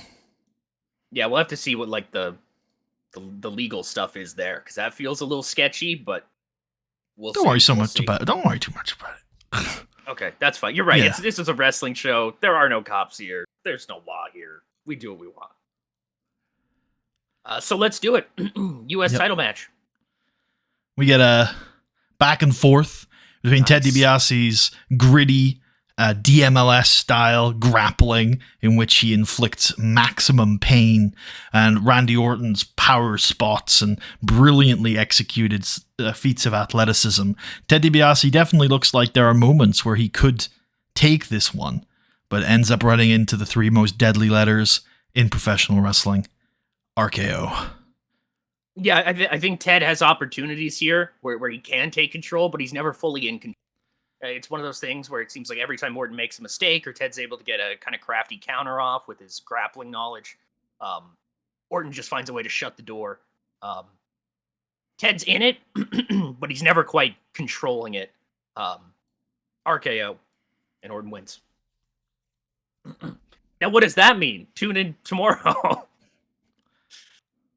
Speaker 2: Yeah, we'll have to see what like the legal stuff is there, because that feels a little sketchy. But
Speaker 1: don't worry too much about it.
Speaker 2: Okay, that's fine. You're right.
Speaker 1: Yeah.
Speaker 2: This is a wrestling show. There are no cops here. There's no law here. We do what we want. So let's do it. U.S. title match.
Speaker 1: We get a back and forth between Ted DiBiase's gritty DMLS style grappling, in which he inflicts maximum pain, and Randy Orton's power spots and brilliantly executed feats of athleticism. Ted DiBiase definitely looks like there are moments where he could take this one, but ends up running into the three most deadly letters in professional wrestling: RKO.
Speaker 2: Yeah, I think Ted has opportunities here where he can take control, but he's never fully in control. It's one of those things where it seems like every time Orton makes a mistake or Ted's able to get a kind of crafty counter off with his grappling knowledge, Orton just finds a way to shut the door. Ted's in it, but he's never quite controlling it. RKO, and Orton wins. Now, what does that mean? Tune in tomorrow.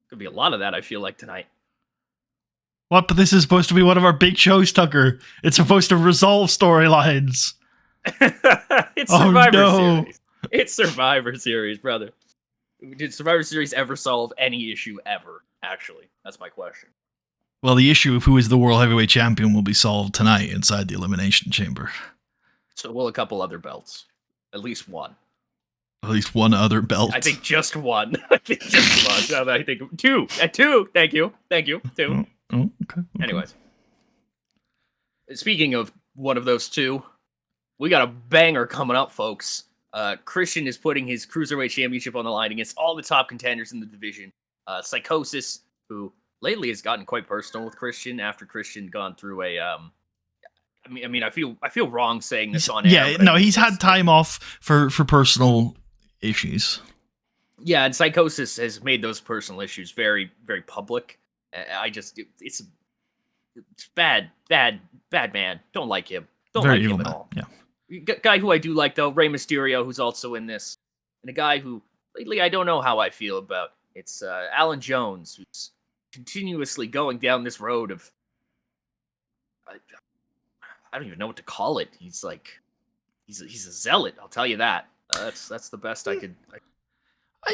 Speaker 2: Could be a lot of that, I feel like, tonight.
Speaker 1: What? But this is supposed to be one of our big shows, Tucker. It's supposed to resolve storylines.
Speaker 2: It's Survivor Series. It's Survivor Series, brother. Did Survivor Series ever solve any issue ever? Actually, that's my question.
Speaker 1: Well, the issue of who is the World Heavyweight Champion will be solved tonight inside the Elimination Chamber.
Speaker 2: So will a couple other belts. At least one.
Speaker 1: At least one other belt.
Speaker 2: I think just one. I think just one. I think two. Two. Thank you. Two.
Speaker 1: Okay.
Speaker 2: Anyways. Speaking of one of those two, we got a banger coming up, folks. Christian is putting his Cruiserweight Championship on the line against all the top contenders in the division. Psychosis, who lately has gotten quite personal with Christian after Christian gone through a I feel wrong saying this on air.
Speaker 1: Yeah, no, he's had time off for personal issues.
Speaker 2: Yeah, and Psychosis has made those personal issues very, very public. It's bad man. Don't like him. Don't
Speaker 1: Very
Speaker 2: like
Speaker 1: evil
Speaker 2: him
Speaker 1: man.
Speaker 2: at all.
Speaker 1: Yeah.
Speaker 2: Guy who I do like though, Rey Mysterio, who's also in this, and a guy who lately I don't know how I feel about. It's Alan Jones, who's continuously going down this road of I don't even know what to call it. He's a zealot. I'll tell you that. That's the best I could.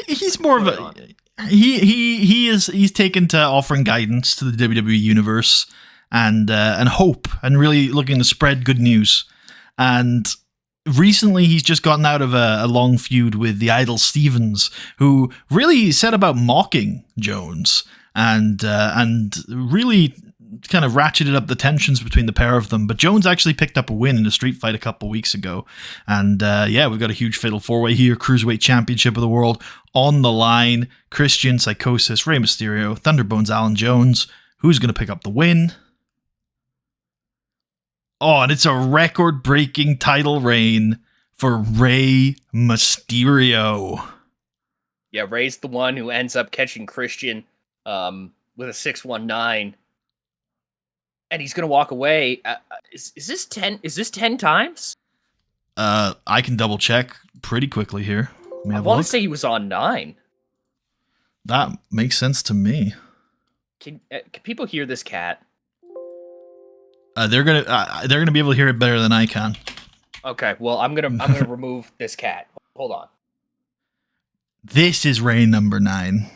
Speaker 1: He's more of a he's taken to offering guidance to the WWE universe and hope and really looking to spread good news. And recently, he's just gotten out of a long feud with the Idol Stevens, who really set about mocking Jones and really kind of ratcheted up the tensions between the pair of them. But Jones actually picked up a win in a street fight a couple weeks ago. And we've got a huge fatal four-way here. Cruiserweight Championship of the World on the line. Christian, Psychosis, Rey Mysterio, Thunderbones, Alan Jones. Who's going to pick up the win? Oh, and it's a record-breaking title reign for Rey Mysterio.
Speaker 2: Yeah, Rey's the one who ends up catching Christian with a 619. And he's gonna walk away. Is this 10? Is this 10 times?
Speaker 1: I can double check pretty quickly here.
Speaker 2: I want to say he was on 9.
Speaker 1: That makes sense to me.
Speaker 2: Can people hear this cat?
Speaker 1: They're gonna be able to hear it better than I can.
Speaker 2: Okay, well I'm gonna remove this cat. Hold on.
Speaker 1: This is Rey number 9.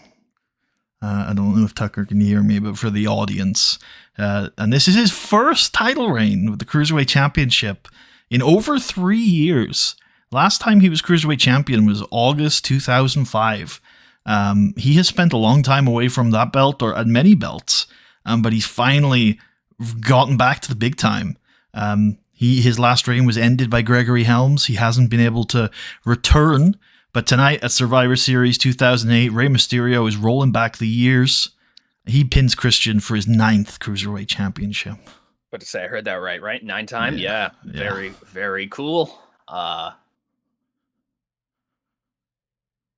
Speaker 1: I don't know if Tucker can hear me, but for the audience, and this is his first title reign with the Cruiserweight Championship in over 3 years. Last time he was Cruiserweight Champion was August 2005. He has spent a long time away from that belt or many belts, but he's finally gotten back to the big time. His last reign was ended by Gregory Helms. He hasn't been able to return. But tonight at Survivor Series 2008, Rey Mysterio is rolling back the years. He pins Christian for his 9th Cruiserweight Championship.
Speaker 2: What to say? I heard that right? 9 time? Yeah. Very, very cool.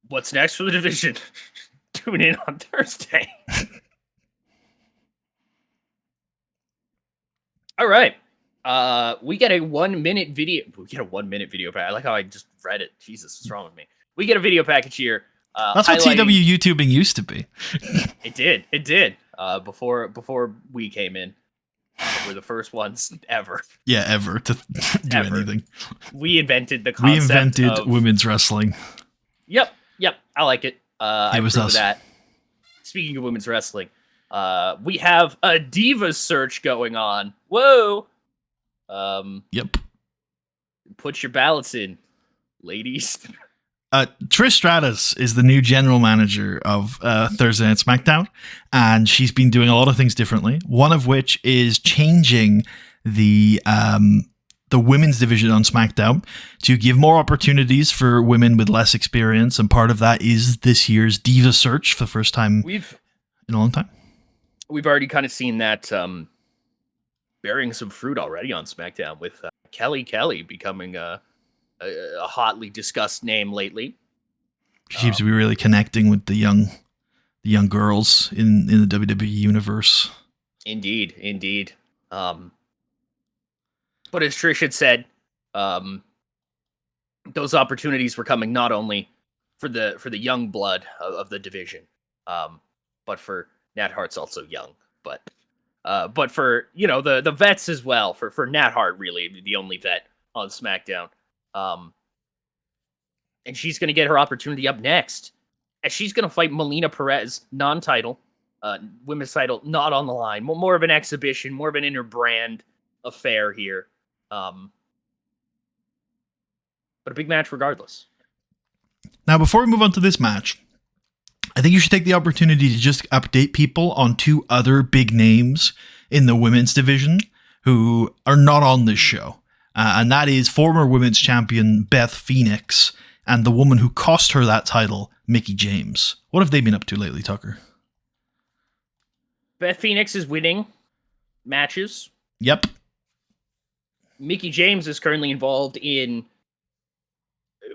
Speaker 2: What's next for the division? Tune in on Thursday. All right. We get a 1-minute video. We get a 1-minute video pack. I like how I just read it. Jesus, what's wrong with me? We get a video package here.
Speaker 1: That's what TEW YouTubing used to be.
Speaker 2: It did. Before we came in, we're the first ones ever.
Speaker 1: Yeah, ever to do anything.
Speaker 2: We invented the concept. We
Speaker 1: invented women's wrestling.
Speaker 2: Yep. I like it.
Speaker 1: It was us.
Speaker 2: That. Speaking of women's wrestling, we have a Divas search going on. Whoa.
Speaker 1: Yep.
Speaker 2: Put your ballots in, ladies.
Speaker 1: Trish Stratus is the new general manager of Thursday Night SmackDown, and she's been doing a lot of things differently. One of which is changing the women's division on SmackDown to give more opportunities for women with less experience, and part of that is this year's Diva Search for the first time in a long time.
Speaker 2: We've already kind of seen that bearing some fruit already on SmackDown with Kelly becoming a hotly discussed name lately.
Speaker 1: She seems to be really connecting with the young girls in the WWE universe.
Speaker 2: Indeed. But as Trish had said, those opportunities were coming not only for the young blood of the division, but for Nat Hart's also young, but for the vets as well. For Nat Hart, really the only vet on SmackDown. And she's going to get her opportunity up next. as she's going to fight Melina Perez, non-title, women's title, not on the line. More of an exhibition, more of an inter-brand affair here. But a big match regardless.
Speaker 1: Now, before we move on to this match, I think you should take the opportunity to just update people on two other big names in the women's division who are not on this show. And that is former women's champion Beth Phoenix and the woman who cost her that title, Mickie James. What have they been up to lately, Tucker?
Speaker 2: Beth Phoenix is winning matches.
Speaker 1: Yep.
Speaker 2: Mickie James is currently involved in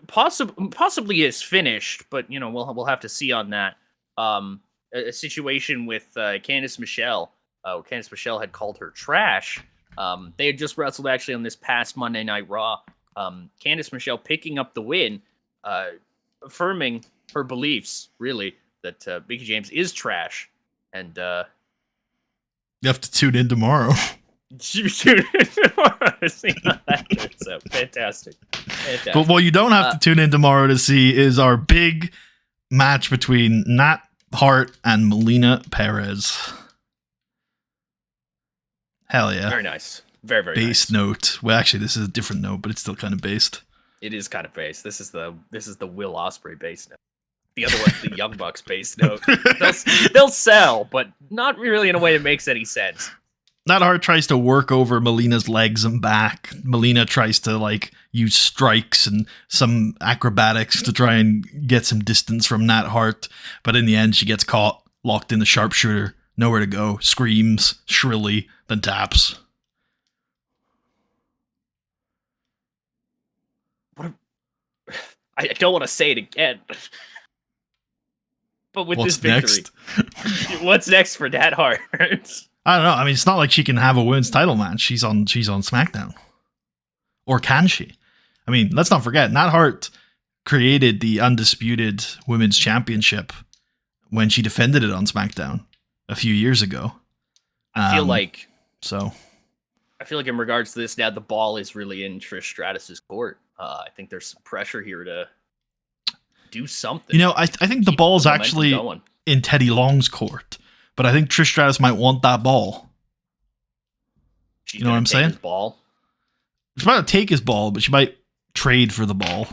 Speaker 2: possibly is finished, but we'll have to see on that. A situation with Candice Michelle. Candice Michelle had called her trash. They had just wrestled actually on this past Monday Night Raw. Candice Michelle picking up the win, affirming her beliefs, really, that Mickie James is trash. And
Speaker 1: you have to tune in tomorrow.
Speaker 2: Tune in tomorrow to see how that turns out. Fantastic.
Speaker 1: But what you don't have to tune in tomorrow to see is our big match between Nat Hart and Melina Perez. Hell yeah.
Speaker 2: Very nice. Very, very
Speaker 1: based
Speaker 2: nice.
Speaker 1: Note. Well, actually, this is a different note, but it's still kind of based.
Speaker 2: It is kind of based. This is the Will Ospreay based note. The other one's the Young Bucks based note. They'll sell, but not really in a way that makes any sense.
Speaker 1: Nat Hart tries to work over Melina's legs and back. Melina tries to use strikes and some acrobatics to try and get some distance from Nat Hart. But in the end, she gets caught, locked in the sharpshooter, nowhere to go, screams shrilly, then taps.
Speaker 2: I don't want to say it again. But with
Speaker 1: What's
Speaker 2: this victory, what's next for Nat Hart?
Speaker 1: I don't know. I mean, it's not like she can have a women's title match. She's on SmackDown. Or can she? I mean, let's not forget, Nat Hart created the undisputed women's championship when she defended it on SmackDown a few years ago.
Speaker 2: I feel like in regards to this now, the ball is really in Trish Stratus's court. I think there's some pressure here to do something.
Speaker 1: I think the ball's actually in Teddy Long's court, but I think Trish Stratus might want that ball. You know what I'm saying?
Speaker 2: His ball.
Speaker 1: She might not take his ball, but she might trade for the ball.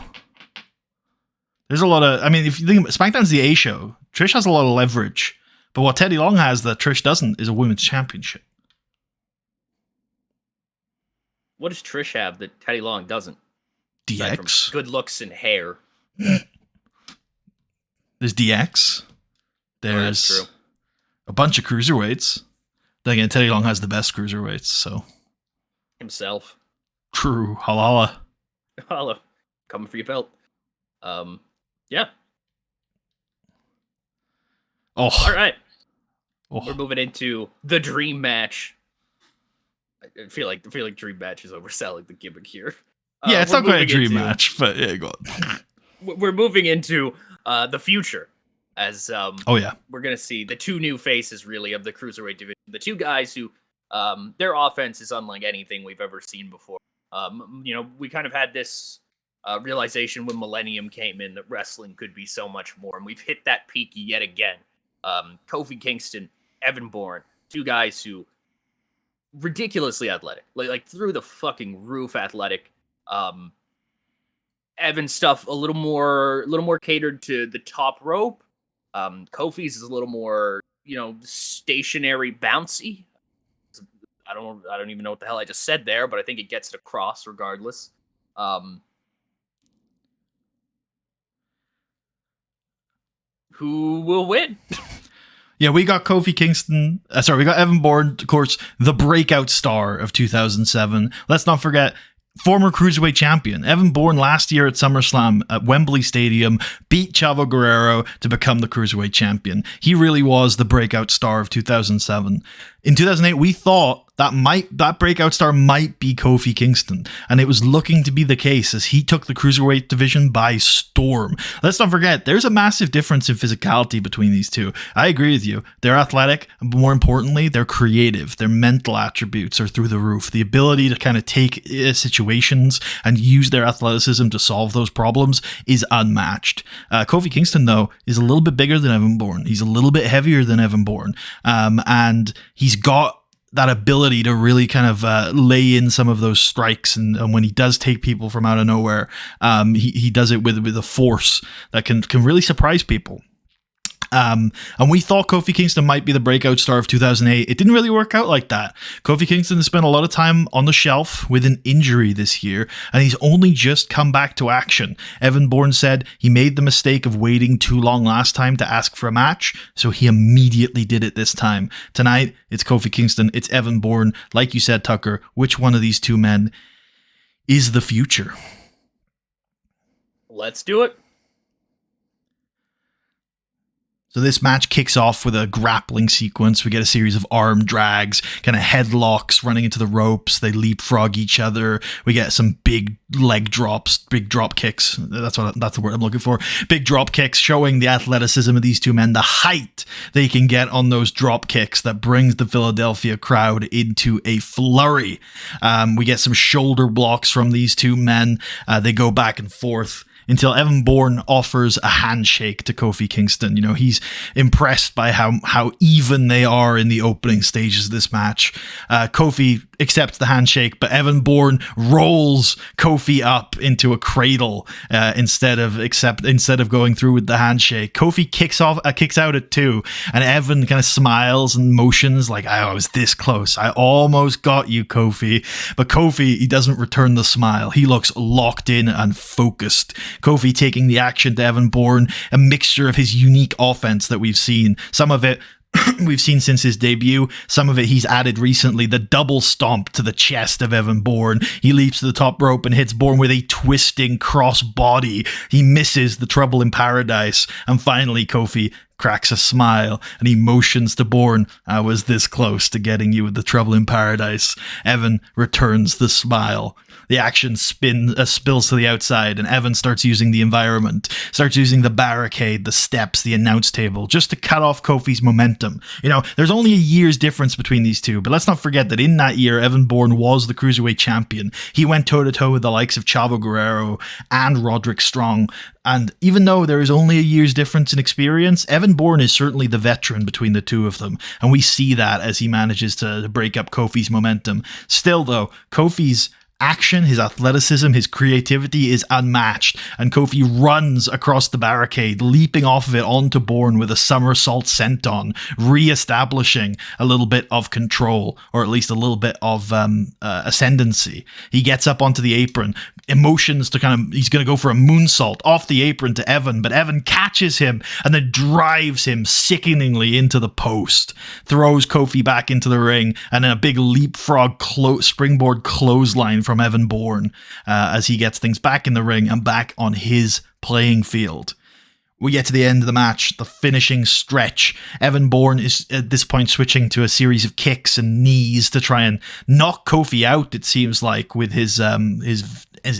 Speaker 1: There's a lot of, if you think SmackDown's the A show, Trish has a lot of leverage, but what Teddy Long has that Trish doesn't is a women's championship.
Speaker 2: What does Trish have that Teddy Long doesn't?
Speaker 1: DX.
Speaker 2: Good looks and hair.
Speaker 1: There's DX. There's a bunch of cruiserweights. Then again, Teddy Long has the best cruiserweights, so.
Speaker 2: Himself.
Speaker 1: True. Halala.
Speaker 2: Holla. Coming for your belt. Yeah.
Speaker 1: Oh.
Speaker 2: All right.
Speaker 1: Oh.
Speaker 2: We're moving into the dream match. I feel like dream match is overselling the gimmick here.
Speaker 1: Yeah, it's not quite a dream match, but yeah, go on.
Speaker 2: We're moving into the future as we're going to see the two new faces really of the Cruiserweight division. The two guys who their offense is unlike anything we've ever seen before. We kind of had this realization when Millennium came in that wrestling could be so much more, and we've hit that peak yet again. Kofi Kingston, Evan Bourne, two guys who ridiculously athletic, like through the fucking roof athletic. Evan's stuff a little more catered to the top rope. Kofi's is a little more, stationary, bouncy. I don't even know what the hell I just said there, but I think it gets it across regardless. Who will win?
Speaker 1: Yeah, we got Kofi Kingston. We got Evan Bourne, of course, the breakout star of 2007. Let's not forget, former Cruiserweight champion. Evan Bourne last year at SummerSlam at Wembley Stadium beat Chavo Guerrero to become the Cruiserweight champion. He really was the breakout star of 2007. In 2008, we thought that breakout star might be Kofi Kingston, and it was looking to be the case as he took the cruiserweight division by storm. Let's not forget, there's a massive difference in physicality between these two. I agree with you. They're athletic, but more importantly, they're creative. Their mental attributes are through the roof. The ability to kind of take situations and use their athleticism to solve those problems is unmatched. Kofi Kingston, though, is a little bit bigger than Evan Bourne. He's a little bit heavier than Evan Bourne, and he's got that ability to really kind of lay in some of those strikes, and when he does take people from out of nowhere, he does it with a force that can really surprise people. And we thought Kofi Kingston might be the breakout star of 2008. It didn't really work out like that. Kofi Kingston has spent a lot of time on the shelf with an injury this year, and he's only just come back to action. Evan Bourne said he made the mistake of waiting too long last time to ask for a match, so he immediately did it this time. Tonight, it's Kofi Kingston, it's Evan Bourne. Like you said, Tucker, which one of these two men is the future?
Speaker 2: Let's do it.
Speaker 1: So this match kicks off with a grappling sequence. We get a series of arm drags, kind of headlocks, running into the ropes. They leapfrog each other. We get some big leg drops, big drop kicks. That's the word I'm looking for. Big drop kicks, showing the athleticism of these two men, the height they can get on those drop kicks that brings the Philadelphia crowd into a flurry. We get some shoulder blocks from these two men. They go back and forth until Evan Bourne offers a handshake to Kofi Kingston. You know, he's impressed by how even they are in the opening stages of this match. Kofi accepts the handshake, but Evan Bourne rolls Kofi up into a cradle instead of going through with the handshake. Kofi kicks out at 2, and Evan kind of smiles and motions like, I was this close. I almost got you, Kofi. But Kofi, he doesn't return the smile. He looks locked in and focused. Kofi taking the action to Evan Bourne, a mixture of his unique offense that we've seen. Some of it we've seen since his debut. Some of it he's added recently. The double stomp to the chest of Evan Bourne. He leaps to the top rope and hits Bourne with a twisting cross body. He misses the Trouble in Paradise. And finally, Kofi cracks a smile and he motions to Bourne, I was this close to getting you with the Trouble in Paradise. Evan returns the smile. The action spills to the outside, and Evan starts using the environment, starts using the barricade, the steps, the announce table, just to cut off Kofi's momentum. You know, there's only a year's difference between these two, but let's not forget that in that year, Evan Bourne was the Cruiserweight champion. He went toe-to-toe with the likes of Chavo Guerrero and Roderick Strong, and even though there is only a year's difference in experience, Evan Bourne is certainly the veteran between the two of them, and we see that as he manages to break up Kofi's momentum. Still, though, Kofi's action, his athleticism, his creativity is unmatched, and Kofi runs across the barricade, leaping off of it onto Bourne with a somersault senton, re-establishing a little bit of control, or at least a little bit of ascendancy. He gets up onto the apron, emotions to he's going to go for a moonsault off the apron to Evan, but Evan catches him and then drives him sickeningly into the post, throws Kofi back into the ring, and then a big leapfrog springboard clothesline from Evan Bourne as he gets things back in the ring and back on his playing field. We get to the end of the match, the finishing stretch. Evan Bourne is at this point switching to a series of kicks and knees to try and knock Kofi out, it seems like, with his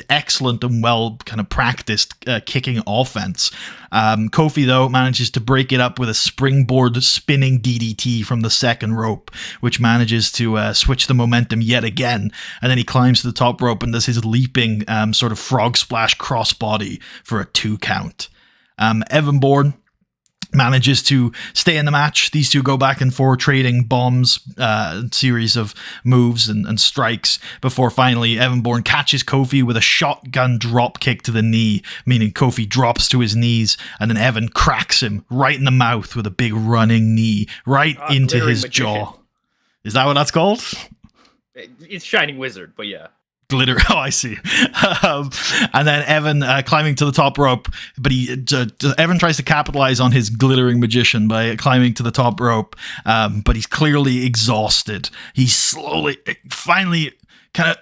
Speaker 1: excellent and well kind of practiced kicking offense. Kofi, though, manages to break it up with a springboard spinning DDT from the second rope, which manages to switch the momentum yet again. And then he climbs to the top rope and does his leaping sort of frog splash crossbody for a 2 count. Evan Bourne manages to stay in the match. These two go back and forth, trading bombs, series of moves and strikes, before finally Evan Bourne catches Kofi with a shotgun drop kick to the knee, meaning Kofi drops to his knees, and then Evan cracks him right in the mouth with a big running knee, right into his jaw. Is that what that's called?
Speaker 2: It's Shining Wizard, but yeah.
Speaker 1: Glitter. Oh, I see. And then Evan climbing to the top rope, but Evan tries to capitalize on his glittering magician by climbing to the top rope, but he's clearly exhausted. He's finally kind of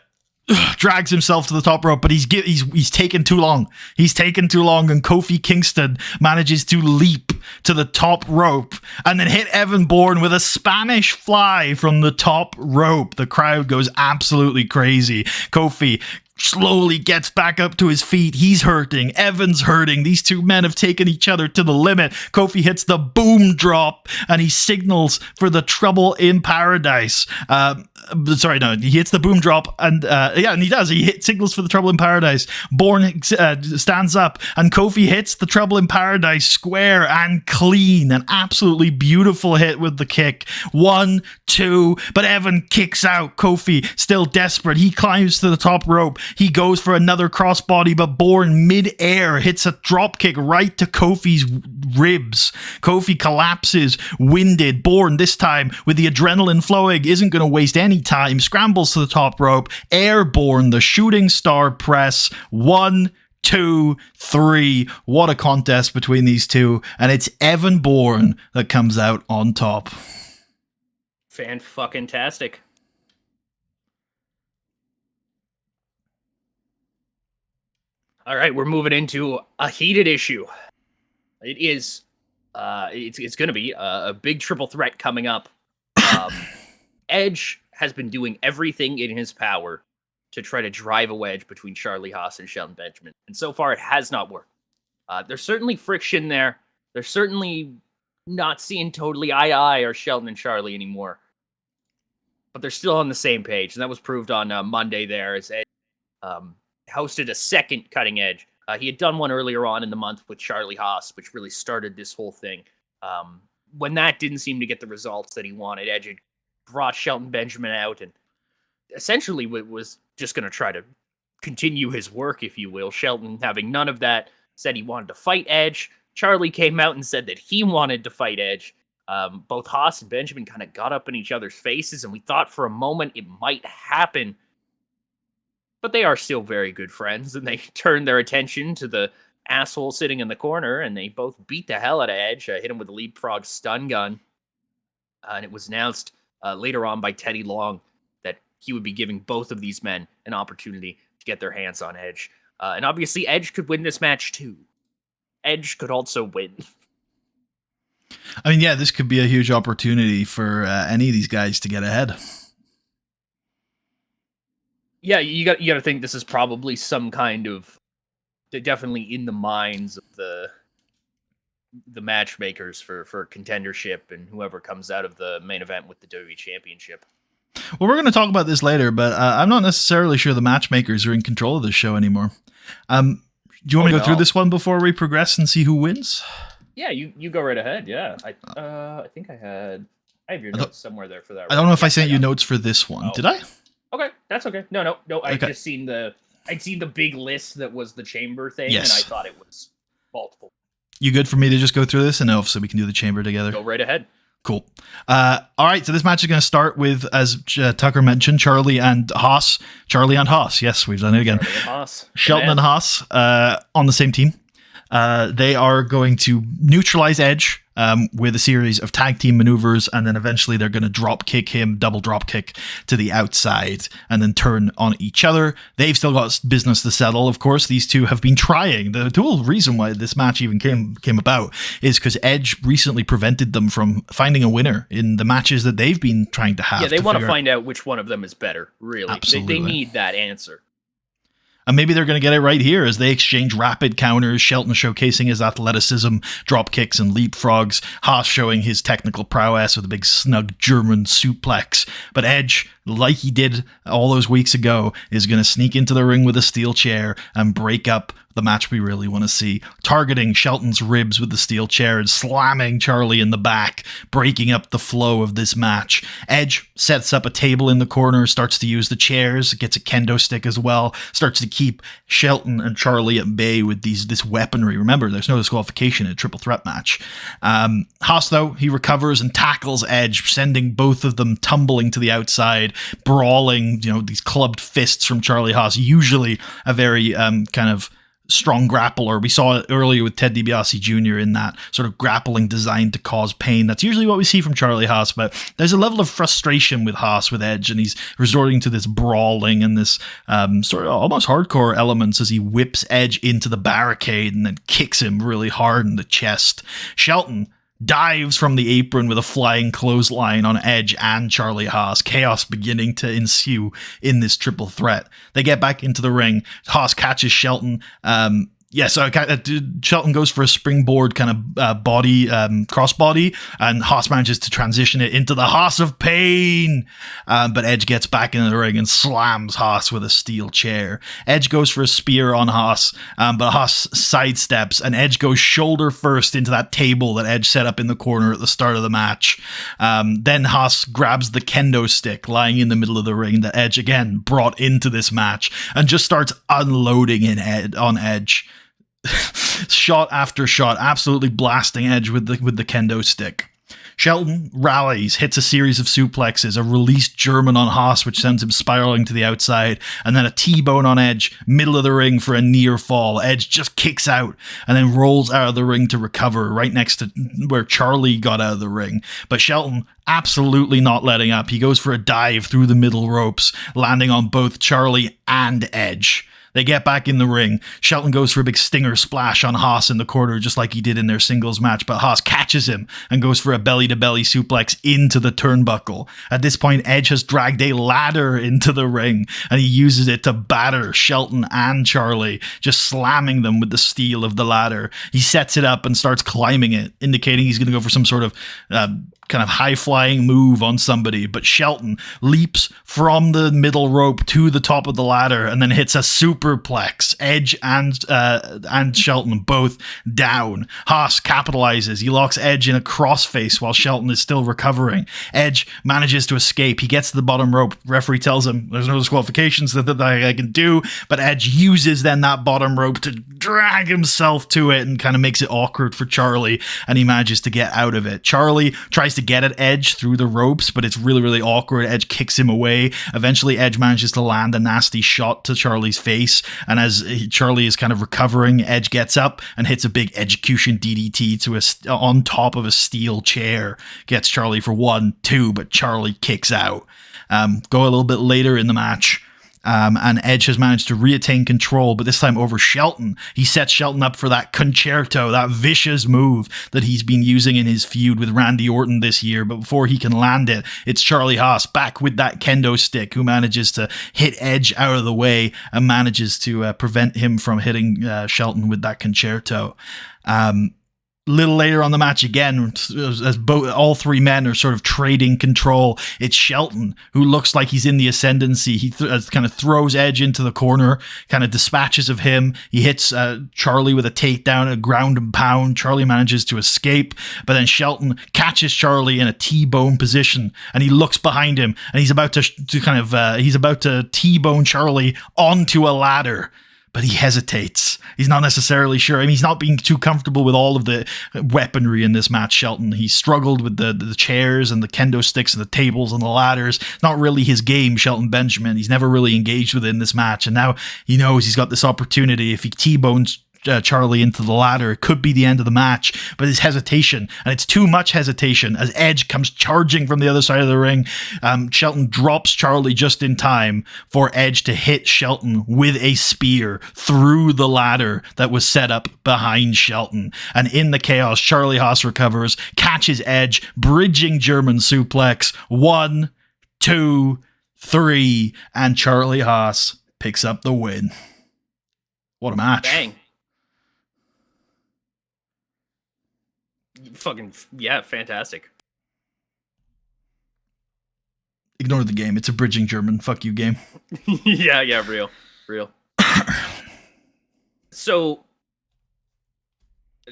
Speaker 1: drags himself to the top rope, but he's taken too long. He's taken too long, and Kofi Kingston manages to leap to the top rope and then hit Evan Bourne with a Spanish fly from the top rope. The crowd goes absolutely crazy. Kofi slowly gets back up to his feet. He's hurting. Evan's hurting. These two men have taken each other to the limit. Kofi hits the boom drop and he signals for the Trouble in Paradise. He hits the boom drop and and he does. He signals for the Trouble in Paradise. Bourne stands up and Kofi hits the Trouble in Paradise square and clean. An absolutely beautiful hit with the kick. 1, 2, but Evan kicks out. Kofi still desperate. He climbs to the top rope. He goes for another crossbody, but Bourne mid-air hits a drop kick right to Kofi's ribs. Kofi collapses, winded. Bourne, this time with the adrenaline flowing, isn't going to waste any time. Scrambles to the top rope. Airborne, the shooting star press. 1, 2, 3. What a contest between these two. And it's Evan Bourne that comes out on top.
Speaker 2: Fan-fucking-tastic. All right, we're moving into a heated issue. It is, it's going to be a big triple threat coming up. Edge has been doing everything in his power to try to drive a wedge between Charlie Haas and Shelton Benjamin, and so far it has not worked. There's certainly friction there. They're certainly not seeing totally eye-to-eye or Shelton and Charlie anymore, but they're still on the same page, and that was proved on Monday there as Edge hosted a second Cutting Edge. He had done one earlier on in the month with Charlie Haas, which really started this whole thing. When that didn't seem to get the results that he wanted, Edge had brought Shelton Benjamin out and essentially was just going to try to continue his work, if you will. Shelton, having none of that, said he wanted to fight Edge. Charlie came out and said that he wanted to fight Edge. Both Haas and Benjamin kind of got up in each other's faces, and we thought for a moment it might happen. But they are still very good friends, and they turned their attention to the asshole sitting in the corner, and they both beat the hell out of Edge, hit him with a leapfrog stun gun. And it was announced later on by Teddy Long that he would be giving both of these men an opportunity to get their hands on Edge. And obviously, Edge could win this match too. Edge could also win.
Speaker 1: I mean, yeah, this could be a huge opportunity for any of these guys to get ahead.
Speaker 2: Yeah, you got to think this is probably some kind of, definitely in the minds of the matchmakers for contendership and whoever comes out of the main event with the WWE Championship.
Speaker 1: Well, we're going to talk about this later, but I'm not necessarily sure the matchmakers are in control of this show anymore. Do you want me to go through this one before we progress and see who wins?
Speaker 2: Yeah, you go right ahead. Yeah, I think I have your notes somewhere there for that.
Speaker 1: I don't know if I sent you notes for this one. Did I?
Speaker 2: Okay, that's okay. No. I'd just seen the big list that was the chamber thing,
Speaker 1: yes.
Speaker 2: And I thought it was multiple.
Speaker 1: You good for me to just go through this and so we can do the chamber together?
Speaker 2: Go right ahead.
Speaker 1: Cool. All right, so this match is going to start with, as Tucker mentioned, Charlie and Haas. Charlie and Haas. Yes, we've done it again.
Speaker 2: Charlie and Haas.
Speaker 1: Shelton and Haas on the same team. They are going to neutralize Edge with a series of tag team maneuvers, and then eventually they're going to drop kick him, double drop kick to the outside, and then turn on each other. They've still got business to settle, of course. These two have been trying. The whole reason why this match even came about is because Edge recently prevented them from finding a winner in the matches that they've been trying to have.
Speaker 2: Yeah, they want to find out which one of them is better, really.
Speaker 1: Absolutely.
Speaker 2: They need that answer.
Speaker 1: And maybe they're going to get it right here as they exchange rapid counters, Shelton showcasing his athleticism, drop kicks and leapfrogs, Haas showing his technical prowess with a big snug German suplex. But Edge, like he did all those weeks ago, is going to sneak into the ring with a steel chair and break up the match we really want to see, targeting Shelton's ribs with the steel chair and slamming Charlie in the back, breaking up the flow of this match. Edge sets up a table in the corner, starts to use the chairs, gets a kendo stick as well, starts to keep Shelton and Charlie at bay with this weaponry. Remember, there's no disqualification in a triple threat match. Haas, though, he recovers and tackles Edge, sending both of them tumbling to the outside, brawling, these clubbed fists from Charlie Haas, usually a very kind of strong grappler. We saw it earlier with Ted DiBiase Jr. in that sort of grappling designed to cause pain. That's usually what we see from Charlie Haas, but there's a level of frustration with Haas with Edge, and he's resorting to this brawling and this sort of almost hardcore elements as he whips Edge into the barricade and then kicks him really hard in the chest. Shelton dives from the apron with a flying clothesline on Edge and Charlie Haas. Chaos beginning to ensue in this triple threat. They get back into the ring. Haas catches Shelton. Shelton goes for a springboard kind of body, crossbody, and Haas manages to transition it into the Haas of Pain. But Edge gets back into the ring and slams Haas with a steel chair. Edge goes for a spear on Haas, but Haas sidesteps, and Edge goes shoulder first into that table that Edge set up in the corner at the start of the match. Then Haas grabs the kendo stick lying in the middle of the ring that Edge again brought into this match and just starts unloading on Edge. Shot after shot, absolutely blasting Edge with the kendo stick. Shelton rallies, hits a series of suplexes, a released German on Haas, which sends him spiraling to the outside, and then a T-bone on Edge, middle of the ring for a near fall. Edge just kicks out and then rolls out of the ring to recover right next to where Charlie got out of the ring. But Shelton absolutely not letting up. He goes for a dive through the middle ropes, landing on both Charlie and Edge. They get back in the ring. Shelton goes for a big stinger splash on Haas in the corner, just like he did in their singles match, but Haas catches him and goes for a belly-to-belly suplex into the turnbuckle. At this point, Edge has dragged a ladder into the ring, and he uses it to batter Shelton and Charlie, just slamming them with the steel of the ladder. He sets it up and starts climbing it, indicating he's going to go for some sort of kind of high-flying move on somebody, but Shelton leaps from the middle rope to the top of the ladder and then hits a superplex. Edge and Shelton both down. Haas capitalizes. He locks Edge in a crossface while Shelton is still recovering. Edge manages to escape. He gets to the bottom rope. Referee tells him there's no disqualifications that I can do, but Edge uses then that bottom rope to drag himself to it and kind of makes it awkward for Charlie, and he manages to get out of it. Charlie tries to get at Edge through the ropes, but it's really, really awkward. Edge kicks him away. Eventually, Edge manages to land a nasty shot to Charlie's face, and as Charlie is kind of recovering, Edge gets up and hits a big execution DDT on top of a steel chair. Gets Charlie for 1-2, but Charlie kicks out. Go a little bit later in the match. And Edge has managed to reattain control, but this time over Shelton. He sets Shelton up for that concerto, that vicious move that he's been using in his feud with Randy Orton this year. But before he can land it, it's Charlie Haas back with that kendo stick, who manages to hit Edge out of the way and manages to prevent him from hitting Shelton with that concerto. Little later on the match again, as all three men are sort of trading control, it's Shelton who looks like he's in the ascendancy. He kind of throws Edge into the corner, kind of dispatches of him. He hits Charlie with a takedown, a ground and pound. Charlie manages to escape, but then Shelton catches Charlie in a T-bone position, and he looks behind him, and he's about to T-bone Charlie onto a ladder. But he hesitates. He's not necessarily sure. I mean, he's not being too comfortable with all of the weaponry in this match, Shelton. He struggled with the chairs and the kendo sticks and the tables and the ladders. Not really his game, Shelton Benjamin. He's never really engaged with it in this match. And now he knows he's got this opportunity. If he T-bones Charlie into the ladder, it could be the end of the match, but his hesitation, and it's too much hesitation, as Edge comes charging from the other side of the ring. Shelton drops Charlie just in time for Edge to hit Shelton with a spear through the ladder that was set up behind Shelton. And in the chaos, Charlie Haas recovers, catches Edge, bridging German suplex. 1, 2, 3, and Charlie Haas picks up the win. What a match.
Speaker 2: Bang. Fucking, yeah, fantastic.
Speaker 1: Ignore the game. It's a bridging German. Fuck you game.
Speaker 2: yeah, real. So,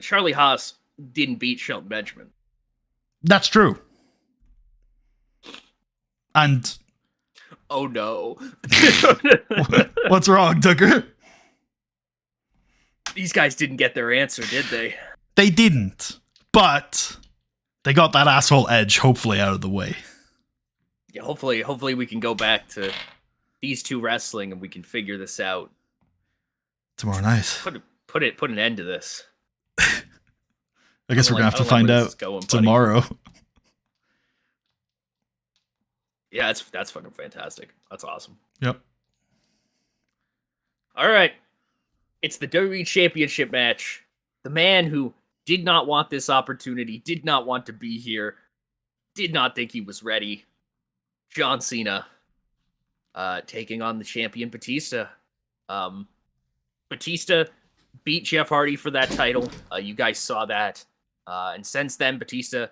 Speaker 2: Charlie Haas didn't beat Shelton Benjamin.
Speaker 1: That's true. And...
Speaker 2: oh no.
Speaker 1: What's wrong, Tucker?
Speaker 2: These guys didn't get their answer, did they?
Speaker 1: They didn't. But they got that asshole Edge hopefully out of the way.
Speaker 2: Yeah, hopefully we can go back to these two wrestling and we can figure this out.
Speaker 1: Tomorrow night.
Speaker 2: Put an end to this.
Speaker 1: I guess we're gonna have to find out tomorrow.
Speaker 2: Yeah, that's fucking fantastic. That's awesome.
Speaker 1: Yep.
Speaker 2: All right. It's the WWE Championship match. The man who did not want this opportunity, did not want to be here, did not think he was ready. John Cena taking on the champion Batista. Batista beat Jeff Hardy for that title. You guys saw that. And since then, Batista,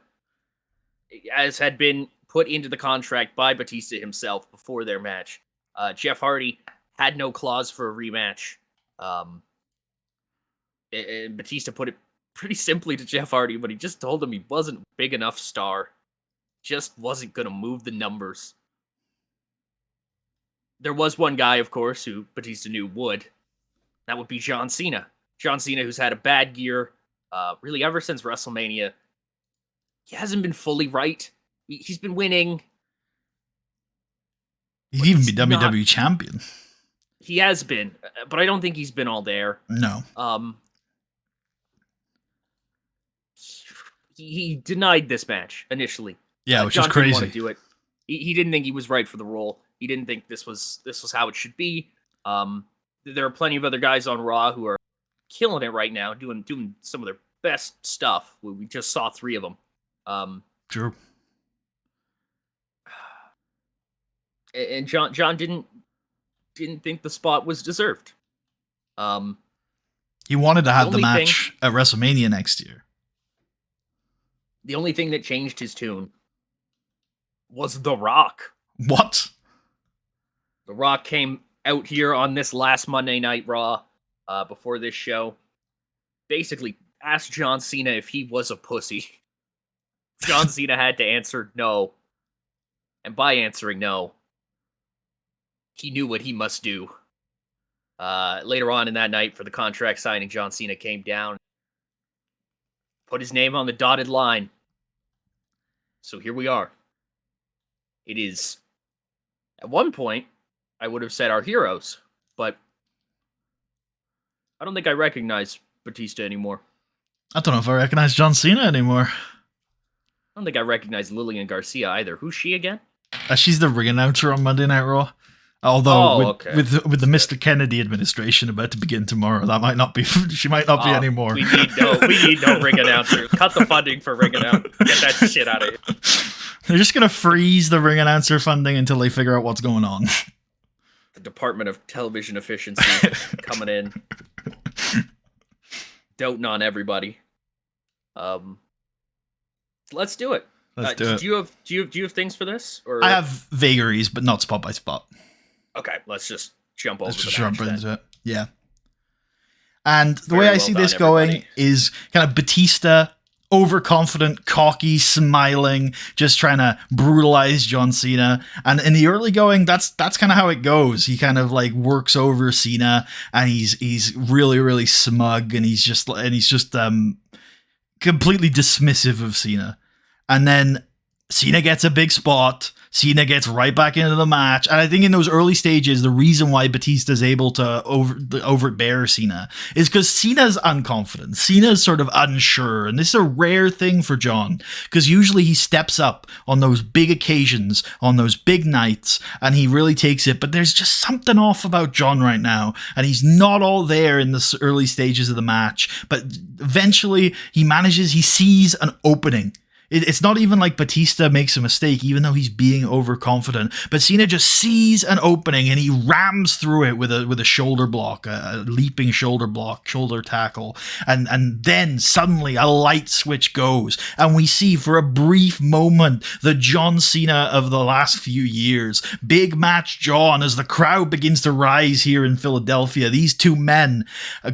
Speaker 2: as had been put into the contract by Batista himself before their match, Jeff Hardy had no clause for a rematch. And Batista put it pretty simply to Jeff Hardy, but he just told him he wasn't a big enough star. Just wasn't going to move the numbers. There was one guy, of course, who Batista knew would. That would be John Cena. John Cena, who's had a bad year, really ever since WrestleMania. He hasn't been fully right. He's been winning.
Speaker 1: He's even been WWE champion.
Speaker 2: He has been, but I don't think he's been all there.
Speaker 1: No.
Speaker 2: He denied this match initially.
Speaker 1: Yeah, which
Speaker 2: John
Speaker 1: is crazy.
Speaker 2: Didn't want to do it. He didn't think he was right for the role. He didn't think this was how it should be. There are plenty of other guys on Raw who are killing it right now, doing some of their best stuff. We just saw 3 of them.
Speaker 1: True.
Speaker 2: And John didn't think the spot was deserved.
Speaker 1: He wanted to have the match at WrestleMania next year.
Speaker 2: The only thing that changed his tune was The Rock.
Speaker 1: What?
Speaker 2: The Rock came out here on this last Monday Night Raw before this show. Basically asked John Cena if he was a pussy. John Cena had to answer no. And by answering no, he knew what he must do. Later on in that night for the contract signing, John Cena came down, put his name on the dotted line. So here we are. It is, at one point, I would have said our heroes, but I don't think I recognize Batista anymore.
Speaker 1: I don't know if I recognize John Cena anymore.
Speaker 2: I don't think I recognize Lillian Garcia either. Who's she again?
Speaker 1: She's the ring announcer on Monday Night Raw. Although with the Mr. Kennedy administration about to begin tomorrow, that might not be. She might not be anymore.
Speaker 2: We need no ring announcer. Cut the funding for ring announcer. Get that shit out of here.
Speaker 1: They're just gonna freeze the ring announcer funding until they figure out what's going on.
Speaker 2: The Department of Television Efficiency coming in, doting on everybody. Let's do it.
Speaker 1: Let's do it.
Speaker 2: Do you have things for this? Or
Speaker 1: I have vagaries, but not spot by spot.
Speaker 2: Okay, let's just jump over.
Speaker 1: Let's just jump into it. Yeah. And the way I see this going is kind of Batista, overconfident, cocky, smiling, just trying to brutalize John Cena. And in the early going, that's kind of how it goes. He kind of like works over Cena, and he's really, really smug, and he's just completely dismissive of Cena. And then Cena gets a big spot. Cena gets right back into the match. And I think in those early stages, the reason why Batista's able to overbear Cena is because Cena's unconfident. Cena's sort of unsure. And this is a rare thing for John, because usually he steps up on those big occasions, on those big nights, and he really takes it. But there's just something off about John right now. And he's not all there in the early stages of the match. But eventually he sees an opening. It's not even like Batista makes a mistake, even though he's being overconfident. But Cena just sees an opening and he rams through it with a shoulder block, a leaping shoulder block, shoulder tackle. And then suddenly a light switch goes. And we see for a brief moment the John Cena of the last few years. Big match John as the crowd begins to rise here in Philadelphia. These two men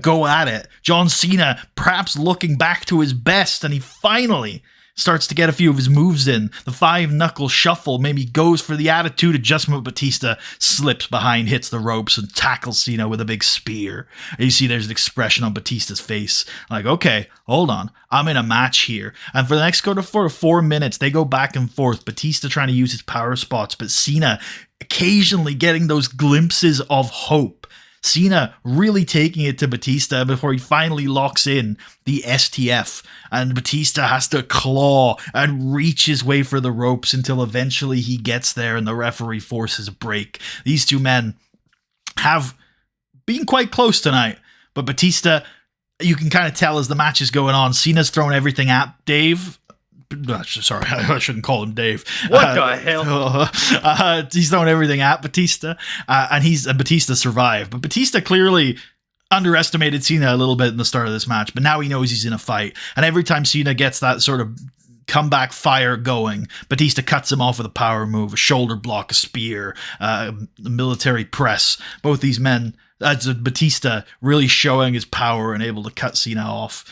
Speaker 1: go at it. John Cena perhaps looking back to his best, and he finally starts to get a few of his moves in. The 5-knuckle shuffle maybe goes for the attitude adjustment. Batista slips behind, hits the ropes, and tackles Cena with a big spear. And you see there's an expression on Batista's face. Like, okay, hold on. I'm in a match here. And for the next 4 minutes, they go back and forth. Batista trying to use his power spots, but Cena occasionally getting those glimpses of hope. Cena really taking it to Batista before he finally locks in the STF, and Batista has to claw and reach his way for the ropes until eventually he gets there and the referee forces a break. These two men have been quite close tonight, but Batista, you can kind of tell as the match is going on, Cena's thrown everything at Dave. Sorry, I shouldn't call him Dave.
Speaker 2: What the hell?
Speaker 1: He's thrown everything at Batista, and Batista survived. But Batista clearly underestimated Cena a little bit in the start of this match, but now he knows he's in a fight. And every time Cena gets that sort of comeback fire going, Batista cuts him off with a power move, a shoulder block, a spear, a military press. Both these men, Batista really showing his power and able to cut Cena off.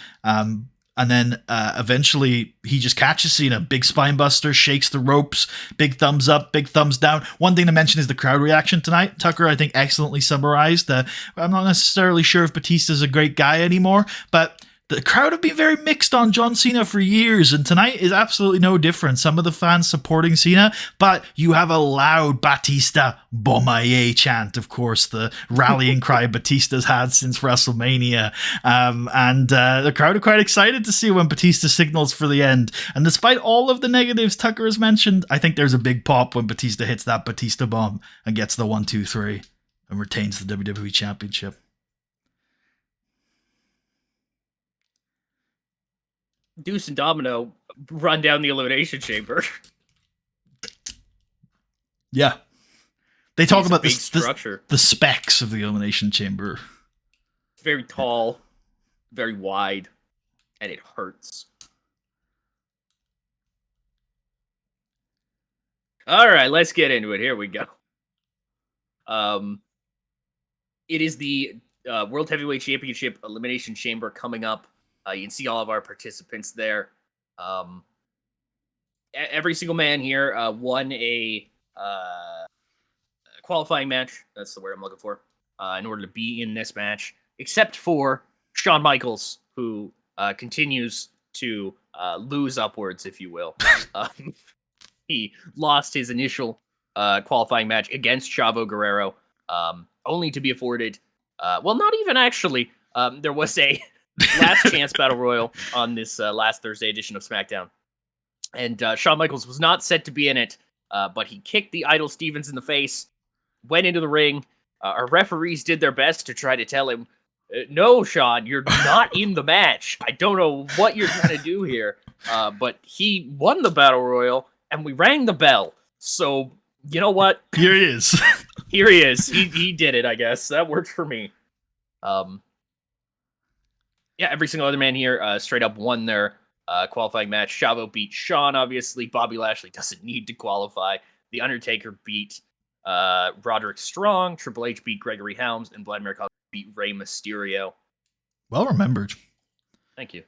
Speaker 1: And then eventually he just catches Cena. Big spine buster, shakes the ropes, big thumbs up, big thumbs down. One thing to mention is the crowd reaction tonight. Tucker, I think, excellently summarized. I'm not necessarily sure if Batista's a great guy anymore, but the crowd have been very mixed on John Cena for years, and tonight is absolutely no different. Some of the fans supporting Cena, but you have a loud Batista Bomaye chant, of course, the rallying cry Batista's had since WrestleMania. And the crowd are quite excited to see when Batista signals for the end. And despite all of the negatives Tucker has mentioned, I think there's a big pop when Batista hits that Batista bomb and gets the 1-2-3 and retains the WWE Championship.
Speaker 2: Deuce and Domino run down the Elimination Chamber.
Speaker 1: Yeah. They talk about
Speaker 2: the structure.
Speaker 1: The specs of the Elimination Chamber.
Speaker 2: It's very tall, very wide, and it hurts. All right, let's get into it. Here we go. It is the World Heavyweight Championship Elimination Chamber coming up. You can see all of our participants there. Every single man here won a qualifying match. That's the word I'm looking for. In order to be in this match, except for Shawn Michaels, who continues to lose upwards, if you will. He lost his initial qualifying match against Chavo Guerrero, only to be afforded. Well, not even actually. There was a last chance battle royal on this last Thursday edition of SmackDown, and Shawn Michaels was not set to be in it, but he kicked the Idol Stevens in the face, went into the ring. Our referees did their best to try to tell him, no, Shawn, you're not in the match. I don't know what you're trying to do here, but he won the battle royal, and we rang the bell. So, you know what?
Speaker 1: Here he is.
Speaker 2: Here he is. He did it, I guess. That worked for me. Yeah, every single other man here straight up won their qualifying match. Chavo beat Shawn, obviously. Bobby Lashley doesn't need to qualify. The Undertaker beat Roderick Strong. Triple H beat Gregory Helms. And Vladimir Kozlov beat Rey Mysterio.
Speaker 1: Well remembered.
Speaker 2: Thank you.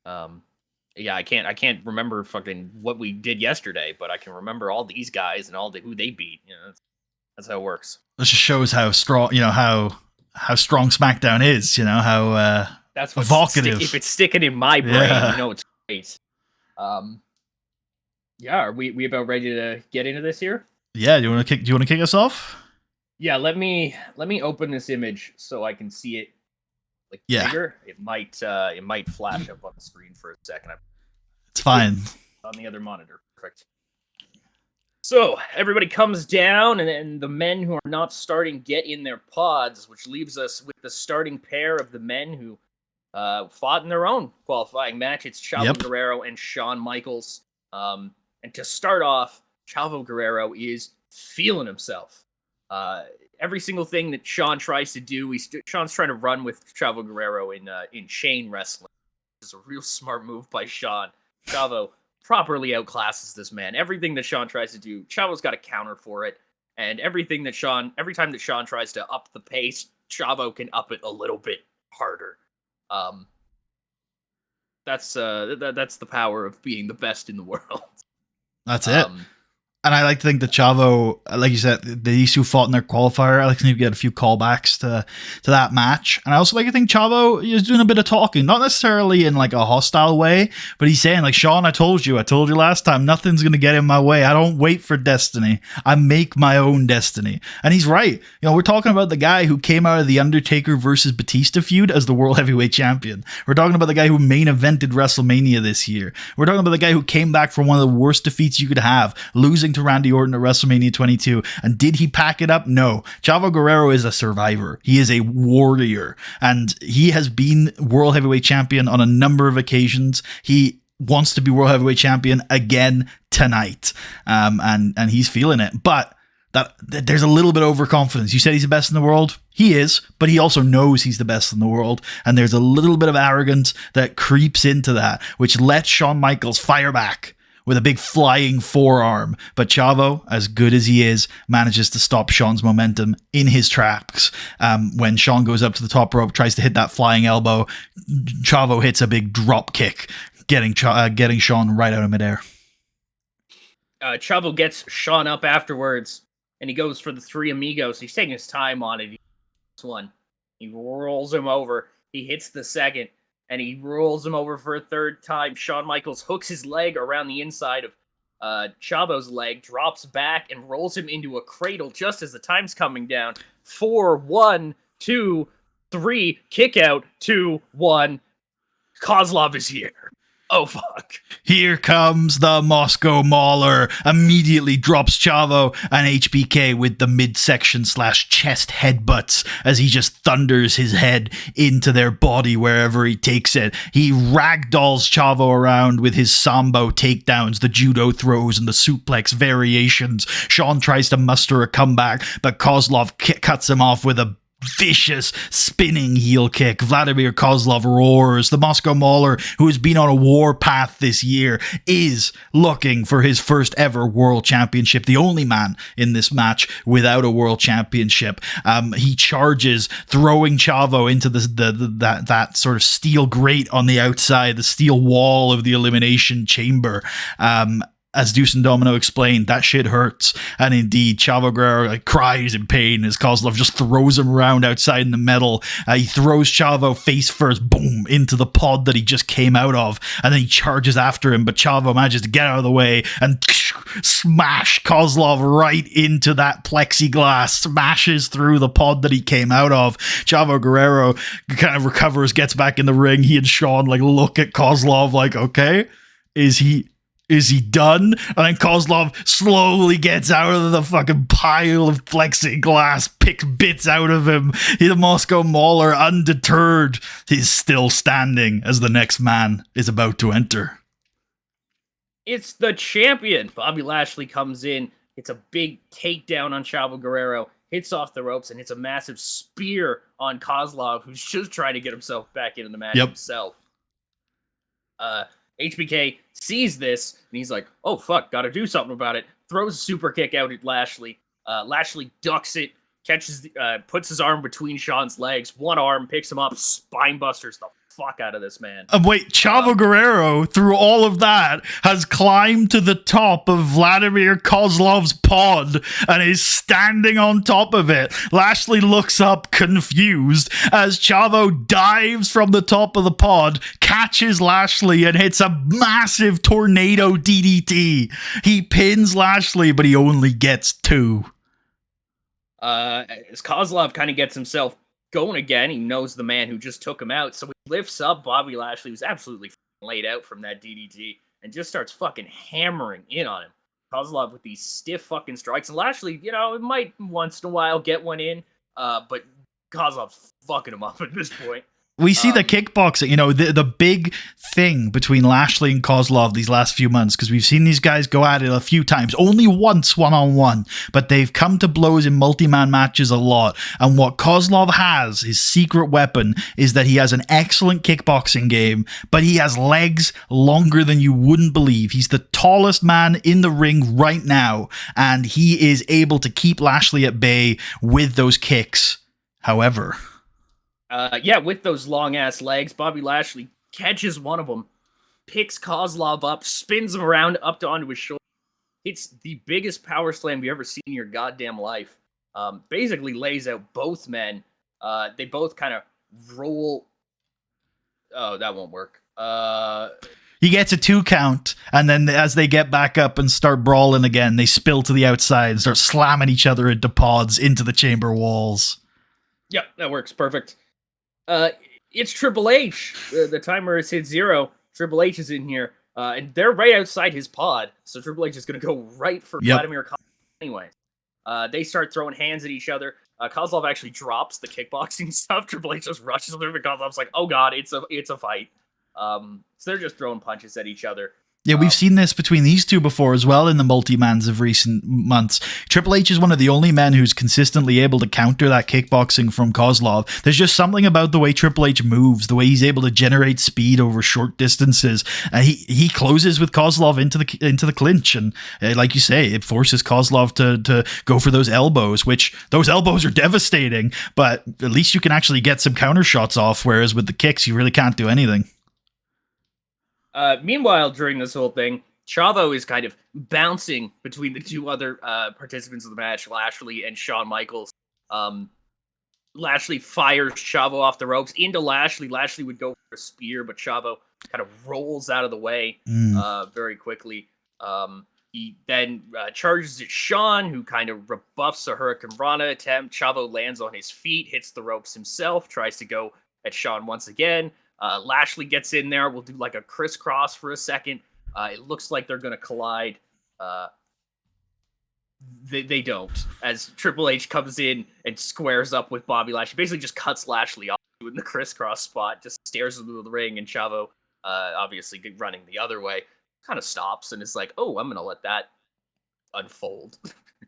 Speaker 2: Yeah, I can't remember fucking what we did yesterday, but I can remember all these guys and who they beat. You know, that's how it works.
Speaker 1: This just shows how strong, how strong SmackDown is. You know how.
Speaker 2: That's what's
Speaker 1: evocative.
Speaker 2: If it's sticking in my brain, you know it's great. Yeah, are we about ready to get into this here?
Speaker 1: Yeah, do you want to kick us off?
Speaker 2: Yeah, let me open this image so I can see it bigger. It might flash up on the screen for a second.
Speaker 1: It's fine.
Speaker 2: On the other monitor. Perfect. So everybody comes down, and the men who are not starting get in their pods, which leaves us with the starting pair of the men who fought in their own qualifying match. It's Chavo Guerrero and Shawn Michaels. And to start off, Chavo Guerrero is feeling himself. Every single thing that Shawn tries to do, Shawn's trying to run with Chavo Guerrero in chain wrestling. It's a real smart move by Shawn. Chavo properly outclasses this man. Everything that Shawn tries to do, Chavo's got a counter for it. And every time that Shawn tries to up the pace, Chavo can up it a little bit harder. That's the power of being the best in the world.
Speaker 1: That's it. And I like to think that Chavo, like you said, these two fought in their qualifier. I like to think we get a few callbacks to that match. And I also like to think Chavo is doing a bit of talking, not necessarily in like a hostile way, but he's saying like, Sean, I told you last time, nothing's going to get in my way. I don't wait for destiny. I make my own destiny. And he's right. We're talking about the guy who came out of the Undertaker versus Batista feud as the World Heavyweight Champion. We're talking about the guy who main evented WrestleMania this year. We're talking about the guy who came back from one of the worst defeats you could have, losing to Randy Orton at WrestleMania 22. And did he pack it up? No. Chavo Guerrero is a survivor. He is a warrior. And he has been World Heavyweight Champion on a number of occasions. He wants to be World Heavyweight Champion again tonight. And he's feeling it. But that there's a little bit of overconfidence. You said he's the best in the world. He is, but he also knows he's the best in the world. And there's a little bit of arrogance that creeps into that, which lets Shawn Michaels fire back with a big flying forearm. But Chavo, as good as he is, manages to stop Shawn's momentum in his tracks. When Shawn goes up to the top rope, tries to hit that flying elbow, Chavo hits a big drop kick, getting Shawn right out of midair.
Speaker 2: Chavo gets Shawn up afterwards, and he goes for the Three Amigos. He's taking his time on it. He hits one. He rolls him over. He hits the second. And he rolls him over for a third time. Shawn Michaels hooks his leg around the inside of Chavo's leg, drops back, and rolls him into a cradle just as the time's coming down. 4, 1, 2, 3, kick out, 2, 1. Kozlov is here. Oh, fuck.
Speaker 1: Here comes the Moscow Mauler. Immediately drops Chavo and HBK with the midsection / chest headbutts as he just thunders his head into their body wherever he takes it. He ragdolls Chavo around with his sambo takedowns, the judo throws, and the suplex variations. Shawn tries to muster a comeback, but Kozlov cuts him off with a vicious spinning heel kick. Vladimir Kozlov roars. The Moscow Mauler, who has been on a war path this year, is looking for his first ever world championship. The only man in this match without a world championship. He charges, throwing Chavo into that sort of steel grate on the outside, the steel wall of the elimination chamber. As Deuce and Domino explained, that shit hurts. And indeed, Chavo Guerrero cries in pain as Kozlov just throws him around outside in the metal. He throws Chavo face first, boom, into the pod that he just came out of. And then he charges after him, but Chavo manages to get out of the way and smash Kozlov right into that plexiglass, smashes through the pod that he came out of. Chavo Guerrero kind of recovers, gets back in the ring. He and Shawn look at Kozlov okay, is he done? And then Kozlov slowly gets out of the fucking pile of plexiglass, picks bits out of him. The Moscow Mauler, undeterred, is still standing as the next man is about to enter.
Speaker 2: It's the champion. Bobby Lashley comes in. It's a big takedown on Chavo Guerrero. Hits off the ropes, and it's a massive spear on Kozlov, who's just trying to get himself back into the match himself. HBK sees this, and he's like, oh, fuck, gotta do something about it. Throws a super kick out at Lashley. Lashley ducks it, puts his arm between Shawn's legs. One arm picks him up, spine busters the fuck out of this man.
Speaker 1: Wait, Chavo Guerrero, through all of that, has climbed to the top of Vladimir Kozlov's pod and is standing on top of it. Lashley looks up confused as Chavo dives from the top of the pod, catches Lashley, and hits a massive tornado DDT. He pins Lashley, but he only gets 2.
Speaker 2: As Kozlov kind of gets himself going again, he knows the man who just took him out, so he lifts up Bobby Lashley, who's absolutely laid out from that DDT, and just starts fucking hammering in on him. Kozlov with these stiff fucking strikes, and Lashley, it might once in a while get one in, but Kozlov's fucking him up at this point.
Speaker 1: We see the kickboxing, the big thing between Lashley and Kozlov these last few months, because we've seen these guys go at it a few times, only once one-on-one, but they've come to blows in multi-man matches a lot. And what Kozlov has, his secret weapon, is that he has an excellent kickboxing game, but he has legs longer than you wouldn't believe. He's the tallest man in the ring right now, and he is able to keep Lashley at bay with those kicks. However,
Speaker 2: with those long-ass legs, Bobby Lashley catches one of them, picks Kozlov up, spins him around up onto his shoulder, hits the biggest power slam you ever seen in your goddamn life. Basically lays out both men. They both kind of roll. Oh, that won't work.
Speaker 1: He gets a 2 count, and then as they get back up and start brawling again, they spill to the outside and start slamming each other into pods into the chamber walls.
Speaker 2: Yep, that works. Perfect. It's Triple H. The timer has hit 0. Triple H is in here, and they're right outside his pod, so Triple H is going to go right for Vladimir Kozlov anyway. They start throwing hands at each other. Kozlov actually drops the kickboxing stuff. Triple H just rushes over, and Kozlov's like, oh god, it's a fight. So they're just throwing punches at each other.
Speaker 1: Yeah, we've seen this between these two before as well in the multi-mans of recent months. Triple H is one of the only men who's consistently able to counter that kickboxing from Kozlov. There's just something about the way Triple H moves, the way he's able to generate speed over short distances. He closes with Kozlov into the clinch, and like you say, it forces Kozlov to go for those elbows, which those elbows are devastating, but at least you can actually get some counter shots off, whereas with the kicks, you really can't do anything.
Speaker 2: Meanwhile, during this whole thing, Chavo is kind of bouncing between the two other participants of the match, Lashley and Shawn Michaels. Lashley fires Chavo off the ropes into Lashley. Lashley would go for a spear, but Chavo kind of rolls out of the way very quickly. He then charges at Shawn, who kind of rebuffs a Hurricane Rana attempt. Chavo lands on his feet, hits the ropes himself, tries to go at Shawn once again. Lashley gets in there. We'll do like a crisscross for a second. It looks like they're going to collide. They don't. As Triple H comes in and squares up with Bobby Lashley. Basically just cuts Lashley off in the crisscross spot. Just stares into the ring. And Chavo, obviously running the other way, kind of stops and is like, oh, I'm going to let that unfold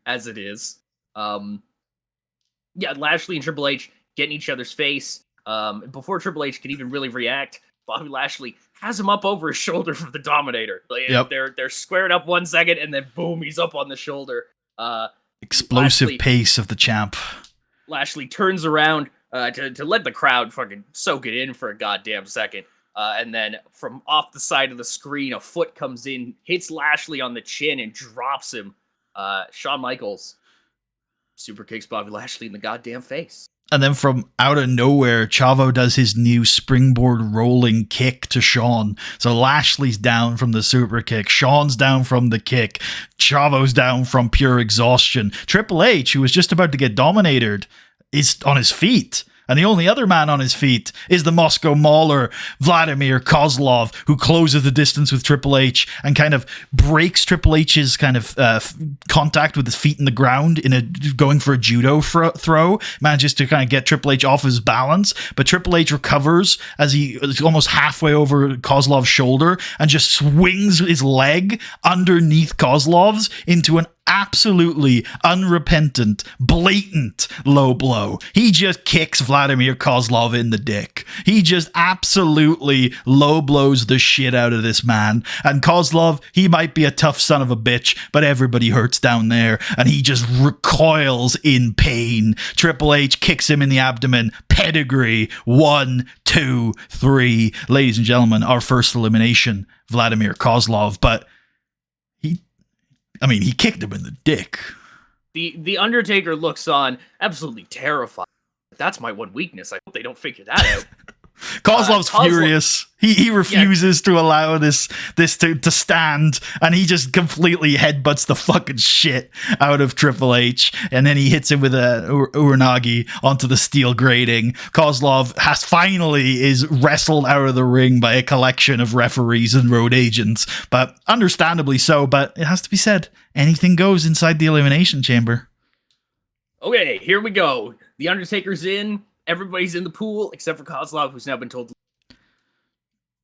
Speaker 2: as it is. Yeah, Lashley and Triple H get in each other's face. Before Triple H can even really react, Bobby Lashley has him up over his shoulder from the Dominator. They're squared up 1 second, and then boom, he's up on the shoulder.
Speaker 1: Explosive pace of the champ.
Speaker 2: Lashley turns around to let the crowd fucking soak it in for a goddamn second. And then from off the side of the screen, a foot comes in, hits Lashley on the chin, and drops him. Shawn Michaels super kicks Bobby Lashley in the goddamn face.
Speaker 1: And then from out of nowhere, Chavo does his new springboard rolling kick to Shawn. So Lashley's down from the super kick. Shawn's down from the kick. Chavo's down from pure exhaustion. Triple H, who was just about to get dominated, is on his feet. And the only other man on his feet is the Moscow Mauler, Vladimir Kozlov, who closes the distance with Triple H and kind of breaks Triple H's kind of contact with his feet in the ground in going for a judo throw. Manages to kind of get Triple H off his balance, but Triple H recovers as he is almost halfway over Kozlov's shoulder and just swings his leg underneath Kozlov's into an absolutely unrepentant, blatant low blow. He just kicks Vladimir Kozlov in the dick. He just absolutely low blows the shit out of this man. And Kozlov, he might be a tough son of a bitch, but everybody hurts down there, and he just recoils in pain. Triple H kicks him in the abdomen. Pedigree. 1, 2, 3. Ladies and gentlemen, our first elimination, Vladimir Kozlov, but he kicked him in the dick.
Speaker 2: The Undertaker looks on, absolutely terrified. That's my one weakness. I hope they don't figure that out.
Speaker 1: Kozlov's furious. He refuses to allow this to stand, and he just completely headbutts the fucking shit out of Triple H, and then he hits him with a Uranagi onto the steel grating. Kozlov is wrestled out of the ring by a collection of referees and road agents, but understandably so. But it has to be said, anything goes inside the Elimination Chamber.
Speaker 2: Okay, here we go. The Undertaker's in. Everybody's in the pool except for Kozlov, who's now been told.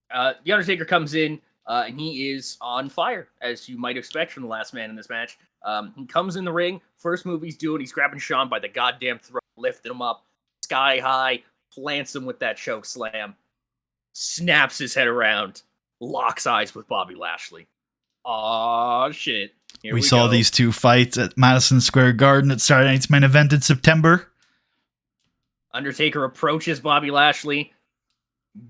Speaker 2: The Undertaker comes in, and he is on fire, as you might expect from the last man in this match. He comes in the ring. First move he's doing, he's grabbing Shawn by the goddamn throat, lifting him up sky high, plants him with that choke slam, snaps his head around, locks eyes with Bobby Lashley. Aw, shit. Here we
Speaker 1: saw
Speaker 2: go.
Speaker 1: These two fights at Madison Square Garden at Saturday Night's Main Event in September.
Speaker 2: Undertaker approaches Bobby Lashley,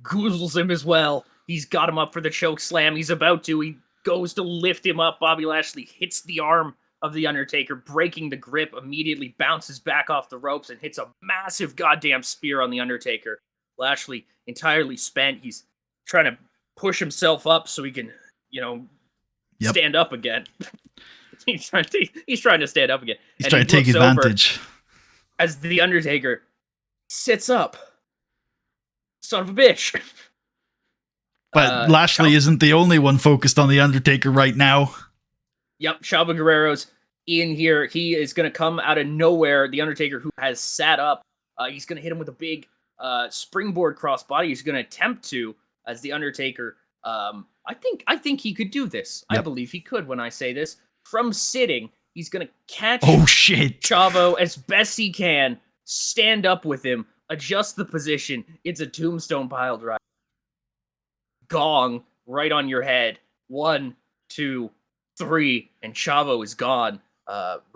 Speaker 2: goozles him as well. He's got him up for the choke slam. He's about to. He goes to lift him up. Bobby Lashley hits the arm of the Undertaker, breaking the grip, immediately bounces back off the ropes and hits a massive goddamn spear on the Undertaker. Lashley, entirely spent. He's trying to push himself up so he can, stand up again. he's trying to stand up again.
Speaker 1: He's trying to take advantage.
Speaker 2: As the Undertaker sits up. Son of a bitch.
Speaker 1: But Lashley isn't the only one focused on the Undertaker right now.
Speaker 2: Yep, Chavo Guerrero's in here. He is going to come out of nowhere. The Undertaker, who has sat up, he's going to hit him with a big springboard crossbody. He's going to attempt to, as the Undertaker. I think he could do this. Yep. I believe he could when I say this. From sitting, he's going to catch Chavo as best he can, stand up with him, adjust the position. It's a tombstone pile driver. Gong right on your head. 1, 2, 3, and Chavo is gone.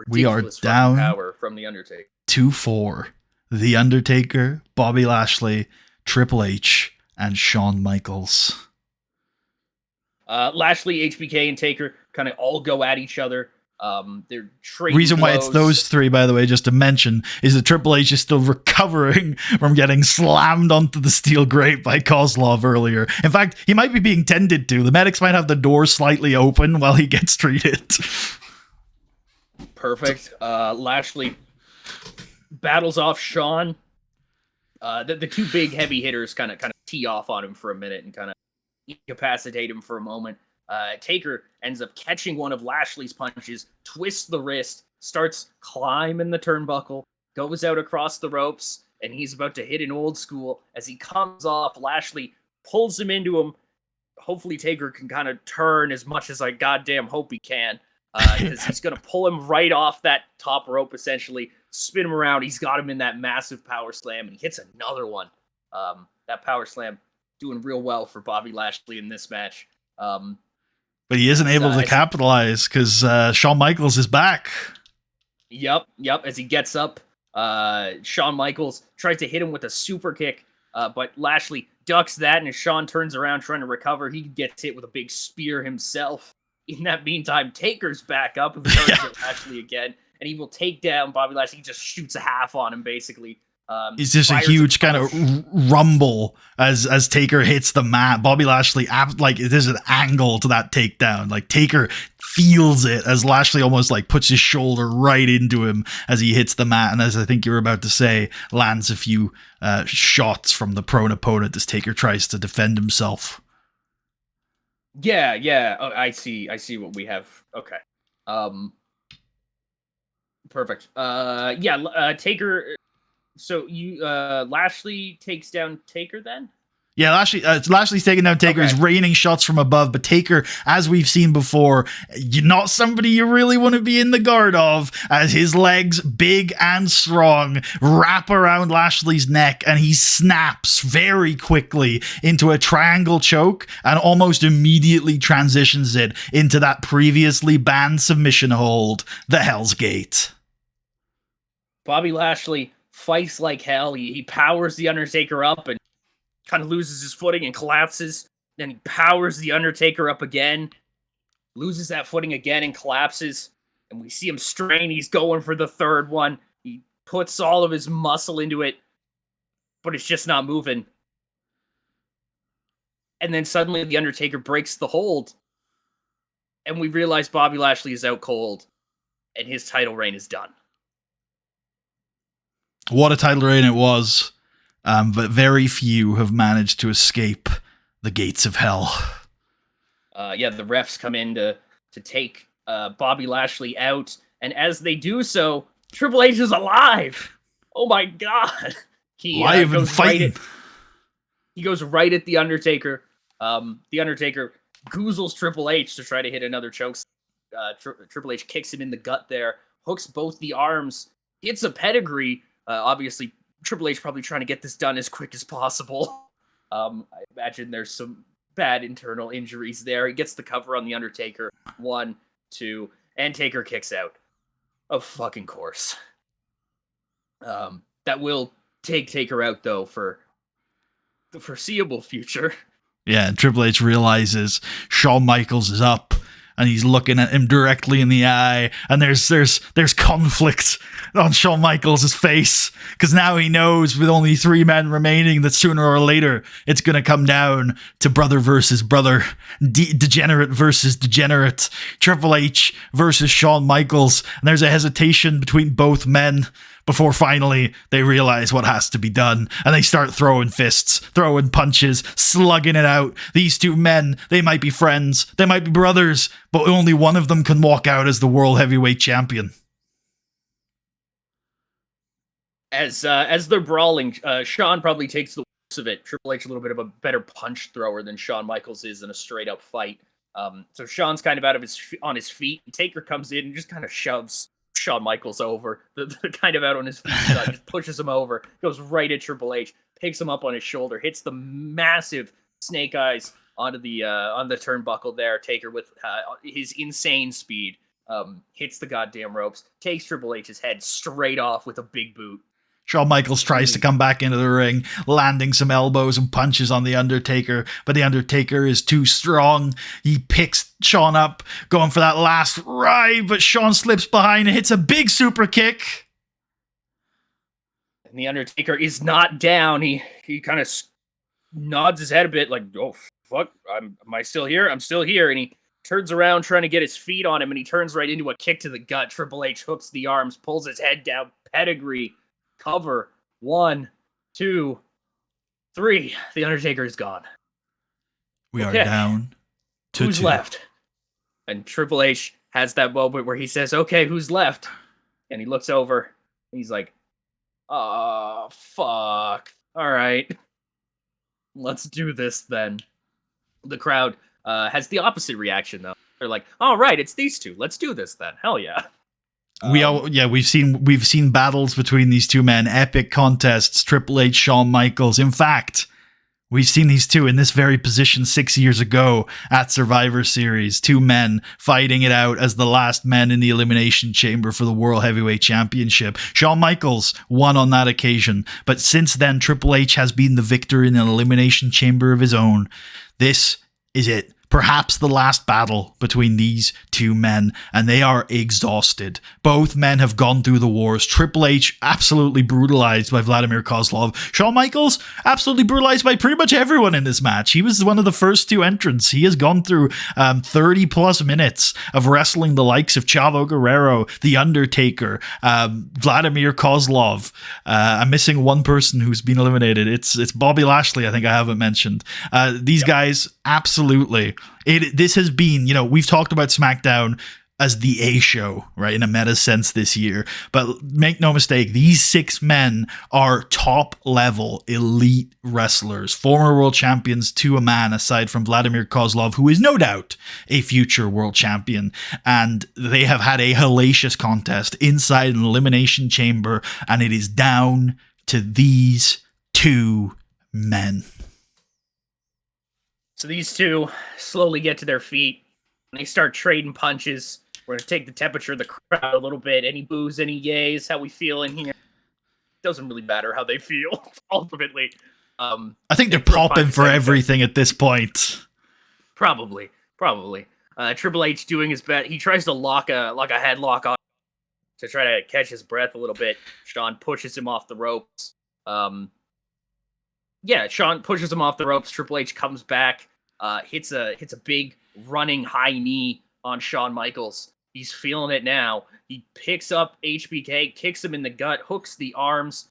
Speaker 1: We are down
Speaker 2: power from the Undertaker.
Speaker 1: 2-4. The Undertaker, Bobby Lashley, Triple H, and Shawn Michaels.
Speaker 2: Lashley, HBK, and Taker kind of all go at each other. They're trading
Speaker 1: reason why it's those three, by the way, just to mention, is that Triple H is still recovering from getting slammed onto the steel grate by Kozlov earlier. In fact, he might be being tended to. The medics might have the door slightly open while he gets treated.
Speaker 2: Perfect. Lashley battles off Shawn. The two big heavy hitters kind of tee off on him for a minute and kind of incapacitate him for a moment. Taker ends up catching one of Lashley's punches, twists the wrist, starts climbing the turnbuckle, goes out across the ropes, and he's about to hit an old school. As he comes off, Lashley pulls him into him. Hopefully Taker can kind of turn as much as I goddamn hope he can, because he's going to pull him right off that top rope, essentially, spin him around. He's got him in that massive power slam, and he hits another one. That power slam doing real well for Bobby Lashley in this match.
Speaker 1: But he isn't able to capitalize because Shawn Michaels is back.
Speaker 2: Yep. As he gets up, Shawn Michaels tries to hit him with a super kick, but Lashley ducks that, and as Shawn turns around trying to recover, he gets hit with a big spear himself. In that meantime, Taker's back up and turns at Lashley again, and he will take down Bobby Lashley. He just shoots a half on him, basically.
Speaker 1: It's just a huge kind of rumble as Taker hits the mat. Bobby Lashley, there's an angle to that takedown. Like, Taker feels it as Lashley almost puts his shoulder right into him as he hits the mat. And as I think you were about to say, lands a few shots from the prone opponent as Taker tries to defend himself.
Speaker 2: Yeah. Oh, I see what we have. Okay. Perfect. Taker. So Lashley takes down Taker then?
Speaker 1: Yeah, Lashley's taking down Taker. Okay. He's raining shots from above, but Taker, as we've seen before, not somebody you really want to be in the guard of, as his legs, big and strong, wrap around Lashley's neck, and he snaps very quickly into a triangle choke and almost immediately transitions it into that previously banned submission hold, the Hell's Gate.
Speaker 2: Bobby Lashley fights like hell. He powers the Undertaker up and kind of loses his footing and collapses. Then he powers the Undertaker up again, loses that footing again and collapses. And we see him strain. He's going for the third one. He puts all of his muscle into it, but it's just not moving. And then suddenly the Undertaker breaks the hold, and we realize Bobby Lashley is out cold, and his title reign is done.
Speaker 1: What a title reign it was, but very few have managed to escape the gates of hell.
Speaker 2: The refs come in to take Bobby Lashley out, and as they do so, Triple H is alive. Oh my god! He
Speaker 1: goes fighting.
Speaker 2: He goes right at the Undertaker. The Undertaker goozles Triple H to try to hit another choke. Triple H kicks him in the gut there, hooks both the arms, hits a pedigree. Obviously, Triple H probably trying to get this done as quick as possible. I imagine there's some bad internal injuries there. He gets the cover on the Undertaker. 1, 2, and Taker kicks out. Of fucking course. That will take Taker out, though, for the foreseeable future.
Speaker 1: Yeah, and Triple H realizes Shawn Michaels is up, and he's looking at him directly in the eye, and there's conflict on Shawn Michaels' face, because now he knows with only 3 men remaining that sooner or later it's going to come down to brother versus brother, degenerate versus degenerate, Triple H versus Shawn Michaels, and there's a hesitation between both men before finally they realize what has to be done, and they start throwing fists, throwing punches, slugging it out. These 2 men, they might be friends, they might be brothers, but only one of them can walk out as the World Heavyweight Champion.
Speaker 2: As they're brawling, Shawn probably takes the worst of it. Triple H a little bit of a better punch thrower than Shawn Michaels is in a straight up fight. So Shawn's kind of on his feet. Taker comes in and just kind of shoves Shawn Michaels over, the kind of out on his feet, just pushes him over, goes right at Triple H, picks him up on his shoulder, hits the massive snake eyes onto the on the turnbuckle there. Taker with his insane speed hits the goddamn ropes, takes Triple H's head straight off with a big boot.
Speaker 1: Shawn Michaels tries to come back into the ring, landing some elbows and punches on The Undertaker, but The Undertaker is too strong. He picks Shawn up, going for that last ride, but Shawn slips behind and hits a big super kick.
Speaker 2: And The Undertaker is not down. He kind of nods his head a bit like, oh, fuck, am I still here? I'm still here. And he turns around trying to get his feet on him, and he turns right into a kick to the gut. Triple H hooks the arms, pulls his head down, pedigree. Cover. 1, 2, 3. The Undertaker is gone.
Speaker 1: We are down to
Speaker 2: who's
Speaker 1: 2.
Speaker 2: left? And Triple H has that moment where he says, okay, who's left? And he looks over. And he's like, oh, fuck. All right. Let's do this then. The crowd has the opposite reaction, though. They're like, all right, it's these 2. Let's do this then. Hell yeah.
Speaker 1: We've seen battles between these 2 men, epic contests, Triple H, Shawn Michaels. In fact, we've seen these 2 in this very position 6 years ago at Survivor Series. 2 men fighting it out as the last men in the Elimination Chamber for the World Heavyweight Championship. Shawn Michaels won on that occasion, but since then, Triple H has been the victor in an Elimination Chamber of his own. This is it. Perhaps the last battle between these 2 men, and they are exhausted. Both men have gone through the wars. Triple H absolutely brutalized by Vladimir Kozlov. Shawn Michaels absolutely brutalized by pretty much everyone in this match. He was one of the first 2 entrants. He has gone through 30 plus minutes of wrestling the likes of Chavo Guerrero, The Undertaker, Vladimir Kozlov. I'm missing one person who's been eliminated. It's Bobby Lashley, I think I haven't mentioned. These guys, absolutely. This has been, we've talked about SmackDown as the A show, right, in a meta sense this year. But make no mistake, these 6 men are top level elite wrestlers, former world champions to a man, aside from Vladimir Kozlov, who is no doubt a future world champion. And they have had a hellacious contest inside an elimination chamber, and it is down to these 2 men.
Speaker 2: So these 2 slowly get to their feet, and they start trading punches. We're going to take the temperature of the crowd a little bit. Any boos, any yays, how we feel in here. Doesn't really matter how they feel, ultimately.
Speaker 1: I think they're popping for everything at this point.
Speaker 2: Probably. Triple H doing his best. He tries to lock a headlock on to try to catch his breath a little bit. Shawn pushes him off the ropes. Shawn pushes him off the ropes. Triple H comes back, hits a big running high knee on Shawn Michaels. He's feeling it now. He picks up HBK, kicks him in the gut, hooks the arms,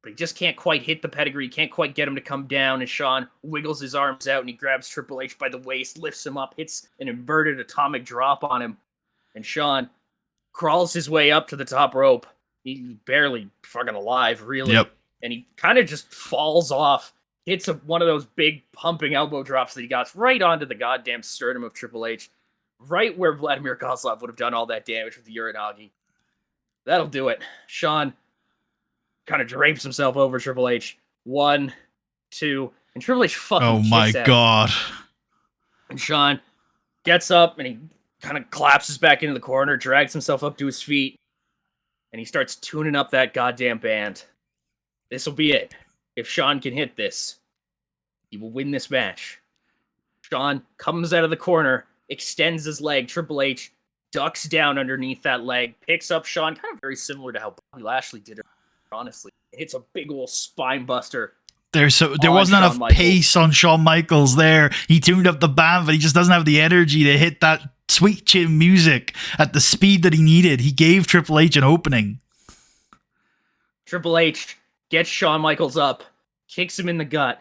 Speaker 2: but he just can't quite hit the pedigree, can't quite get him to come down, and Shawn wiggles his arms out, and he grabs Triple H by the waist, lifts him up, hits an inverted atomic drop on him, and Shawn crawls his way up to the top rope. He's barely fucking alive, really.
Speaker 1: Yep.
Speaker 2: And he kind of just falls off, hits one of those big pumping elbow drops that he got right onto the goddamn sternum of Triple H, right where Vladimir Kozlov would have done all that damage with the Uranagi. That'll do it. Shawn kind of drapes himself over Triple H. 1, 2, and Triple H fucking kicks at him.
Speaker 1: God.
Speaker 2: And Shawn gets up and he kind of collapses back into the corner, drags himself up to his feet, and he starts tuning up that goddamn band. This will be it. If Shawn can hit this, He will win this match. Shawn comes out of the corner, extends his leg. Triple H ducks down underneath that leg, picks up Shawn, kind of very similar to how Bobby Lashley did it, honestly. Hits a big old spine buster.
Speaker 1: There wasn't enough pace on Shawn Michaels there. He tuned up the band, but he just doesn't have the energy to hit that sweet chin music at the speed that he needed. He gave Triple H an opening.
Speaker 2: Triple H gets Shawn Michaels up, kicks him in the gut,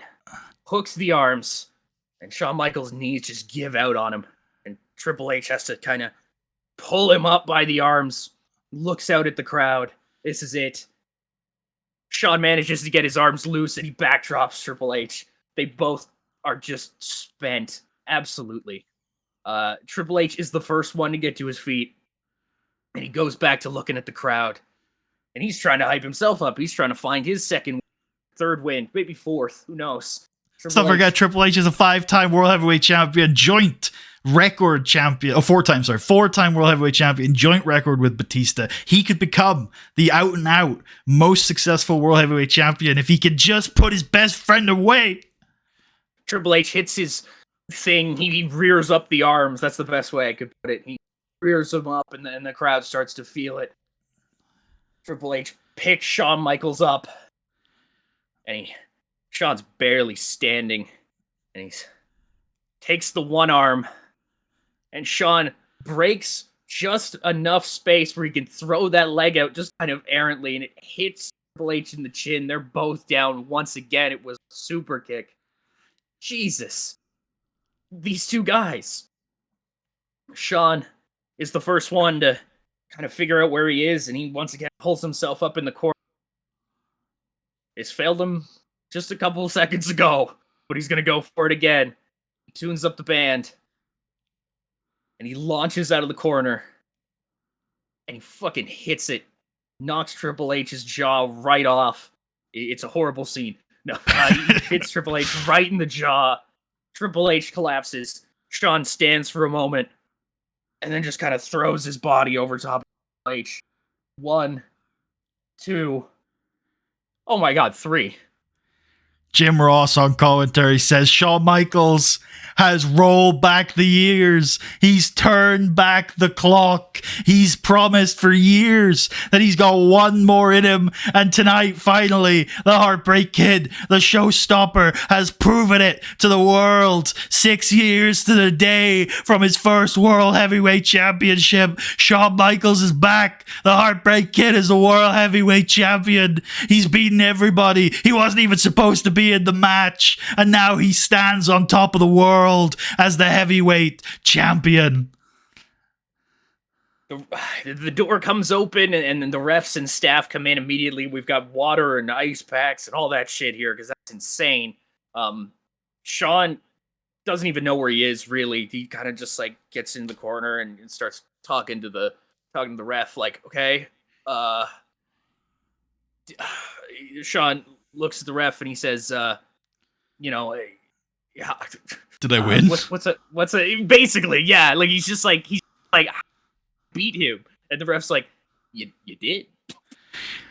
Speaker 2: hooks the arms, and Shawn Michaels' knees just give out on him. And Triple H has to kind of pull him up by the arms, looks out at the crowd. This is it. Shawn manages to get his arms loose and he backdrops Triple H. They both are just spent. Absolutely. Triple H is the first one to get to his feet. And he goes back to looking at the crowd. And he's trying to hype himself up. He's trying to find his second, third win, maybe fourth. Who knows?
Speaker 1: Let's not forget Triple H is a 5-time World Heavyweight Champion, joint record champion, 4-time World Heavyweight Champion, joint record with Batista. He could become the out-and-out most successful World Heavyweight Champion if he could just put his best friend away.
Speaker 2: Triple H hits his thing. He rears up the arms. That's the best way I could put it. He rears them up, and then the crowd starts to feel it. Triple H picks Shawn Michaels up, and Shawn's barely standing, and he takes the one arm, and Shawn breaks just enough space where he can throw that leg out just kind of errantly, and it hits Triple H in the chin. They're both down once again. It was a super kick. Jesus. These two guys. Shawn is the first one to kind of figure out where he is, and he once again pulls himself up in the corner. It's failed him just a couple of seconds ago, but he's going to go for it again. He tunes up the band, and he launches out of the corner, and he fucking hits it, knocks Triple H's jaw right off. It's a horrible scene. No, he hits Triple H right in the jaw. Triple H collapses. Shawn stands for a moment, and then just kind of throws his body over top of Triple H. 1, 2, oh my god, 3.
Speaker 1: Jim Ross on commentary says Shawn Michaels has rolled back the years. He's turned back the clock. He's promised for years that he's got one more in him. And tonight, finally, the Heartbreak Kid, the showstopper, has proven it to the world. 6 years to the day from his first World Heavyweight Championship. Shawn Michaels is back. The Heartbreak Kid is the World Heavyweight Champion. He's beaten everybody. He wasn't even supposed to be in the match, and now he stands on top of the world as the heavyweight champion.
Speaker 2: The door comes open, and then the refs and staff come in immediately. We've got water and ice packs and all that shit here because that's insane. Shawn doesn't even know where he is, really. He kind of just like gets in the corner and starts talking to the ref, like, okay, Shawn looks at the ref and he says, yeah,
Speaker 1: did I win?
Speaker 2: What's a basically, yeah, like he's like beat him, and the ref's like, you did.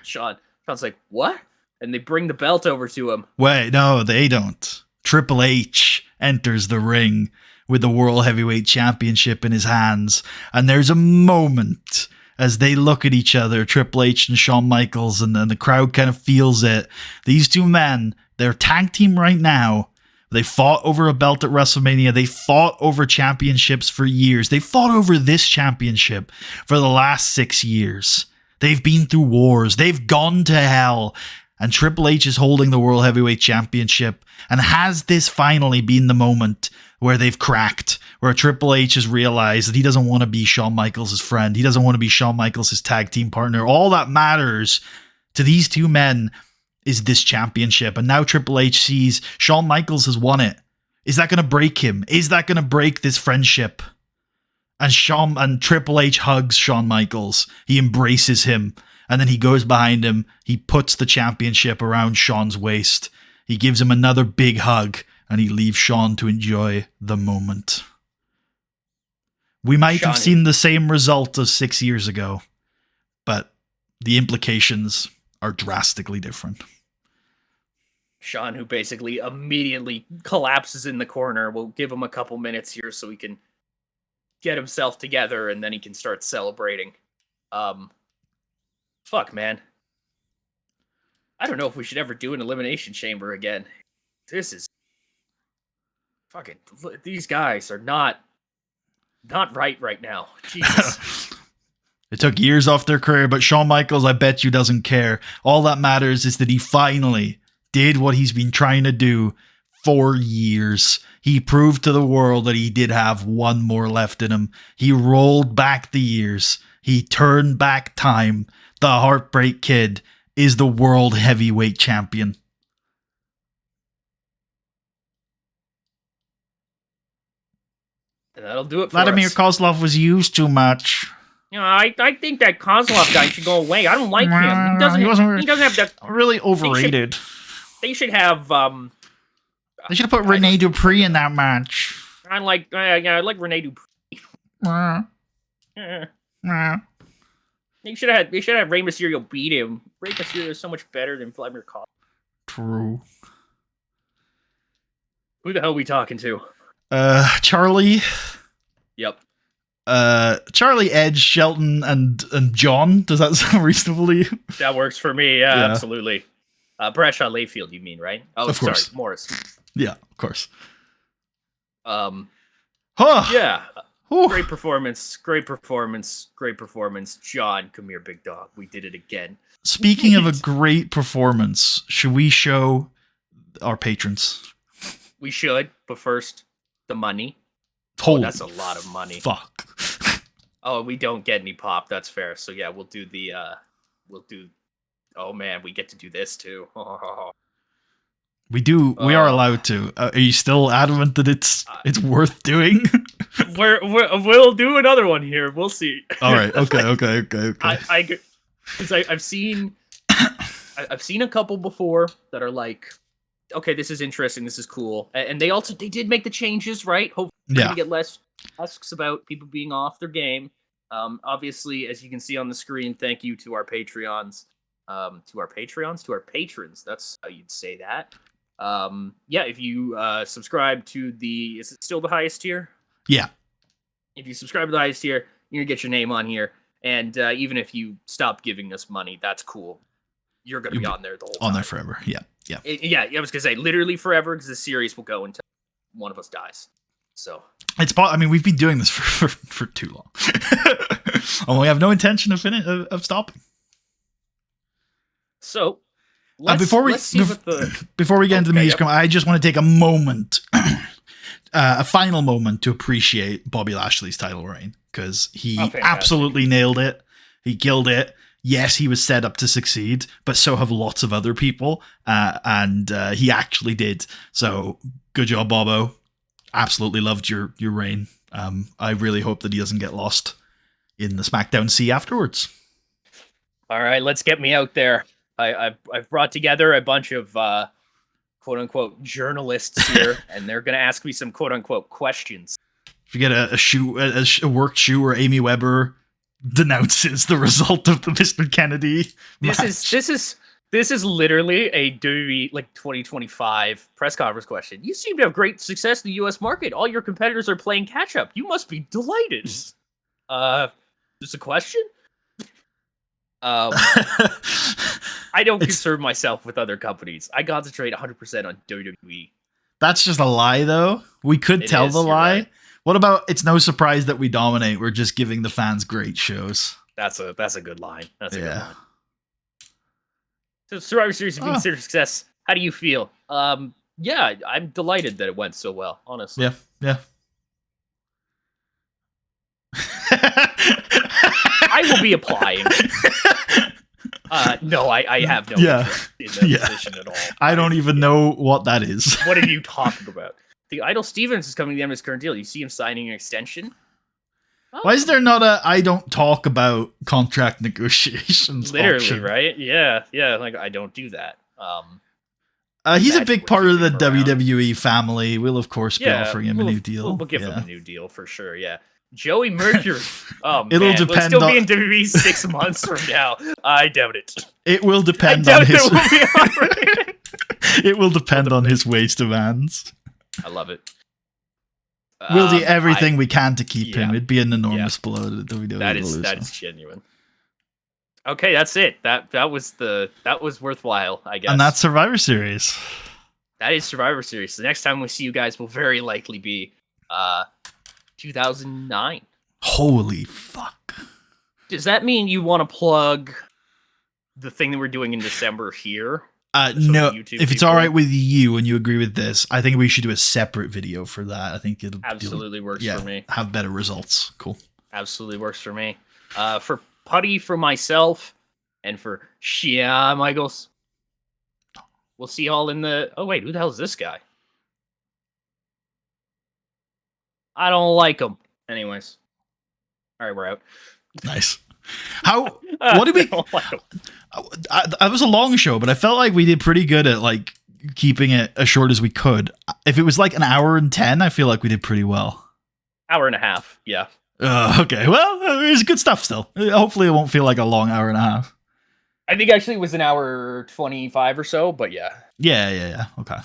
Speaker 2: Shawn's like, what? And they bring the belt over to him.
Speaker 1: Wait, no, they don't. Triple H enters the ring with the World Heavyweight Championship in his hands, and there's a moment as they look at each other, Triple H and Shawn Michaels, and then the crowd kind of feels it. These two men, they're tag team right now. They fought over a belt at WrestleMania. They fought over championships for years. They fought over this championship for the last 6 years. They've been through wars. They've gone to hell. And Triple H is holding the World Heavyweight Championship. And has this finally been the moment where they've cracked, where Triple H has realized that he doesn't want to be Shawn Michaels' friend. He doesn't want to be Shawn Michaels' tag team partner. All that matters to these two men is this championship. And now Triple H sees Shawn Michaels has won it. Is that going to break him? Is that going to break this friendship? And Triple H hugs Shawn Michaels. He embraces him. And then he goes behind him. He puts the championship around Shawn's waist. He gives him another big hug. And he leaves Shawn to enjoy the moment. We might have seen the same result as 6 years ago, but the implications are drastically different.
Speaker 2: Sean, who basically immediately collapses in the corner. We'll give him a couple minutes here so he can get himself together, and then he can start celebrating. Fuck, man. I don't know if we should ever do an Elimination Chamber again. This is fucking. These guys are not right now. Jesus.
Speaker 1: It took years off their career, but Shawn Michaels, I bet you, doesn't care. All that matters is that he finally did what he's been trying to do for years. He proved to the world that he did have one more left in him. He rolled back the years. He turned back time. The Heartbreak Kid is the world heavyweight champion.
Speaker 2: And that'll do it for
Speaker 1: Vladimir
Speaker 2: us.
Speaker 1: Kozlov was used too much.
Speaker 2: I think that Kozlov guy should go away. I don't like him. He doesn't have that.
Speaker 1: Really overrated.
Speaker 2: They should have.
Speaker 1: They should have put Rene Dupree in that match.
Speaker 2: I like Rene Dupree. They should have Rey Mysterio beat him. Rey Mysterio is so much better than Vladimir Kozlov.
Speaker 1: True.
Speaker 2: Who the hell are we talking to?
Speaker 1: Charlie.
Speaker 2: Yep.
Speaker 1: Charlie, Edge, Shelton, and John. Does that sound reasonable to you?
Speaker 2: That works for me. Yeah. Absolutely. Bradshaw Layfield, you mean, right? Oh,
Speaker 1: of course.
Speaker 2: Sorry, Morris.
Speaker 1: Yeah, of course.
Speaker 2: Yeah.
Speaker 1: Ooh.
Speaker 2: Great performance. John, come here, big dog. We did it again.
Speaker 1: Speaking of a great performance, should we show our patrons?
Speaker 2: We should, but first, the money.
Speaker 1: Holy
Speaker 2: that's a lot of money.
Speaker 1: Fuck.
Speaker 2: Oh, we don't get any pop. That's fair. So yeah, we'll do. Oh man, we get to do this too.
Speaker 1: We do. We are allowed to. Are you still adamant that it's worth doing?
Speaker 2: We'll do another one here. We'll see.
Speaker 1: All right. Okay.
Speaker 2: I've seen a couple before that are like, okay, this is interesting. This is cool. And they did make the changes, right? Hopefully, we're gonna get less asks about people being off their game. Obviously, as you can see on the screen, thank you to our Patreons. To our patrons. That's how you'd say that. If you subscribe to is it still the highest tier?
Speaker 1: Yeah.
Speaker 2: If you subscribe to the highest tier, you're gonna get your name on here. And even if you stop giving us money, that's cool. You're gonna be on there the whole time.
Speaker 1: On there forever. Yeah.
Speaker 2: I was gonna say literally forever, because the series will go until one of us dies. So
Speaker 1: we've been doing this for too long. And we have no intention of stopping.
Speaker 2: So
Speaker 1: before we get into the music, I just want to take a moment, a final moment, to appreciate Bobby Lashley's title reign, because he absolutely nailed it. He killed it. Yes, he was set up to succeed, but so have lots of other people, and he actually did. So good job, Bobo. Absolutely loved your reign. I really hope that he doesn't get lost in the SmackDown Sea afterwards.
Speaker 2: All right, let's get me out there. I've brought together a bunch of quote unquote journalists here, and they're going to ask me some quote unquote questions.
Speaker 1: If you get a work shoe where Amy Weber denounces the result of the Mr. Kennedy match.
Speaker 2: This is literally a WWE 2025 press conference question. You seem to have great success in the U.S. market. All your competitors are playing catch up. You must be delighted. Is this a question? I don't concern myself with other companies. I concentrate 100% on WWE.
Speaker 1: That's just a lie, though. We could tell the lie. Right. What about it's no surprise that we dominate? We're just giving the fans great shows.
Speaker 2: That's a good line. That's a good line. So Survivor Series has been considered a success. How do you feel? I'm delighted that it went so well, honestly.
Speaker 1: Yeah.
Speaker 2: I will be applying. No, I have no interest in that position at all.
Speaker 1: I don't even know what that is.
Speaker 2: What are you talking about? The Idol Stevens is coming to the end of his current deal. You see him signing an extension? Oh.
Speaker 1: Why is there not I don't talk about contract negotiations
Speaker 2: literally
Speaker 1: option?
Speaker 2: Right? Yeah, I don't do that.
Speaker 1: He's a big part of the WWE family. We'll of course be offering him a new deal.
Speaker 2: We'll give him a new deal for sure. Yeah. Joey Mercury.
Speaker 1: It'll depend.
Speaker 2: Will still be in WWE 6 months from now. I doubt it.
Speaker 1: It will depend on his. It will depend on his wage demands.
Speaker 2: I love it.
Speaker 1: We'll do everything we can to keep him. It'd be an enormous blow to WWE.
Speaker 2: That is genuine. Okay, that's it. That was worthwhile, I guess.
Speaker 1: And that's Survivor Series.
Speaker 2: That is Survivor Series. The next time we see you guys will very likely be 2009.
Speaker 1: Holy fuck.
Speaker 2: Does that mean you want to plug the thing that we're doing in December here?
Speaker 1: No, if it's all right with you and you agree with this, I think we should do a separate video for that. I think it'll
Speaker 2: absolutely works for me.
Speaker 1: Have better results. Cool.
Speaker 2: Absolutely works for me. For Putty, for myself, and for Shia Michaels, we'll see y'all in the... Oh, wait, who the hell is this guy? I don't like him. Anyways. All right, we're out.
Speaker 1: Nice. What did we... It was a long show, but I felt like we did pretty good at like keeping it as short as we could. If it was like an hour and 10, I feel like we did pretty well.
Speaker 2: Hour and a half, yeah.
Speaker 1: Okay, well, it was good stuff still. Hopefully it won't feel like a long hour and a half.
Speaker 2: I think actually it was an hour 25 or so, but yeah.
Speaker 1: Yeah. Okay.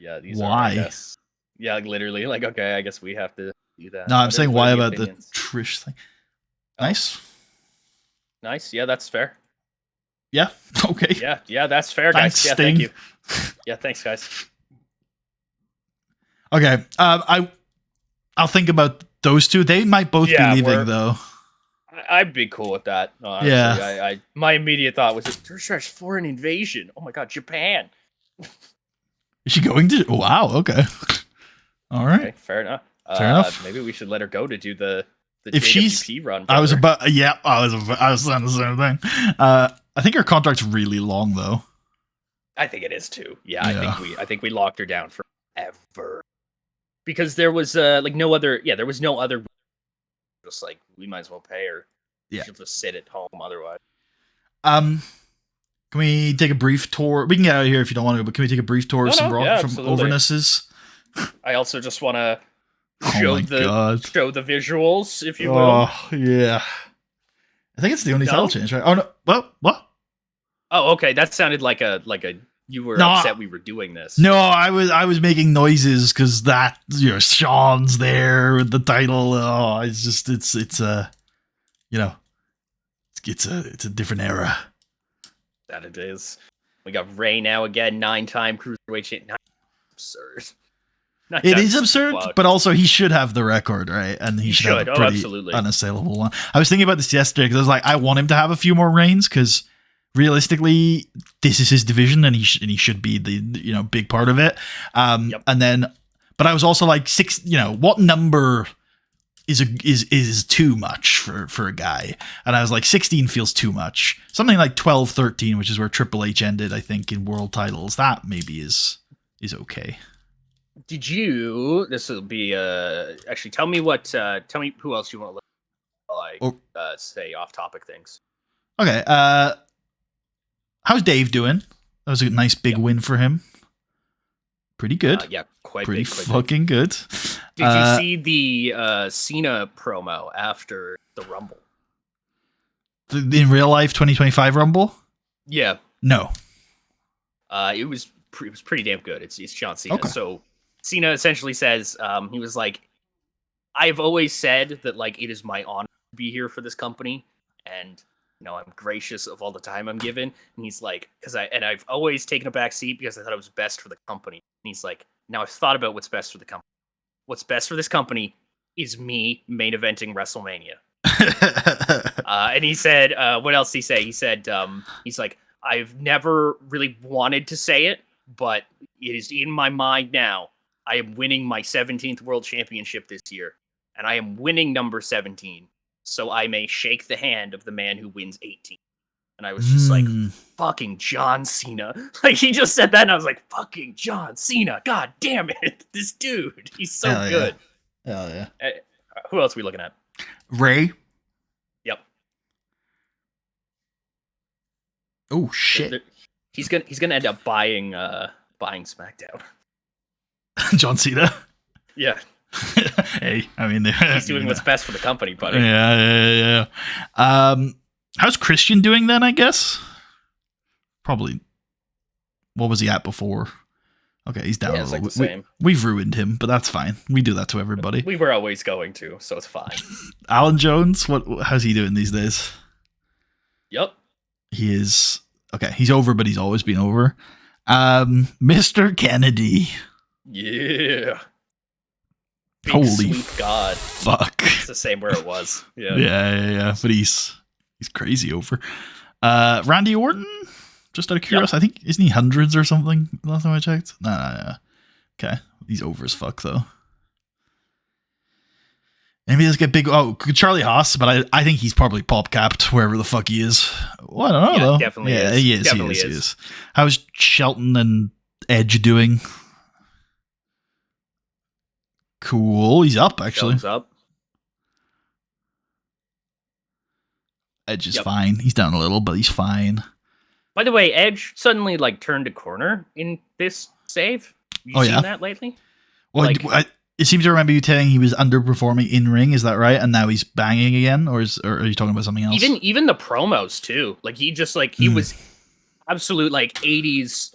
Speaker 2: Yeah, these
Speaker 1: why?
Speaker 2: Are, I guess, yeah, like literally, like, okay, I guess we have to do that.
Speaker 1: No, I'm saying why about opinions. The Trish thing. Nice.
Speaker 2: Nice, yeah, that's fair.
Speaker 1: Yeah, okay.
Speaker 2: Yeah, that's fair, guys.
Speaker 1: Thanks,
Speaker 2: yeah,
Speaker 1: Sting.
Speaker 2: thank you. Yeah, thanks, guys.
Speaker 1: Okay, I'll think about those two. They might both be leaving, though.
Speaker 2: I'd be cool with that. Honestly. Yeah. My immediate thought was, Trish foreign invasion. Oh my god, Japan.
Speaker 1: Is she going to? Wow. Okay. All right. Okay,
Speaker 2: fair enough. Maybe we should let her go to do the
Speaker 1: if
Speaker 2: JWP run. Brother.
Speaker 1: I was about. Yeah, I was saying the same thing. I think her contract's really long, though.
Speaker 2: I think it is too. Yeah. I think we locked her down forever. Because there was like no other. Yeah, there was no other. Just like we might as well pay her.
Speaker 1: Yeah.
Speaker 2: She'll just sit at home otherwise.
Speaker 1: Can we take a brief tour? We can get out of here if you don't want to, but can we take a brief tour of some overnesses?
Speaker 2: I also just want to show the visuals, if you will.
Speaker 1: Oh, yeah. I think it's the only title change, right? Oh, no. What?
Speaker 2: Oh, okay. That sounded like a you were upset we were doing this.
Speaker 1: No, I was making noises because that, Sean's there with the title. Oh, it's a different era.
Speaker 2: That it is. We got Ray now again, 9-time cruiserweight champion. Absurd.
Speaker 1: It is absurd, but also he should have the record, right? And he should have a pretty unassailable one. I was thinking about this yesterday because I was like, I want him to have a few more reigns because realistically, this is his division and he should be the big part of it. And then, but I was also like what number is too much for a guy, and I was like 16 feels too much. Something like 12, 13, which is where Triple H ended, I think, in world titles. That maybe is okay.
Speaker 2: Did you? This will be actually tell me who else you want to say off topic things.
Speaker 1: Okay, how's Dave doing? That was a nice big win for him. Pretty good.
Speaker 2: Yeah,
Speaker 1: pretty fucking good.
Speaker 2: Did you see the Cena promo after the Rumble?
Speaker 1: In real life 2025 Rumble?
Speaker 2: Yeah.
Speaker 1: No.
Speaker 2: It was pretty damn good. It's John Cena.
Speaker 1: Okay.
Speaker 2: So Cena essentially says, he was like, I've always said that like it is my honor to be here for this company, and I'm gracious of all the time I'm given. And he's like, I've always taken a back seat because I thought it was best for the company. And he's like, now I've thought about what's best for the company. What's best for this company is me main eventing WrestleMania. And he said, what else did he say? He said, he's like, I've never really wanted to say it, but it is in my mind now. I am winning my 17th World Championship this year, and I am winning number 17, so I may shake the hand of the man who wins 18. And I was just like, fucking John Cena. Like, he just said that, and I was like, fucking John Cena. God damn it. This dude. He's so good.
Speaker 1: Hell yeah.
Speaker 2: Who else are we looking at?
Speaker 1: Ray.
Speaker 2: Yep.
Speaker 1: Oh, shit.
Speaker 2: He's gonna end up buying SmackDown.
Speaker 1: John Cena?
Speaker 2: Yeah.
Speaker 1: Hey, I mean...
Speaker 2: He's doing what's best for the company, buddy.
Speaker 1: Yeah. How's Christian doing then, I guess? Probably. What was he at before? Okay, he's down a little.
Speaker 2: Like the same.
Speaker 1: We've ruined him, but that's fine. We do that to everybody.
Speaker 2: We were always going to, so it's fine.
Speaker 1: Alan Jones, how's he doing these days?
Speaker 2: Yep.
Speaker 1: He is... Okay, he's over, but he's always been over. Mr. Kennedy.
Speaker 2: Yeah. Big
Speaker 1: Holy
Speaker 2: sweet God.
Speaker 1: Fuck.
Speaker 2: It's the same where it was. Yeah.
Speaker 1: Yeah. But he's crazy over. Randy Orton? Just out of curiosity, I think, isn't he hundreds or something? Last time I checked. Nah. Okay, he's over as fuck though. Maybe let's get big. Oh, Charlie Haas, but I think he's probably pop capped wherever the fuck he is. Well, I don't know though.
Speaker 2: Definitely
Speaker 1: yeah,
Speaker 2: is.
Speaker 1: He is. How's Shelton and Edge doing? Cool. He's up actually.
Speaker 2: Shelton's up.
Speaker 1: Edge is fine. He's down a little, but he's fine.
Speaker 2: By the way, Edge suddenly turned a corner in this save. You seen that lately?
Speaker 1: Well, it seems to remember you telling he was underperforming in ring. Is that right? And now he's banging again, or are you talking about something else?
Speaker 2: Even the promos too. He just he was absolute 80s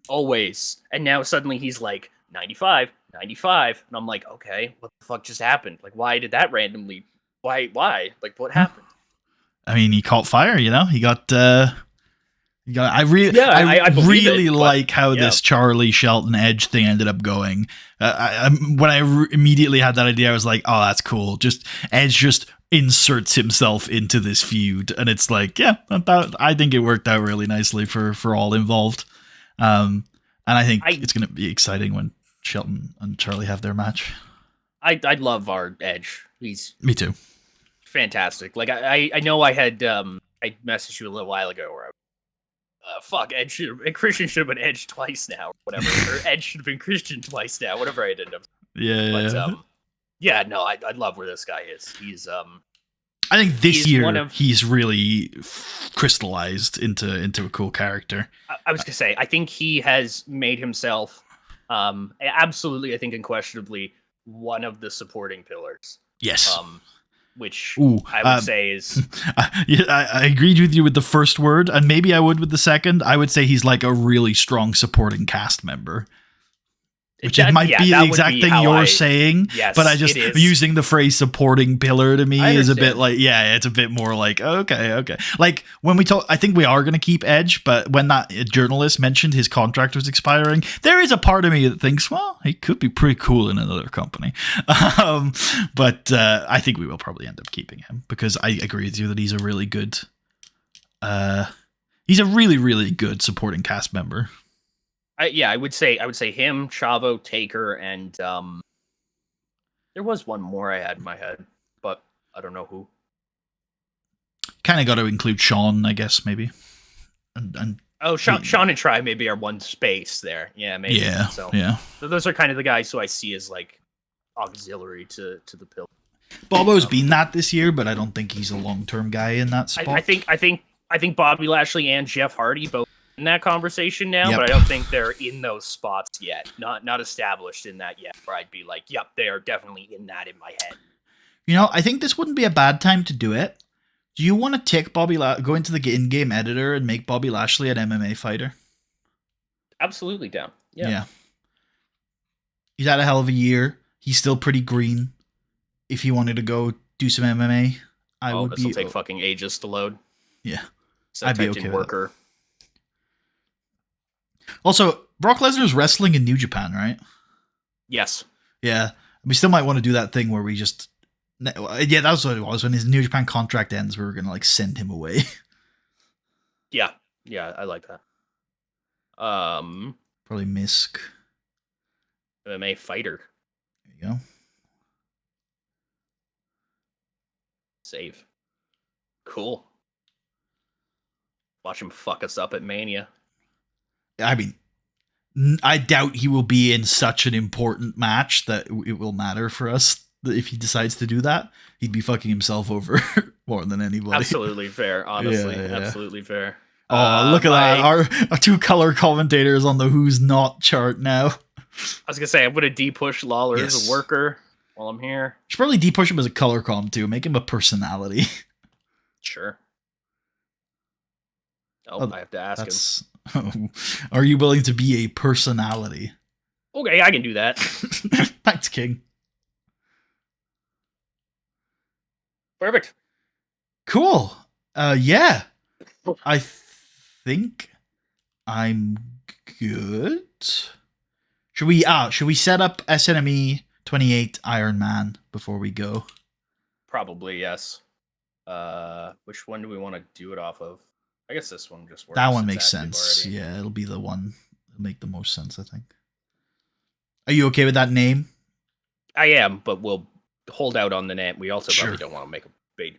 Speaker 2: always, and now suddenly he's 95, and I'm like, okay, what the fuck just happened? Why did that randomly? Why? What happened?
Speaker 1: I mean, he caught fire. He got. I really like how this Charlie Shelton Edge thing ended up going. When I immediately had that idea, I was like, "Oh, that's cool." Just Edge just inserts himself into this feud, and it's I think it worked out really nicely for all involved. And I think it's going to be exciting when Shelton and Charlie have their match.
Speaker 2: I love our Edge.
Speaker 1: Me too.
Speaker 2: Fantastic. I know I had I messaged you a little while ago where fuck, Christian should have been Edge twice now, or whatever. Or Edge should have been Christian twice now, whatever I ended up. No, I love where this guy is. He's
Speaker 1: I think this year he's really crystallized into a cool character.
Speaker 2: I was gonna say, I think he has made himself absolutely, I think unquestionably, one of the supporting pillars.
Speaker 1: Yes.
Speaker 2: Which I would say is...
Speaker 1: I agreed with you with the first word, and maybe I would with the second. I would say he's a really strong supporting cast member. Which might be the exact thing you're saying, but I just using the phrase supporting pillar to me is a bit it's a bit more okay. When we talk, I think we are going to keep Edge, but when that journalist mentioned his contract was expiring, there is a part of me that thinks, well, he could be pretty cool in another company. But I think we will probably end up keeping him because I agree with you that he's a really good, he's a really, really good supporting cast member.
Speaker 2: I would say him, Chavo, Taker, and there was one more I had in my head, but I don't know who.
Speaker 1: Kind of got to include Sean, I guess, maybe. And
Speaker 2: Sean and Try maybe are one space there. Yeah, maybe.
Speaker 1: Yeah.
Speaker 2: So those are kind of the guys who I see as auxiliary to the pill.
Speaker 1: Bobo's been that this year, but I don't think he's a long-term guy in that spot.
Speaker 2: I think Bobby Lashley and Jeff Hardy both in that conversation now, but I don't think they're in those spots yet. Not established in that yet, where I'd be like, yep, they are definitely in that in my head.
Speaker 1: I think this wouldn't be a bad time to do it. Do you want to take go into the in-game editor and make Bobby Lashley an MMA fighter?
Speaker 2: Absolutely down. Yeah.
Speaker 1: He's had a hell of a year. He's still pretty green. If he wanted to go do some MMA,
Speaker 2: this will take fucking ages to load.
Speaker 1: Yeah.
Speaker 2: I'd be okay worker.
Speaker 1: With it. Also, Brock Lesnar's wrestling in New Japan, right?
Speaker 2: Yes.
Speaker 1: Yeah. We still might want to do that thing where we just... Yeah, that was what it was. When his New Japan contract ends, we were going to send him away.
Speaker 2: Yeah. Yeah, I like that.
Speaker 1: Probably Misk.
Speaker 2: MMA fighter.
Speaker 1: There you go.
Speaker 2: Save. Cool. Watch him fuck us up at Mania.
Speaker 1: I mean, I doubt he will be in such an important match that it will matter for us if he decides to do that. He'd be fucking himself over more than anybody.
Speaker 2: Absolutely fair, honestly. Yeah. Absolutely fair.
Speaker 1: Oh, look at that. Our two color commentators on the Who's Not chart now.
Speaker 2: I was going to say, I'm going to de-push Lawler as a worker while I'm here.
Speaker 1: Should probably de-push him as a color comm too. Make him a personality.
Speaker 2: Sure. Oh, I have to ask him.
Speaker 1: Are you willing to be a personality?
Speaker 2: Okay, I can do that.
Speaker 1: Thanks, King.
Speaker 2: Perfect.
Speaker 1: Cool. Yeah. I think I'm good. Should we set up SNME 28 Iron Man before we go?
Speaker 2: Probably, yes. Which one do we want to do it off of? I guess this one just works.
Speaker 1: That one makes sense. Already. Yeah, it'll be the one that'll make the most sense, I think. Are you okay with that name?
Speaker 2: I am, but we'll hold out on the name. We also probably don't want to make a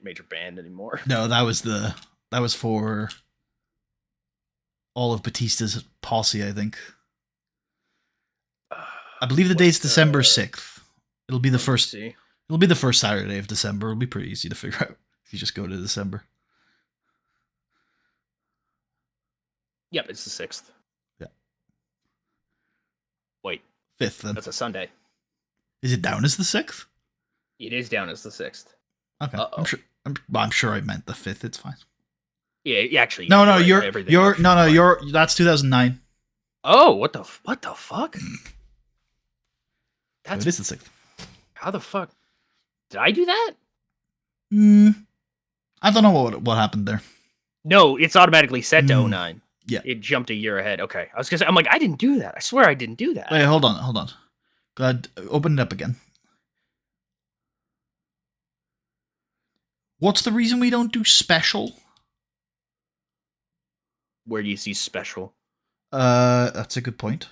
Speaker 2: major band anymore.
Speaker 1: No, that was for all of Batista's posse, I think. I believe the date's December 6th. It'll be the first. It'll be the first Saturday of December. It'll be pretty easy to figure out if you just go to December.
Speaker 2: Yep, it's the 6th.
Speaker 1: Yeah.
Speaker 2: Wait.
Speaker 1: 5th then.
Speaker 2: That's a Sunday.
Speaker 1: Is it down as the 6th?
Speaker 2: It is down as the 6th.
Speaker 1: Okay. Uh-oh. I'm sure I meant the 5th. It's fine.
Speaker 2: Yeah, actually.
Speaker 1: No, that's 2009.
Speaker 2: Oh, what the fuck?
Speaker 1: It is the 6th.
Speaker 2: How the fuck did I do that?
Speaker 1: I don't know what happened there.
Speaker 2: No, it's automatically set to 09.
Speaker 1: Yeah,
Speaker 2: it jumped a year ahead. Okay, I was gonna say, I'm like, I didn't do that. I swear I didn't do that.
Speaker 1: Wait, hold on. Go ahead, open it up again. What's the reason we don't do special?
Speaker 2: Where do you see special?
Speaker 1: That's a good point.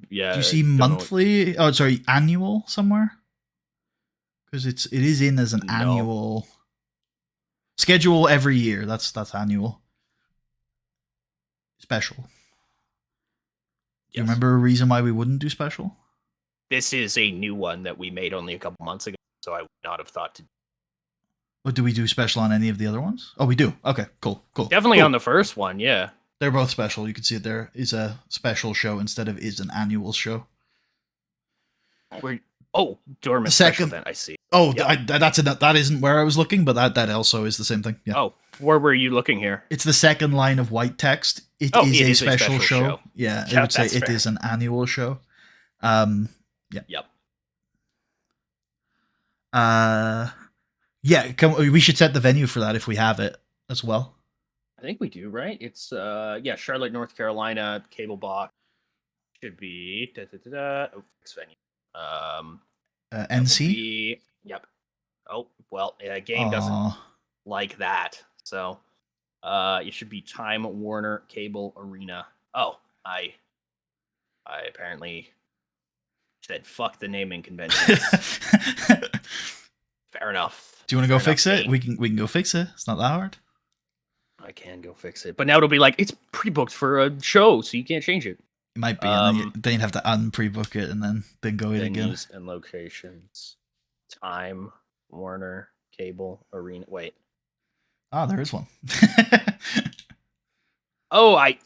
Speaker 2: Yeah.
Speaker 1: Do you see monthly? Oh, sorry, annual somewhere? Because it is in as an annual schedule every year. That's annual. Special. Do you remember a reason why we wouldn't do special?
Speaker 2: This is a new one that we made only a couple months ago, so I would not have thought to.
Speaker 1: But do we do special on any of the other ones? Oh, we do. Okay, cool.
Speaker 2: Definitely on the first one, yeah.
Speaker 1: They're both special. You can see it there is a special show instead of is an annual show.
Speaker 2: Dormant second. Then I see.
Speaker 1: Oh, yeah. That isn't where I was looking, but that also is the same thing. Yeah.
Speaker 2: Oh, where were you looking here?
Speaker 1: It's the second line of white text. It is a special show. Yeah, I would say it is an annual show. Yeah.
Speaker 2: Yep.
Speaker 1: Yeah. We should set the venue for that if we have it as well.
Speaker 2: I think we do, right? It's Charlotte, North Carolina, cable box. Should be next venue.
Speaker 1: NC.
Speaker 2: Yep. Oh well, game doesn't like that, so it should be Time Warner Cable Arena. Oh, I apparently said fuck the naming conventions. Fair enough.
Speaker 1: Do you want to go fix it? We can go fix it. It's not that hard.
Speaker 2: I can go fix it, but now it'll be like it's pre-booked for a show, so you can't change it.
Speaker 1: It might be, and then you'd have to un-pre-book it and then go in again.
Speaker 2: Venues and locations. Time Warner Cable Arena. Wait.
Speaker 1: Oh, there is one.
Speaker 2: Oh, I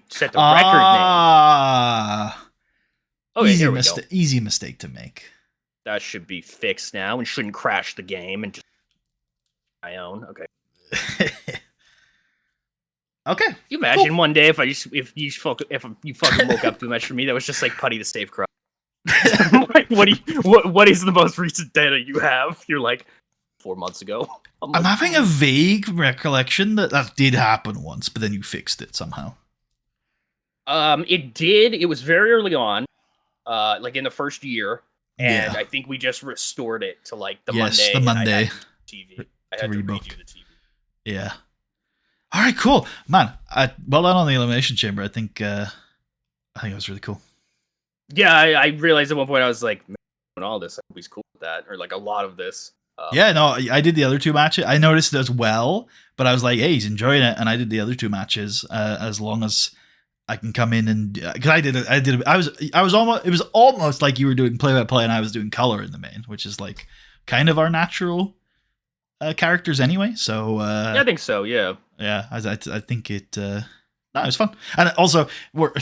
Speaker 2: set the record name. Okay,
Speaker 1: easy mistake. Easy mistake to make.
Speaker 2: That should be fixed now and shouldn't crash the game and just my own. Okay.
Speaker 1: Okay.
Speaker 2: You imagine one day if you fucking woke up too much for me, that was just like Putty the Save Crow. Like, what is the most recent data you have? You're like 4 months ago.
Speaker 1: I'm having a vague recollection that did happen once, but then you fixed it somehow.
Speaker 2: It did. It was very early on, like in the first year, and I think we just restored it to like the Monday.
Speaker 1: The Monday.
Speaker 2: TV. I had to redo the TV.
Speaker 1: Yeah. All right, cool, man. Well done on the Elimination Chamber. I think it was really cool.
Speaker 2: Yeah, I realized at one point I was like, man, all this, I hope he's cool with that, or like a lot of this.
Speaker 1: Yeah, no, I did the other two matches. I noticed it as well, but I was like, hey, he's enjoying it, and I did the other two matches as long as I can come in and because I was almost, it was almost like you were doing play-by-play and I was doing color in the main, which is like kind of our natural characters anyway. So
Speaker 2: yeah, I think so. Yeah.
Speaker 1: I think it. No, it was fun, and also we're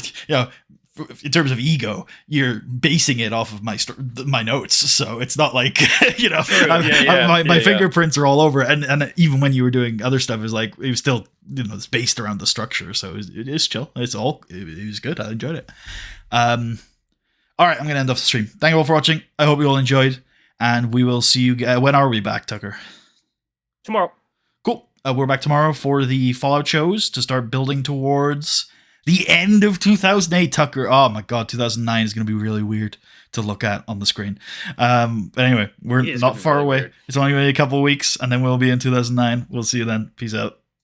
Speaker 1: in terms of ego, you're basing it off of my notes, so it's not like my fingerprints are all over it. And even when you were doing other stuff, it was still it's based around the structure, so it is chill. It was good. I enjoyed it. All right, I'm gonna end off the stream. Thank you all for watching. I hope you all enjoyed, and we will see you. When are we back, Tucker?
Speaker 2: Tomorrow.
Speaker 1: Cool. We're back tomorrow for the Fallout shows to start building towards the end of 2008, Tucker. Oh my god, 2009 is going to be really weird to look at on the screen. But anyway, we're not far away. Weird. It's only going to be a couple of weeks, and then we'll be in 2009. We'll see you then. Peace out.